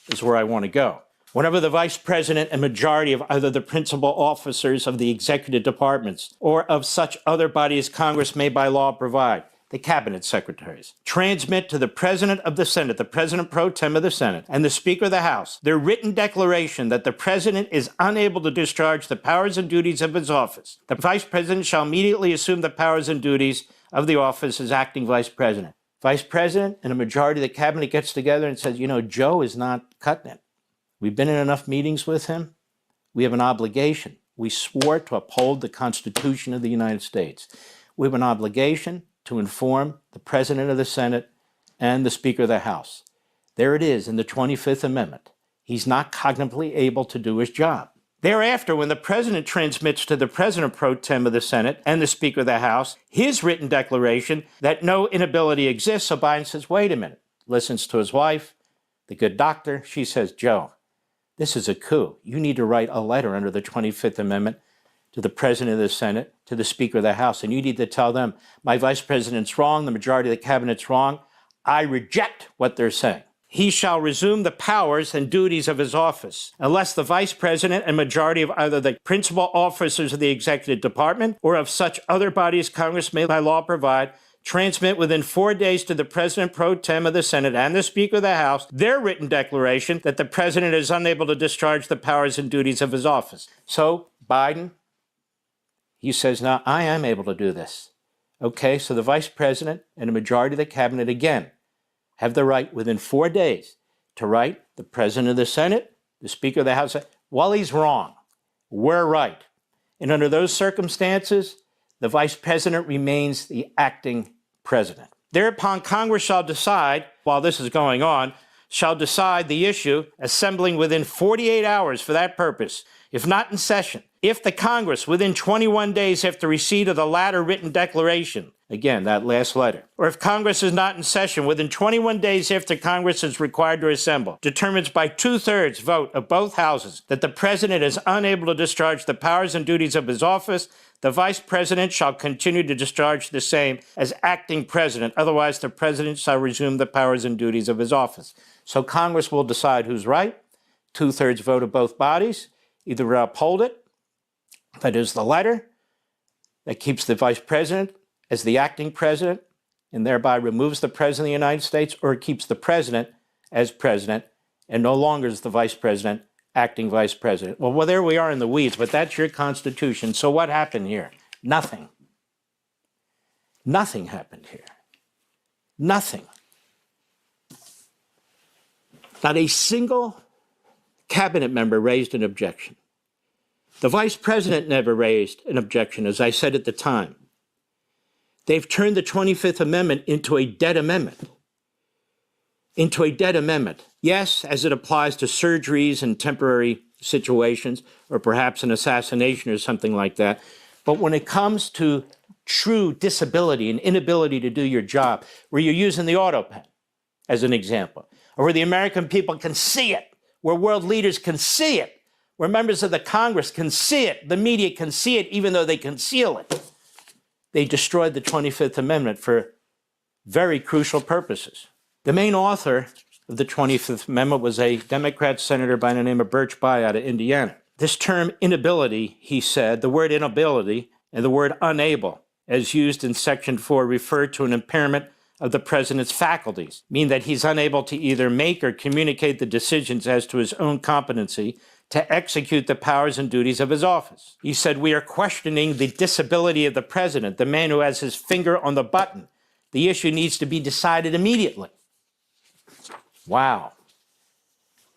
is where I want to go. Whenever the vice president and majority of either the principal officers of the executive departments or of such other body as Congress may by law provide, the cabinet secretaries, transmit to the president of the Senate, the president pro tem of the Senate, and the Speaker of the House, their written declaration that the president is unable to discharge the powers and duties of his office, the vice president shall immediately assume the powers and duties of the office as acting vice president. Vice president and a majority of the cabinet gets together and says, you know, Joe is not cutting it. We've been in enough meetings with him. We have an obligation. We swore to uphold the Constitution of the United States. We have an obligation to inform the president of the Senate and the Speaker of the House. There it is in the 25th Amendment. He's not cognitively able to do his job. Thereafter, when the president transmits to the president pro tem of the Senate and the Speaker of the House his written declaration that no inability exists, so Biden says, wait a minute, listens to his wife, the good doctor. She says, Joe, this is a coup. You need to write a letter under the 25th Amendment to the president of the Senate, to the Speaker of the House, and you need to tell them, my vice president's wrong, the majority of the cabinet's wrong. I reject what they're saying. He shall resume the powers and duties of his office unless the vice president and majority of either the principal officers of the executive department or of such other bodies Congress may by law provide transmit within 4 days to the president pro tem of the Senate and the Speaker of the House their written declaration that the president is unable to discharge the powers and duties of his office. So Biden, he says, now I am able to do this. Okay, so the vice president and a majority of the cabinet again have the right within 4 days to write the president of the Senate, the Speaker of the House, well, he's wrong. We're right. And under those circumstances, the vice president remains the acting president. Thereupon, Congress shall decide, while this is going on, shall decide the issue, assembling within 48 hours for that purpose, if not in session. If the Congress, within 21 days after receipt of the latter written declaration, again, that last letter, or if Congress is not in session, within 21 days after Congress is required to assemble, determines by 2/3 vote of both houses that the president is unable to discharge the powers and duties of his office, the vice president shall continue to discharge the same as acting president. Otherwise, the president shall resume the powers and duties of his office. So Congress will decide who's right. 2/3 vote of both bodies. Either uphold it, that is the letter that keeps the vice president as the acting president and thereby removes the president of the United States, or it keeps the president as president and no longer is the vice president acting vice president. Well, there we are in the weeds, but that's your Constitution. So what happened here? Nothing. Nothing happened here. Nothing. Not a single cabinet member raised an objection. The vice president never raised an objection, as I said at the time. They've turned the 25th Amendment into a dead amendment. Yes, as it applies to surgeries and temporary situations, or perhaps an assassination or something like that. But when it comes to true disability and inability to do your job, where you're using the auto pen, as an example, or where the American people can see it, where world leaders can see it, where members of the Congress can see it, the media can see it, even though they conceal it. They destroyed the 25th Amendment for very crucial purposes. The main author of the 25th Amendment was a Democrat senator by the name of Birch Bayh out of Indiana. This term inability, he said, the word inability and the word unable, as used in Section 4, refer to an impairment of the president's faculties, mean that he's unable to either make or communicate the decisions as to his own competency to execute the powers and duties of his office. He said, we are questioning the disability of the president, the man who has his finger on the button. The issue needs to be decided immediately. Wow.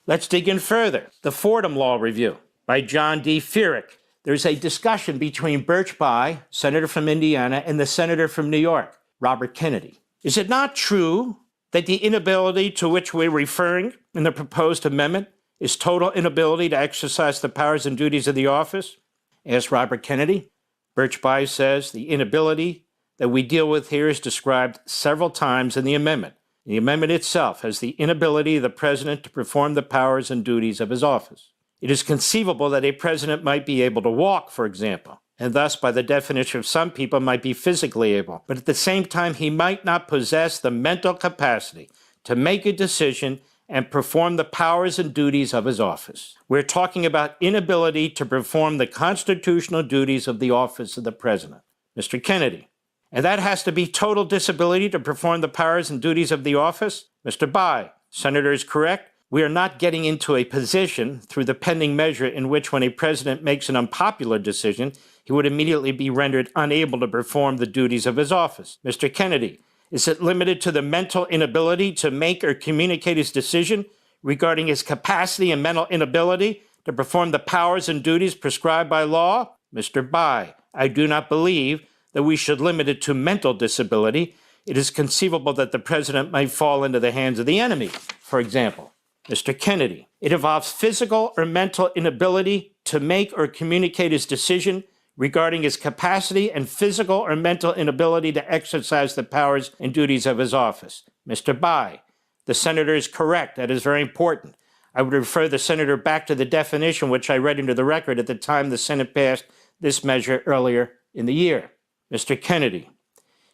Let's dig in further. The Fordham Law Review by John D. Feerick. There's a discussion between Birch Bayh, senator from Indiana, and the senator from New York, Robert Kennedy. Is it not true that the inability to which we're referring in the proposed amendment is total inability to exercise the powers and duties of the office? Asked Robert Kennedy. Birch Bayh says the inability that we deal with here is described several times in the amendment. The amendment itself has the inability of the president to perform the powers and duties of his office. It is conceivable that a president might be able to walk, for example, and thus, by the definition of some people, might be physically able. But at the same time, he might not possess the mental capacity to make a decision and perform the powers and duties of his office. We're talking about inability to perform the constitutional duties of the office of the president. Mr. Kennedy. And that has to be total disability to perform the powers and duties of the office? Mr. Bayh, Senator is correct. We are not getting into a position through the pending measure in which when a president makes an unpopular decision, he would immediately be rendered unable to perform the duties of his office. Mr. Kennedy, is it limited to the mental inability to make or communicate his decision regarding his capacity and mental inability to perform the powers and duties prescribed by law? Mr. Bayh, I do not believe that we should limit it to mental disability. It is conceivable that the president might fall into the hands of the enemy, for example. Mr. Kennedy, it involves physical or mental inability to make or communicate his decision regarding his capacity and physical or mental inability to exercise the powers and duties of his office. Mr. Bayh, the senator is correct. That is very important. I would refer the senator back to the definition which I read into the record at the time the Senate passed this measure earlier in the year. Mr. Kennedy,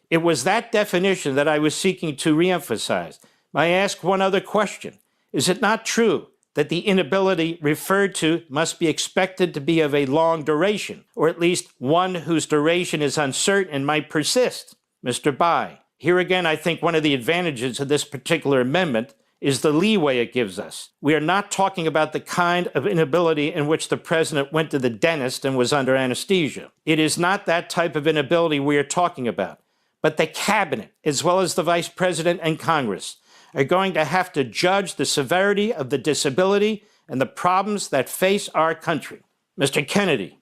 it was that definition that I was seeking to reemphasize. May I ask one other question? Is it not true that the inability referred to must be expected to be of a long duration, or at least one whose duration is uncertain and might persist? Mr. Bayh, here again, I think one of the advantages of this particular amendment is the leeway it gives us. We are not talking about the kind of inability in which the president went to the dentist and was under anesthesia. It is not that type of inability we are talking about. But the cabinet, as well as the vice president and Congress, are going to have to judge the severity of the disability and the problems that face our country. Mr. Kennedy,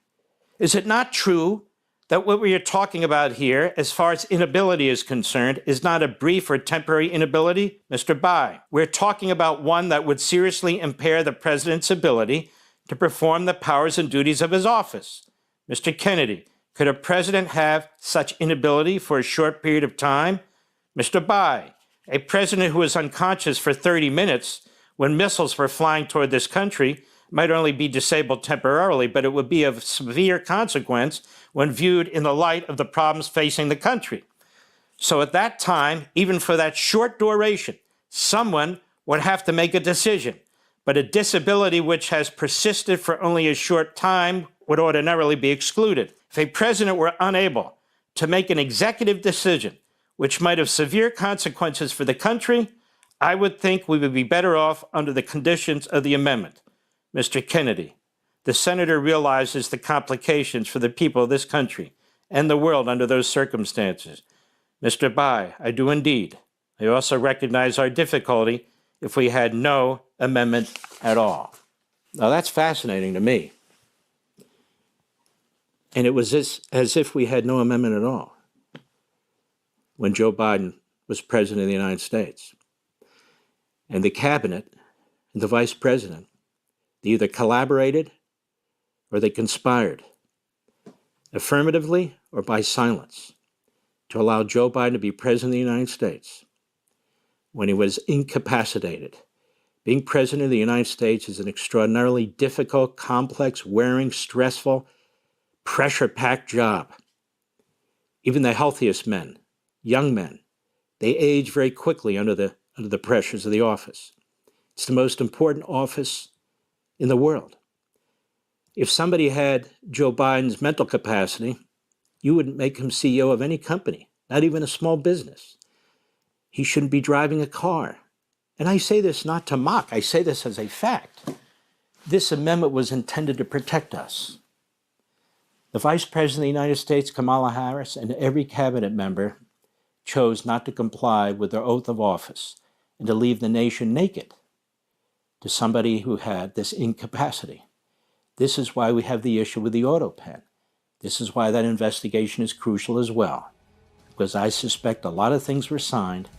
is it not true that what we are talking about here, as far as inability is concerned, is not a brief or temporary inability? Mr. Bayh, we're talking about one that would seriously impair the president's ability to perform the powers and duties of his office. Mr. Kennedy, could a president have such inability for a short period of time? Mr. Bayh, a president who was unconscious for 30 minutes when missiles were flying toward this country might only be disabled temporarily, but it would be of severe consequence when viewed in the light of the problems facing the country. So at that time, even for that short duration, someone would have to make a decision. But a disability which has persisted for only a short time would ordinarily be excluded. If a president were unable to make an executive decision which might have severe consequences for the country, I would think we would be better off under the conditions of the amendment. Mr. Kennedy, the senator realizes the complications for the people of this country and the world under those circumstances. Mr. Bayh, I do indeed. I also recognize our difficulty if we had no amendment at all. Now, that's fascinating to me. And it was as if we had no amendment at all when Joe Biden was president of the United States. And the cabinet and the vice president, they either collaborated or they conspired, affirmatively or by silence, to allow Joe Biden to be president of the United States when he was incapacitated. Being president of the United States is an extraordinarily difficult, complex, wearing, stressful, pressure-packed job. Even the healthiest men, young men, they age very quickly under the pressures of the office. It's the most important office in the world. If somebody had Joe Biden's mental capacity, you wouldn't make him CEO of any company, not even a small business. He shouldn't be driving a car. And I say this not to mock, I say this as a fact. This amendment was intended to protect us. The Vice President of the United States, Kamala Harris, and every cabinet member chose not to comply with their oath of office and to leave the nation naked to somebody who had this incapacity. This is why we have the issue with the auto pen. This is why that investigation is crucial as well, because I suspect a lot of things were signed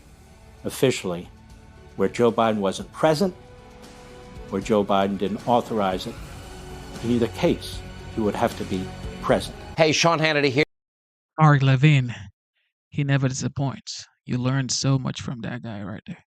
officially where Joe Biden wasn't present, where Joe Biden didn't authorize it. In either case, he would have to be present. Hey, Sean Hannity here. All right, Levin. He never disappoints. You learned so much from that guy right there.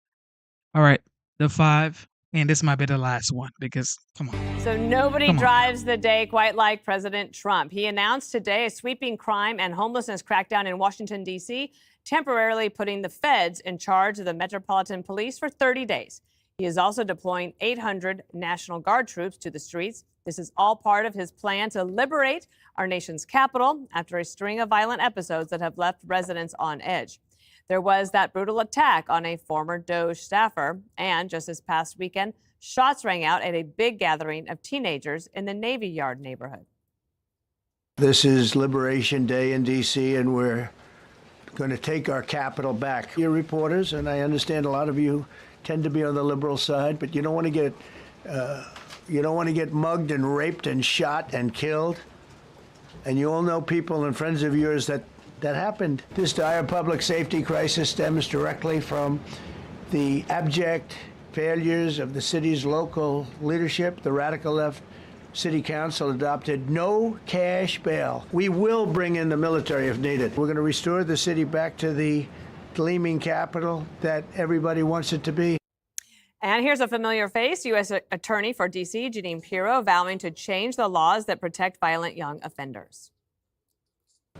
All right, the 5, and this might be the last one because, come on. So nobody drives the day quite like President Trump. He announced today a sweeping crime and homelessness crackdown in Washington, D.C., temporarily putting the feds in charge of the Metropolitan Police for 30 days. He is also deploying 800 National Guard troops to the streets. This is all part of his plan to liberate our nation's capital after a string of violent episodes that have left residents on edge. There was that brutal attack on a former DOJ staffer, and just this past weekend, shots rang out at a big gathering of teenagers in the Navy Yard neighborhood. This is Liberation Day in D.C., and we're going to take our capital back. You're reporters, and I understand a lot of you tend to be on the liberal side, but you don't want to get mugged and raped and shot and killed. And you all know people and friends of yours that happened. This dire public safety crisis stems directly from the abject failures of the city's local leadership. The radical left city council adopted no cash bail. We will bring in the military if needed. We're going to restore the city back to the gleaming capital that everybody wants it to be. And here's a familiar face, U.S. Attorney for D.C., Jeanine Pirro, vowing to change the laws that protect violent young offenders.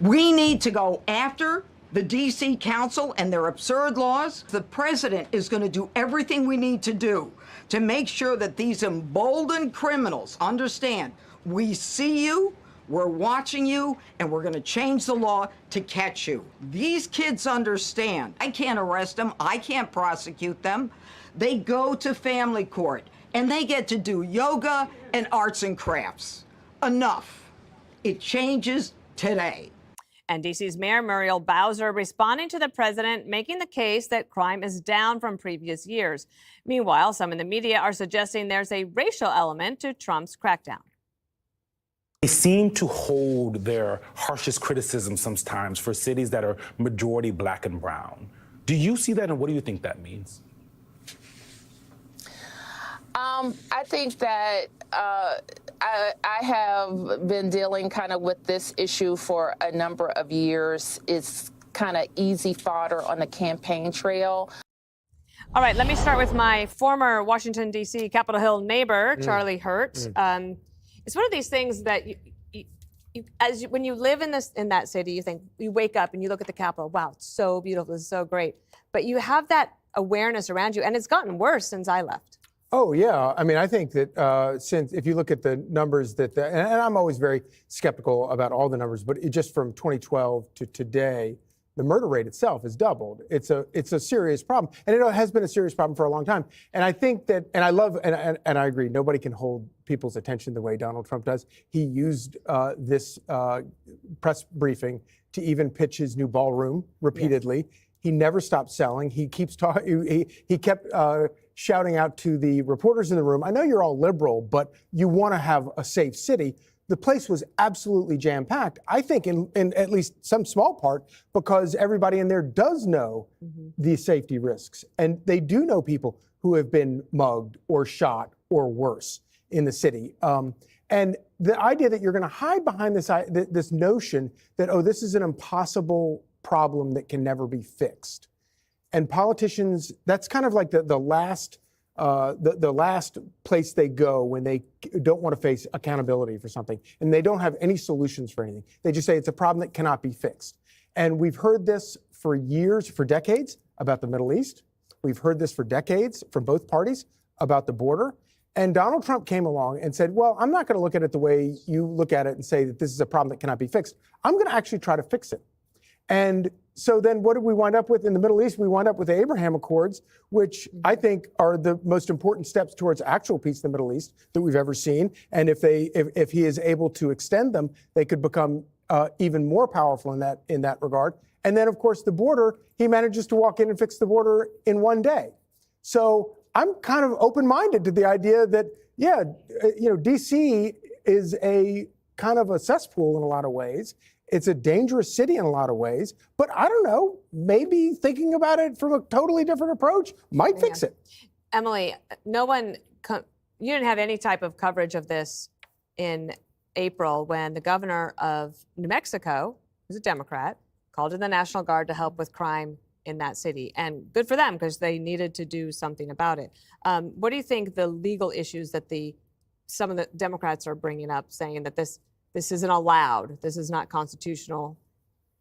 We need to go after the D.C. Council and their absurd laws. The president is going to do everything we need to do to make sure that these emboldened criminals understand we see you, we're watching you, and we're going to change the law to catch you. These kids understand. I can't arrest them. I can't prosecute them. They go to family court, and they get to do yoga and arts and crafts. Enough. It changes today. And D.C.'s Mayor Muriel Bowser responding to the president, making the case that crime is down from previous years. Meanwhile, some in the media are suggesting there's a racial element to Trump's crackdown. They seem to hold their harshest criticism sometimes for cities that are majority black and brown. Do you see that, and what do you think that means? I think that I have been dealing kind of with this issue for a number of years. It's kind of easy fodder on the campaign trail. All right, let me start with my former Washington, D.C. Capitol Hill neighbor, Charlie Hurt. It's one of these things that when you live in that city, you think, you wake up and you look at the Capitol, wow, it's so beautiful, it's so great. But you have that awareness around you, and it's gotten worse since I left. Oh, yeah. I mean, I think that since if you look at the numbers and I'm always very skeptical about all the numbers, but just from 2012 to today, the murder rate itself has doubled. It's a serious problem. And it has been a serious problem for a long time. And I think that, and I love, and I agree, nobody can hold people's attention the way Donald Trump does. He used this press briefing to even pitch his new ballroom repeatedly. Yes. He never stopped selling. He keeps talking. He kept shouting out to the reporters in the room, I know you're all liberal, but you want to have a safe city. The place was absolutely jam-packed, I think, in at least some small part, because everybody in there does know the safety risks. And they do know people who have been mugged or shot or worse in the city. And the idea that you're going to hide behind this notion that, oh, this is an impossible problem that can never be fixed. And politicians, that's kind of like the last place they go when they don't want to face accountability for something, and they don't have any solutions for anything. They just say it's a problem that cannot be fixed. And we've heard this for years, for decades, about the Middle East. We've heard this for decades from both parties about the border. And Donald Trump came along and said, well, I'm not going to look at it the way you look at it and say that this is a problem that cannot be fixed. I'm going to actually try to fix it. And so then what did we wind up with in the Middle East? We wind up with the Abraham Accords, which I think are the most important steps towards actual peace in the Middle East that we've ever seen. And if he is able to extend them, they could become even more powerful in that regard. And then, of course, the border, he manages to walk in and fix the border in one day. So I'm kind of open-minded to the idea that, yeah, D.C. is a kind of a cesspool in a lot of ways. It's a dangerous city in a lot of ways, but I don't know, maybe thinking about it from a totally different approach might fix it. Emily, you didn't have any type of coverage of this in April when the governor of New Mexico, who's a Democrat, called in the National Guard to help with crime in that city. And good for them, because they needed to do something about it. What do you think the legal issues that some of the Democrats are bringing up, saying that this isn't allowed, this is not constitutional?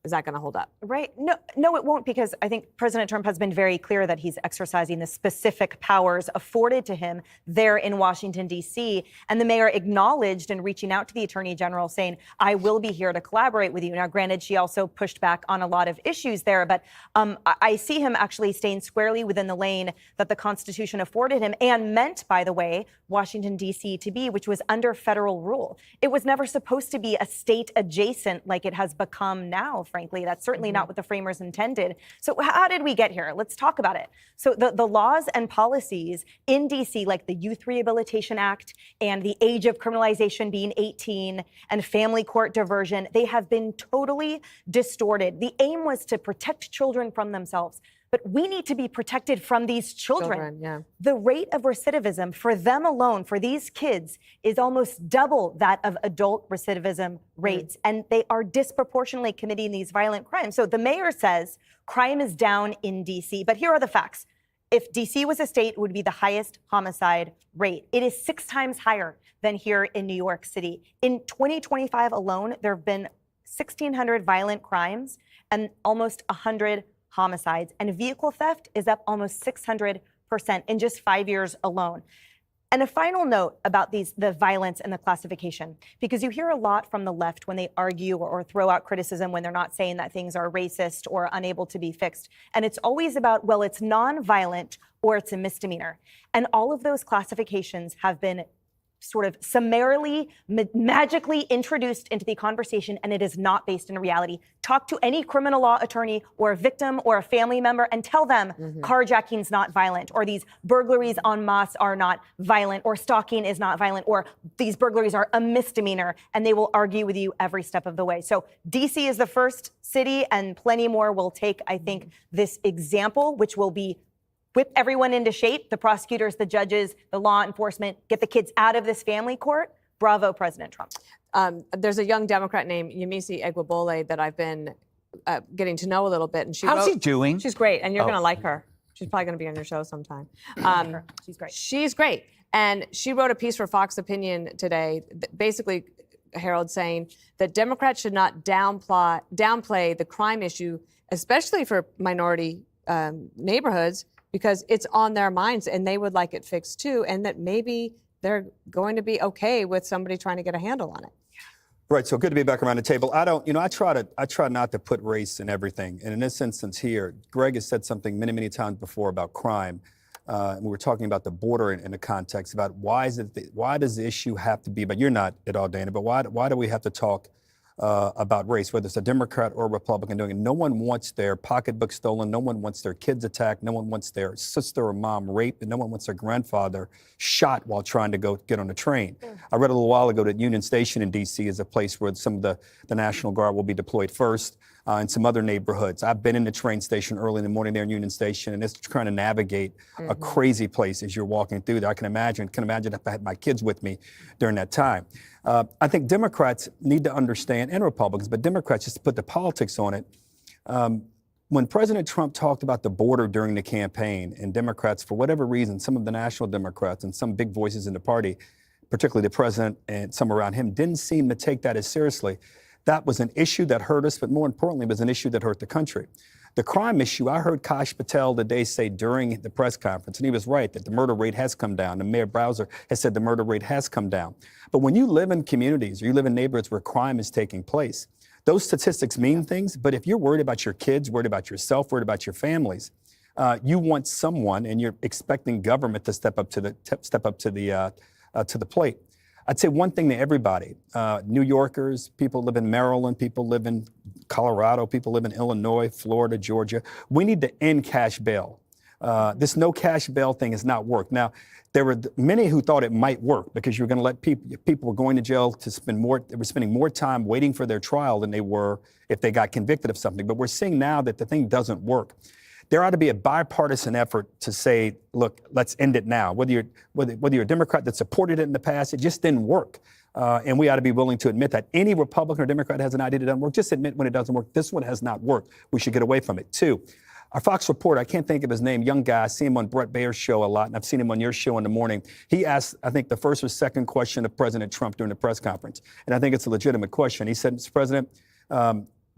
Is that going to hold up? Right. No, it won't, because I think President Trump has been very clear that he's exercising the specific powers afforded to him there in Washington, D.C. And the mayor acknowledged in reaching out to the attorney general saying, I will be here to collaborate with you. Now, granted, she also pushed back on a lot of issues there, but I see him actually staying squarely within the lane that the Constitution afforded him and meant, by the way, Washington, D.C. to be, which was under federal rule. It was never supposed to be a state adjacent like it has become now, frankly. That's certainly not what the framers intended. So how did we get here? Let's talk about it. So the laws and policies in D.C., like the Youth Rehabilitation Act and the age of criminalization being 18 and family court diversion, they have been totally distorted. The aim was to protect children from themselves. But we need to be protected from these children. Yeah. The rate of recidivism for them alone, for these kids, is almost double that of adult recidivism rates. And they are disproportionately committing these violent crimes. So the mayor says crime is down in D.C. But here are the facts. If D.C. was a state, it would be the highest homicide rate. It is 6 times higher than here in New York City. In 2025 alone, there have been 1,600 violent crimes and almost 100 homicides, and vehicle theft is up almost 600% in just 5 years alone. And a final note about the violence and the classification, because you hear a lot from the left when they argue or throw out criticism when they're not saying that things are racist or unable to be fixed. And it's always about, well, it's non-violent or it's a misdemeanor. And all of those classifications have been sort of summarily, magically introduced into the conversation, and it is not based in reality. Talk to any criminal law attorney or a victim or a family member and tell them carjacking's not violent, or these burglaries en masse are not violent, or stalking is not violent, or these burglaries are a misdemeanor, and they will argue with you every step of the way. So DC is the first city, and plenty more will take, I think, this example, which will be whip everyone into shape, the prosecutors, the judges, the law enforcement, get the kids out of this family court. Bravo, President Trump. There's a young Democrat named Yemisi Egbobole that I've been getting to know a little bit. And How's he doing? She's great, and you're going to like her. She's probably going to be on your show sometime. She's great. She's great. And she wrote a piece for Fox Opinion today, basically, Harold, saying that Democrats should not downplay the crime issue, especially for minority neighborhoods, because it's on their minds and they would like it fixed too, and that maybe they're going to be okay with somebody trying to get a handle on it. Right. So good to be back around the table. I try not to put race in everything. And in this instance here, Greg has said something many, many times before about crime. And we were talking about the border in the context about why does the issue have to be, but you're not at all, Dana, but why do we have to talk about race, whether it's a Democrat or a Republican doing it. No one wants their pocketbook stolen. No one wants their kids attacked. No one wants their sister or mom raped. And no one wants their grandfather shot while trying to go get on a train. I read a little while ago that Union Station in D.C. is a place where some of the National Guard will be deployed first. In some other neighborhoods. I've been in the train station early in the morning there in Union Station, and it's trying to navigate a crazy place as you're walking through there. I can imagine if I had my kids with me during that time. I think Democrats need to understand, and Republicans, but Democrats, just to put the politics on it, when President Trump talked about the border during the campaign, and Democrats, for whatever reason, some of the national Democrats and some big voices in the party, particularly the president and some around him, didn't seem to take that as seriously. That was an issue that hurt us, but more importantly, it was an issue that hurt the country. The crime issue, I heard Kash Patel today say during the press conference, and he was right, that the murder rate has come down. And Mayor Bowser has said the murder rate has come down. But when you live in communities or you live in neighborhoods where crime is taking place, those statistics mean things. But if you're worried about your kids, worried about yourself, worried about your families, you want someone, and you're expecting government to step up to the plate. I'd say one thing to everybody, New Yorkers, people live in Maryland, people live in Colorado, people live in Illinois, Florida, Georgia. We need to end cash bail. This no cash bail thing has not worked. Now, there were many who thought it might work because you're going to let people were going to jail to spend more, they were spending more time waiting for their trial than they were if they got convicted of something. But we're seeing now that the thing doesn't work. There ought to be a bipartisan effort to say, look, let's end it now. Whether you're a Democrat that supported it in the past, it just didn't work. And we ought to be willing to admit that. Any Republican or Democrat has an idea that doesn't work, just admit when it doesn't work. This one has not worked. We should get away from it. Two, our Fox reporter, I can't think of his name, young guy, I see him on Brett Baer's show a lot, and I've seen him on your show in the morning. He asked, I think, the first or second question of President Trump during the press conference. And I think it's a legitimate question. He said, Mr. President,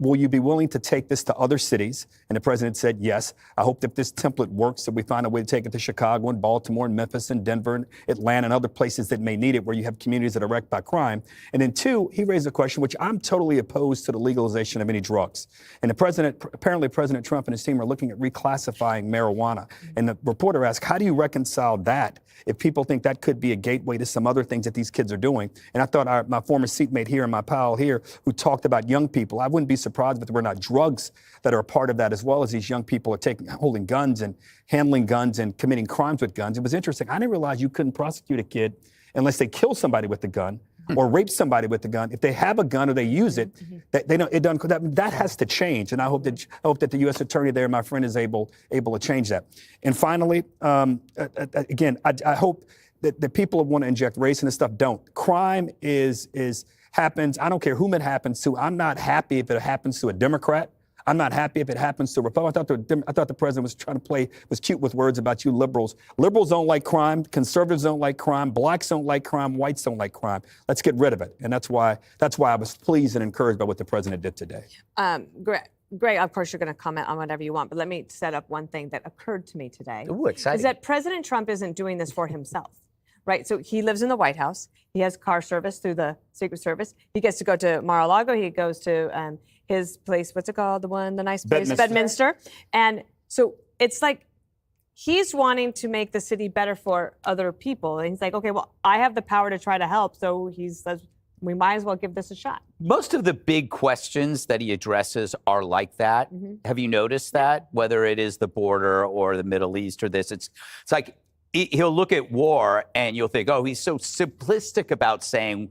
will you be willing to take this to other cities? And the president said, yes. I hope that this template works, that we find a way to take it to Chicago and Baltimore and Memphis and Denver and Atlanta and other places that may need it, where you have communities that are wrecked by crime. And then two, he raised a question, which I'm totally opposed to the legalization of any drugs. And apparently President Trump and his team are looking at reclassifying marijuana. And the reporter asked, how do you reconcile that if people think that could be a gateway to some other things that these kids are doing? And I thought my former seatmate here and my pal here who talked about young people, I wouldn't be surprised if there were not drugs that are a part of that, as well as these young people are holding guns and handling guns and committing crimes with guns. It was interesting. I didn't realize you couldn't prosecute a kid unless they kill somebody with the gun or rape somebody with the gun. If they have a gun or they use it, they don't. It doesn't. That has to change. And I hope that the U.S. attorney there, my friend, is able to change that. And finally, again, I hope that the people who want to inject race in this stuff don't. Crime happens. I don't care whom it happens to. I'm not happy if it happens to a Democrat. I'm not happy if it happens to a Republican. I thought the president was cute with words about you liberals. Liberals don't like crime. Conservatives don't like crime. Blacks don't like crime. Whites don't like crime. Let's get rid of it. And that's why I was pleased and encouraged by what the president did today. Greg, of course, you're going to comment on whatever you want, but let me set up one thing that occurred to me today. Ooh, exciting. Is that President Trump isn't doing this for himself. Right. So he lives in the White House. He has car service through the Secret Service. He gets to go to Mar-a-Lago. He goes to his place. What's it called? The nice place, Bedminster. And so it's like he's wanting to make the city better for other people. And he's like, OK, well, I have the power to try to help. So he says we might as well give this a shot. Most of the big questions that he addresses are like that. Have you noticed that? Whether it is the border or the Middle East or this, it's like he'll look at war and you'll think, oh, he's so simplistic about saying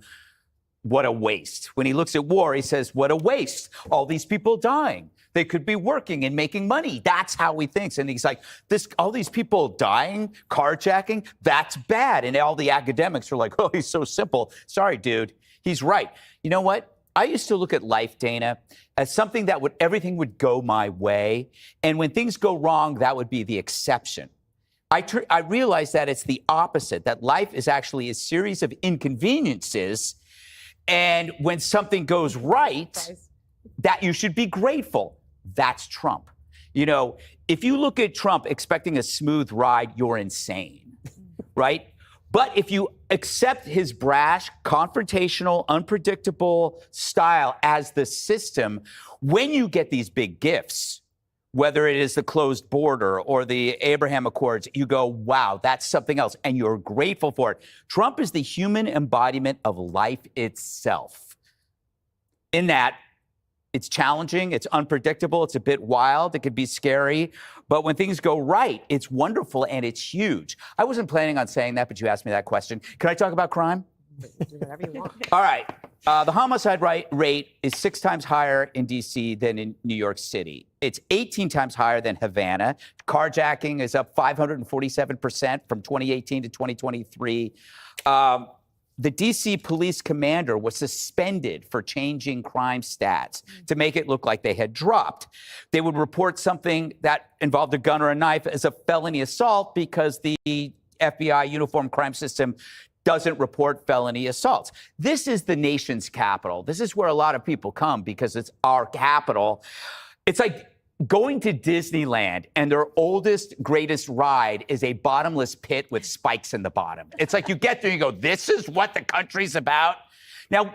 what a waste. When he looks at war, he says, what a waste. All these people dying. They could be working and making money. That's how he thinks. And he's like, all these people dying, carjacking, that's bad. And all the academics are like, oh, he's so simple. Sorry, dude. He's right. You know what? I used to look at life, Dana, as something that everything would go my way. And when things go wrong, that would be the exception. I realized that it's the opposite, that life is actually a series of inconveniences. And when something goes right, that you should be grateful. That's Trump. You know, if you look at Trump expecting a smooth ride, you're insane, right? But if you accept his brash, confrontational, unpredictable style as the system, when you get these big gifts, whether it is the closed border or the Abraham Accords, you go, wow, that's something else. And you're grateful for it. Trump is the human embodiment of life itself. in that it's challenging, it's unpredictable, it's a bit wild, it could be scary. But when things go right, it's wonderful and it's huge. I wasn't planning on saying that, but you asked me that question. Can I talk about crime? Do whatever you want. All right. The homicide rate is 6 times higher in D.C. than in New York City. It's 18 times higher than Havana. Carjacking is up 547% from 2018 to 2023. The D.C. police commander was suspended for changing crime stats to make it look like they had dropped. They would report something that involved a gun or a knife as a felony assault because the FBI uniform crime system doesn't report felony assaults. This is the nation's capital. This is where a lot of people come because it's our capital. It's like going to Disneyland and their oldest, greatest ride is a bottomless pit with spikes in the bottom. It's like you get there and you go, this is what the country's about. Now,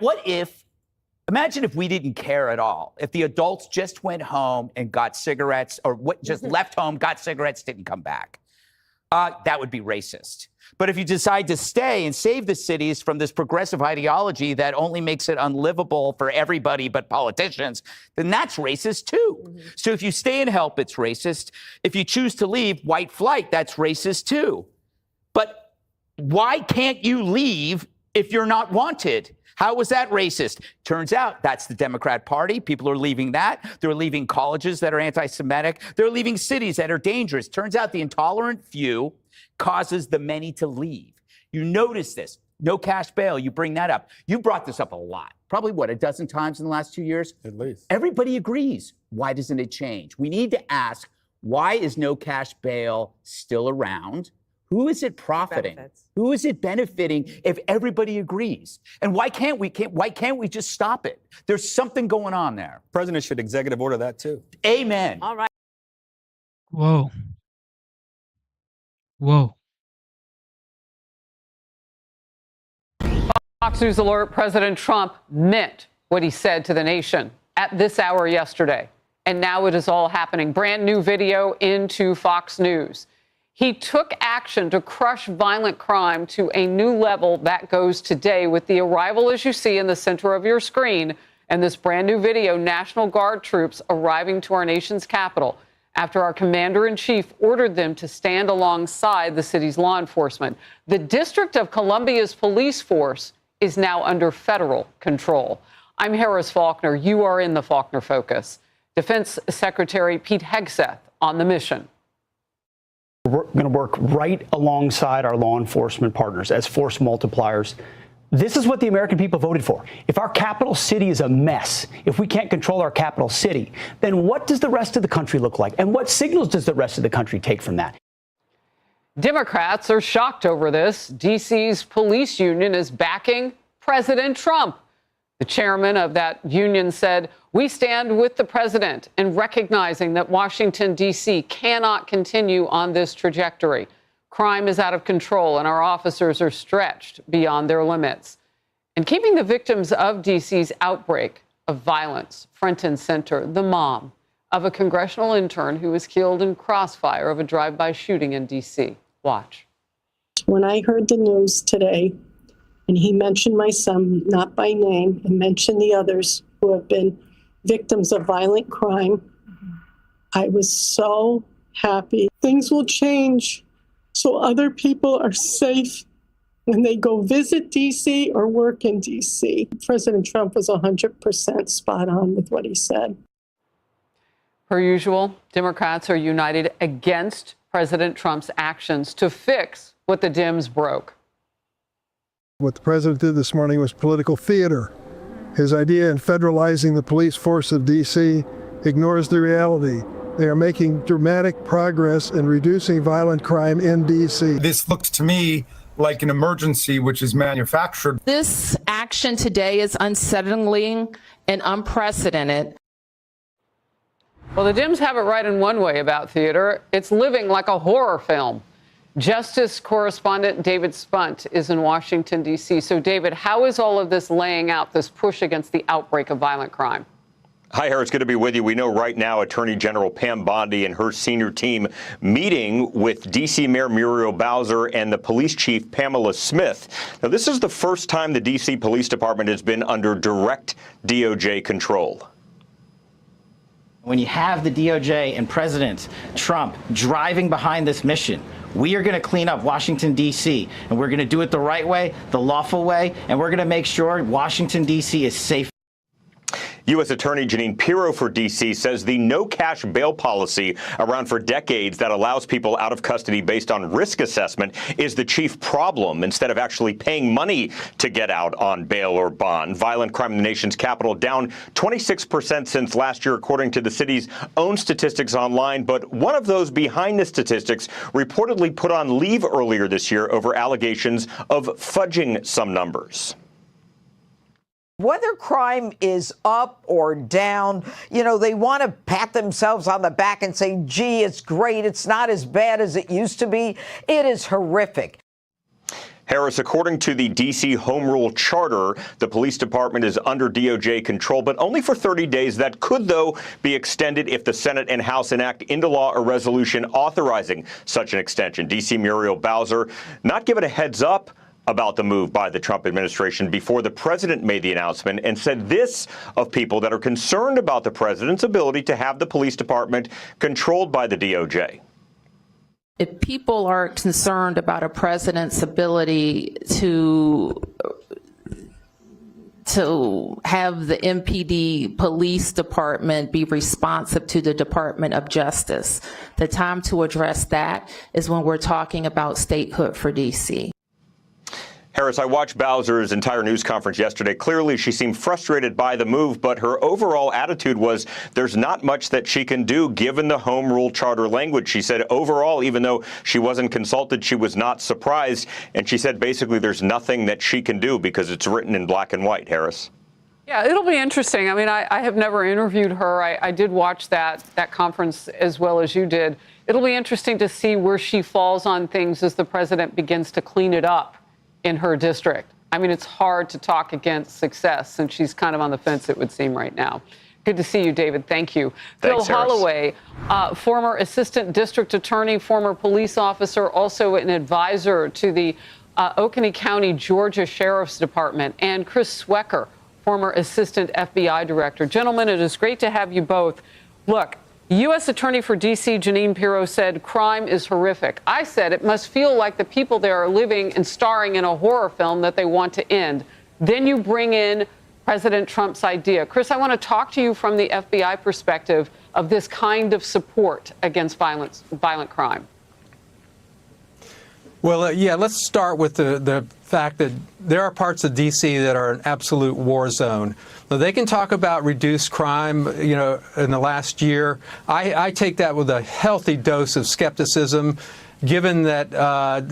imagine if we didn't care at all. If the adults just went home and got cigarettes or just left home, got cigarettes, didn't come back. That would be racist. But if you decide to stay and save the cities from this progressive ideology that only makes it unlivable for everybody but politicians, then that's racist too. So if you stay and help, it's racist. If you choose to leave, white flight, that's racist too. But why can't you leave if you're not wanted? How was that racist? Turns out that's the Democrat Party. People are leaving that. They're leaving colleges that are anti-Semitic. They're leaving cities that are dangerous. Turns out the intolerant few causes the many to leave. You notice this. No cash bail. You bring that up. You brought this up a lot. Probably, a dozen times in the last 2 years? At least. Everybody agrees. Why doesn't it change? We need to ask, why is no cash bail still around? Who is it profiting? Who is it benefiting if everybody agrees? And why can't we just stop it? There's something going on there. President should executive order that too. Amen. All right. Whoa. Whoa. Fox News alert: President Trump meant what he said to the nation at this hour yesterday. And now it is all happening. Brand new video into Fox News. He took action to crush violent crime to a new level. That goes today with the arrival, as you see in the center of your screen, and this brand new video, National Guard troops arriving to our nation's capital after our commander-in-chief ordered them to stand alongside the city's law enforcement. The District of Columbia's police force is now under federal control. I'm Harris Faulkner. You are in the Faulkner Focus. Defense Secretary Pete Hegseth on the mission. We're going to work right alongside our law enforcement partners as force multipliers. This is what the American people voted for. If our capital city is a mess, if we can't control our capital city, then what does the rest of the country look like? And what signals does the rest of the country take from that? Democrats are shocked over this. D.C.'s police union is backing President Trump. The chairman of that union said, "We stand with the president in recognizing that Washington, D.C. cannot continue on this trajectory. Crime is out of control and our officers are stretched beyond their limits." And keeping the victims of D.C.'s outbreak of violence front and center, the mom of a congressional intern who was killed in crossfire of a drive-by shooting in D.C. Watch. When I heard the news today, and he mentioned my son, not by name, and mentioned the others who have been victims of violent crime, I was so happy. Things will change so other people are safe when they go visit D.C. or work in D.C. President Trump was 100% spot on with what he said. Per usual, Democrats are united against President Trump's actions to fix what the Dems broke. What the president did this morning was political theater. His idea in federalizing the police force of D.C. ignores the reality. They are making dramatic progress in reducing violent crime in D.C. This looks to me like an emergency which is manufactured. This action today is unsettling and unprecedented. Well, the Dems have it right in one way about theater. It's living like a horror film. Justice correspondent David Spunt is in Washington, D.C. So, David, how is all of this laying out this push against the outbreak of violent crime? Hi, Harris. Good to be with you. We know right now Attorney General Pam Bondi and her senior team meeting with D.C. Mayor Muriel Bowser and the police chief Pamela Smith. Now, this is the first time the D.C. Police Department has been under direct DOJ control. When you have the DOJ and President Trump driving behind this mission, we are going to clean up Washington, D.C., and we're going to do it the right way, the lawful way, and we're going to make sure Washington, D.C. is safe. U.S. Attorney Jeanine Pirro for D.C. says the no-cash bail policy around for decades that allows people out of custody based on risk assessment is the chief problem, instead of actually paying money to get out on bail or bond. Violent crime in the nation's capital down 26% since last year, according to the city's own statistics online. But one of those behind the statistics reportedly put on leave earlier this year over allegations of fudging some numbers. Whether crime is up or down, they want to pat themselves on the back and say, gee, it's great. It's not as bad as it used to be. It is horrific. Harris, according to the D.C. Home Rule Charter, the police department is under DOJ control, but only for 30 days. That could, though, be extended if the Senate and House enact into law a resolution authorizing such an extension. D.C. Muriel Bowser not given a heads up about the move by the Trump administration before the president made the announcement, and said this of people that are concerned about the president's ability to have the police department controlled by the DOJ. If people are concerned about a president's ability to have the MPD police department be responsive to the Department of Justice, the time to address that is when we're talking about statehood for D.C. Harris, I watched Bowser's entire news conference yesterday. Clearly, she seemed frustrated by the move, but her overall attitude was there's not much that she can do given the home rule charter language. She said overall, even though she wasn't consulted, she was not surprised. And she said basically there's nothing that she can do because it's written in black and white, Harris. Yeah, it'll be interesting. I mean, I have never interviewed her. I did watch that conference as well as you did. It'll be interesting to see where she falls on things as the president begins to clean it up in her district. I mean, it's hard to talk against success since she's kind of on the fence, it would seem, right now. Good to see you, David. Thank you. Thanks, Phil Holloway, former assistant district attorney, former police officer, also an advisor to the Oconee County, Georgia Sheriff's Department, and Chris Swecker, former assistant FBI director. Gentlemen, it is great to have you both. Look, U.S. Attorney for D.C. Jeanine Pirro said crime is horrific. I said it must feel like the people there are living and starring in a horror film that they want to end. Then you bring in President Trump's idea. Chris, I want to talk to you from the FBI perspective of this kind of support against violent crime. Well, yeah, let's start with the fact that there are parts of D.C. that are an absolute war zone. Now, they can talk about reduced crime, in the last year. I take that with a healthy dose of skepticism, given that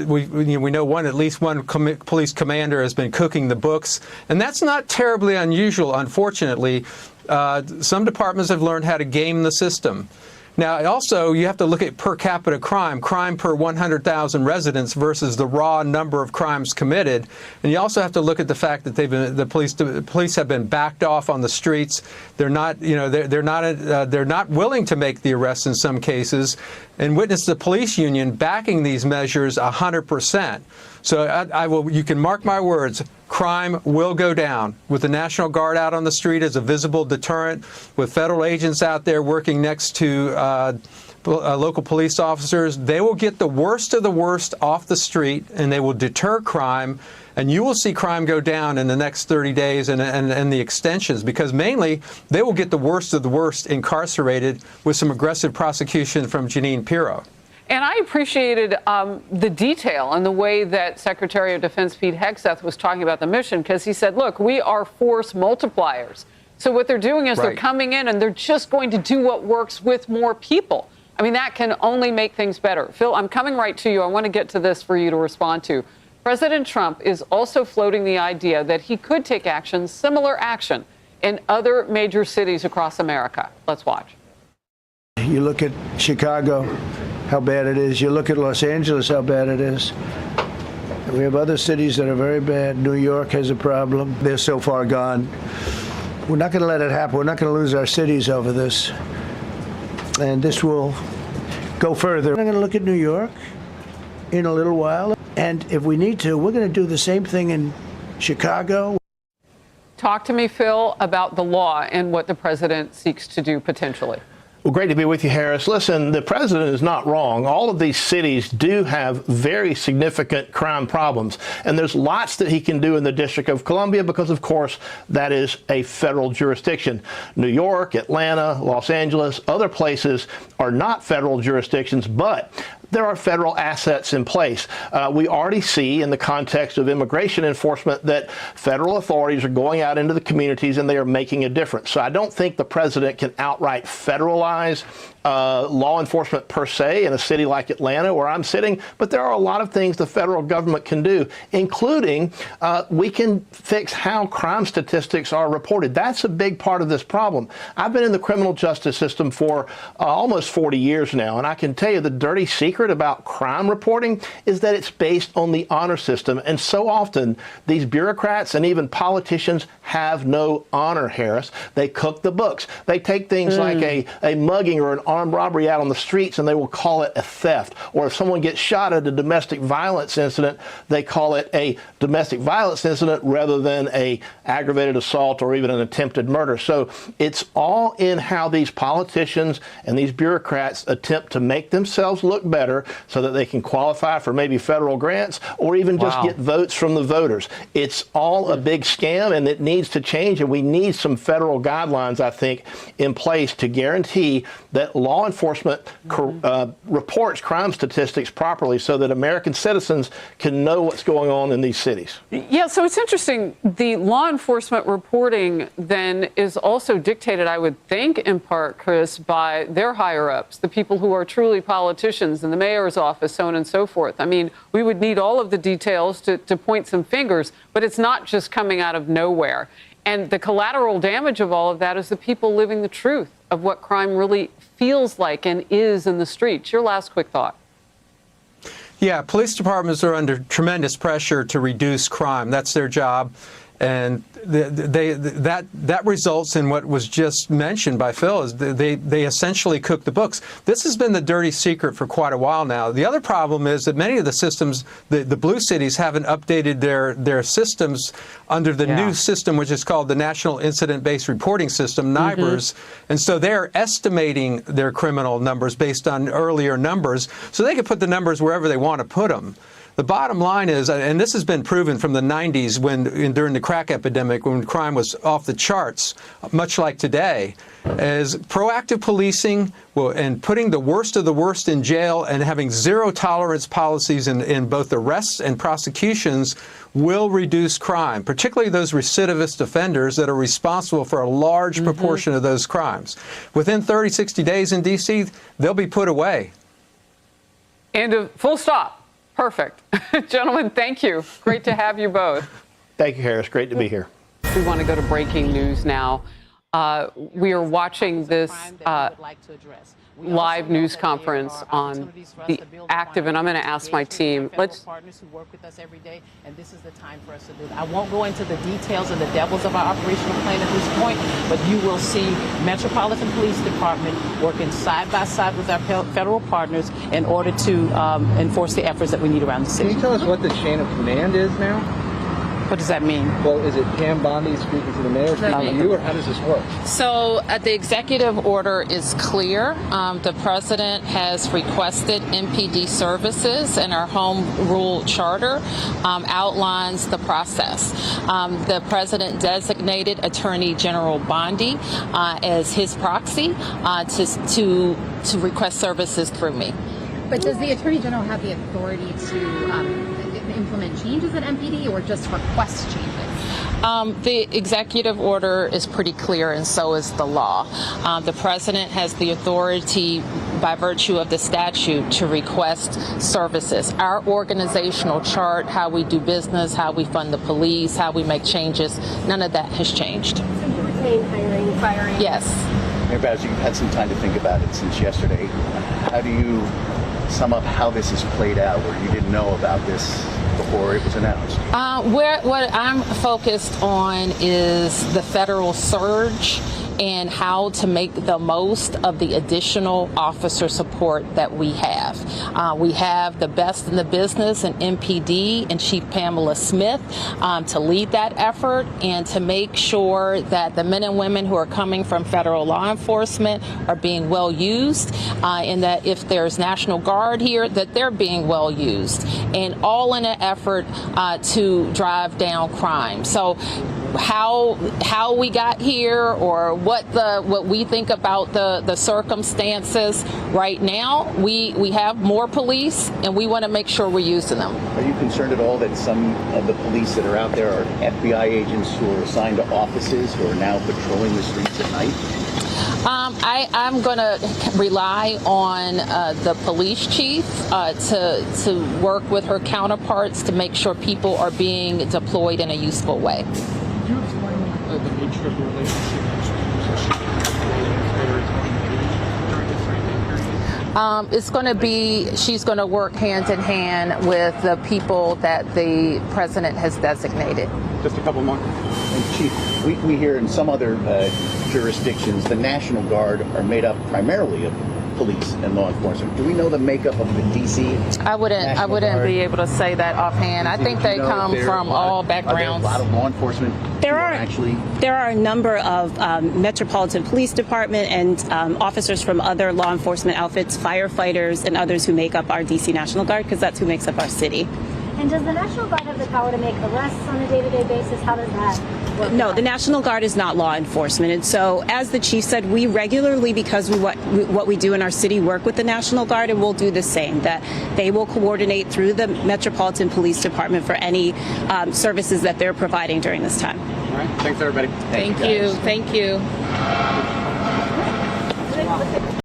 we know at least one police commander has been cooking the books. And that's not terribly unusual, unfortunately. Some departments have learned how to game the system. Now, also, you have to look at per capita crime per 100,000 residents versus the raw number of crimes committed. And you also have to look at the fact that the police have been backed off on the streets. They're not, they're not willing to make the arrests in some cases, and witness the police union backing these measures 100%. So you can mark my words, crime will go down with the National Guard out on the street as a visible deterrent, with federal agents out there working next to local police officers. They will get the worst of the worst off the street, and they will deter crime. And you will see crime go down in the next 30 days and the extensions, because mainly they will get the worst of the worst incarcerated with some aggressive prosecution from Jeanine Pirro. And I appreciated the detail and the way that Secretary of Defense Pete Hegseth was talking about the mission, because he said, look, we are force multipliers. So what they're doing is they're coming in and they're just going to do what works with more people. I mean, that can only make things better. Phil, I'm coming right to you. I want to get to this for you to respond to. President Trump is also floating the idea that he could take similar action in other major cities across America. Let's watch. You look at Chicago, how bad it is. You look at Los Angeles, how bad it is. We have other cities that are very bad. New York has a problem. They're so far gone. We're not going to let it happen. We're not going to lose our cities over this. And this will go further. We're going to look at New York in a little while. And if we need to, we're going to do the same thing in Chicago. Talk to me, Phil, about the law and what the president seeks to do potentially. Well, great to be with you, Harris. Listen, the president is not wrong. All of these cities do have very significant crime problems, and there's lots that he can do in the District of Columbia because, of course, that is a federal jurisdiction. New York, Atlanta, Los Angeles, other places are not federal jurisdictions, but there are federal assets in place. We already see in the context of immigration enforcement that federal authorities are going out into the communities and they are making a difference. So I don't think the president can outright federalize law enforcement per se in a city like Atlanta where I'm sitting, but there are a lot of things the federal government can do, including we can fix how crime statistics are reported. That's a big part of this problem. I've been in the criminal justice system for almost 40 years now, and I can tell you the dirty secret about crime reporting is that it's based on the honor system, and so often these bureaucrats and even politicians have no honor, Harris. They cook the books. They take things like a mugging or an armed robbery out on the streets and they will call it a theft. Or if someone gets shot at a domestic violence incident, they call it a domestic violence incident rather than a aggravated assault or even an attempted murder. So it's all in how these politicians and these bureaucrats attempt to make themselves look better so that they can qualify for maybe federal grants or even just get votes from the voters. It's all a big scam, and it needs to change, and we need some federal guidelines, I think, in place to guarantee that law enforcement reports crime statistics properly so that American citizens can know what's going on in these cities. Yeah, so it's interesting. The law enforcement reporting then is also dictated, I would think, in part, Chris, by their higher-ups, the people who are truly politicians in the mayor's office, so on and so forth. I mean, we would need all of the details to point some fingers, but it's not just coming out of nowhere. And the collateral damage of all of that is the people living the truth of what crime really feels like and is in the streets. Your last quick thought. Yeah, police departments are under tremendous pressure to reduce crime. That's their job. And that results in what was just mentioned by Phil, is they essentially cook the books. This has been the dirty secret for quite a while now. The other problem is that many of the systems, the blue cities, haven't updated their systems under the new system, which is called the National Incident-Based Reporting System, NIBRS. And so they're estimating their criminal numbers based on earlier numbers, so they can put the numbers wherever they want to put them. The bottom line is, and this has been proven from the 90s during the crack epidemic when crime was off the charts, much like today, is proactive policing and putting the worst of the worst in jail and having zero tolerance policies in both arrests and prosecutions will reduce crime, particularly those recidivist offenders that are responsible for a large proportion of those crimes. Within 30, 60 days in D.C., they'll be put away. And full stop. Perfect. Gentlemen, thank you. Great to have you both. Thank you, Harris. Great to be here. We want to go to breaking news now. We are watching this live news conference on the active, and I'm going to ask my team. Let's partners who work with us every day, and this is the time for us to do that. I won't go into the details and the devils of our operational plan at this point, but you will see Metropolitan Police Department working side by side with our federal partners in order to enforce the efforts that we need around the city. Can you tell us what the chain of command is now? What does that mean? Well, is it Pam Bondi speaking to the mayor, speaking to you, or how does this work? So the executive order is clear. The president has requested MPD services, and our home rule charter outlines the process. The president designated Attorney General Bondi as his proxy to request services through me. But does the Attorney General have the authority to implement changes at MPD or just request changes? The executive order is pretty clear, and so is the law. The president has the authority by virtue of the statute to request services. Our organizational chart, how we do business, how we fund the police, how we make changes, none of that has changed. So you retain hiring, firing? Yes. Mayor Bowser, you've had some time to think about it since yesterday. How do you sum up how this has played out, where you didn't know about this before it was announced? What I'm focused on is the federal surge and how to make the most of the additional officer support that we have. We have the best in the business in MPD and Chief Pamela Smith to lead that effort and to make sure that the men and women who are coming from federal law enforcement are being well used, and that if there's National Guard here, that they're being well used, and all in an effort to drive down crime. So how we got here, or what we think about the circumstances right now, we have more police, and we want to make sure we're using them. Are you concerned at all that some of the police that are out there are FBI agents who are assigned to offices who are now patrolling the streets at night? I'm going to rely on the police chief to work with her counterparts to make sure people are being deployed in a useful way. Could you explain the nature of the relationship it's going to be, she's going to work hand in hand with the people that the president has designated. Just a couple more. And Chief, we hear in some other jurisdictions, the National Guard are made up primarily of police and law enforcement. Do we know the makeup of the D.C. I wouldn't be able to say that offhand. I think they come from all backgrounds. A lot of law enforcement. There are a number of Metropolitan Police Department and officers from other law enforcement outfits, firefighters, and others who make up our D.C. National Guard, because that's who makes up our city. And does the National Guard have the power to make arrests on a day-to-day basis? How does that work? No, the National Guard is not law enforcement. And so, as the chief said, we regularly, because what we do in our city, work with the National Guard, and we'll do the same, that they will coordinate through the Metropolitan Police Department for any services that they're providing during this time. All right. Thanks, everybody. Thank you. Thank you.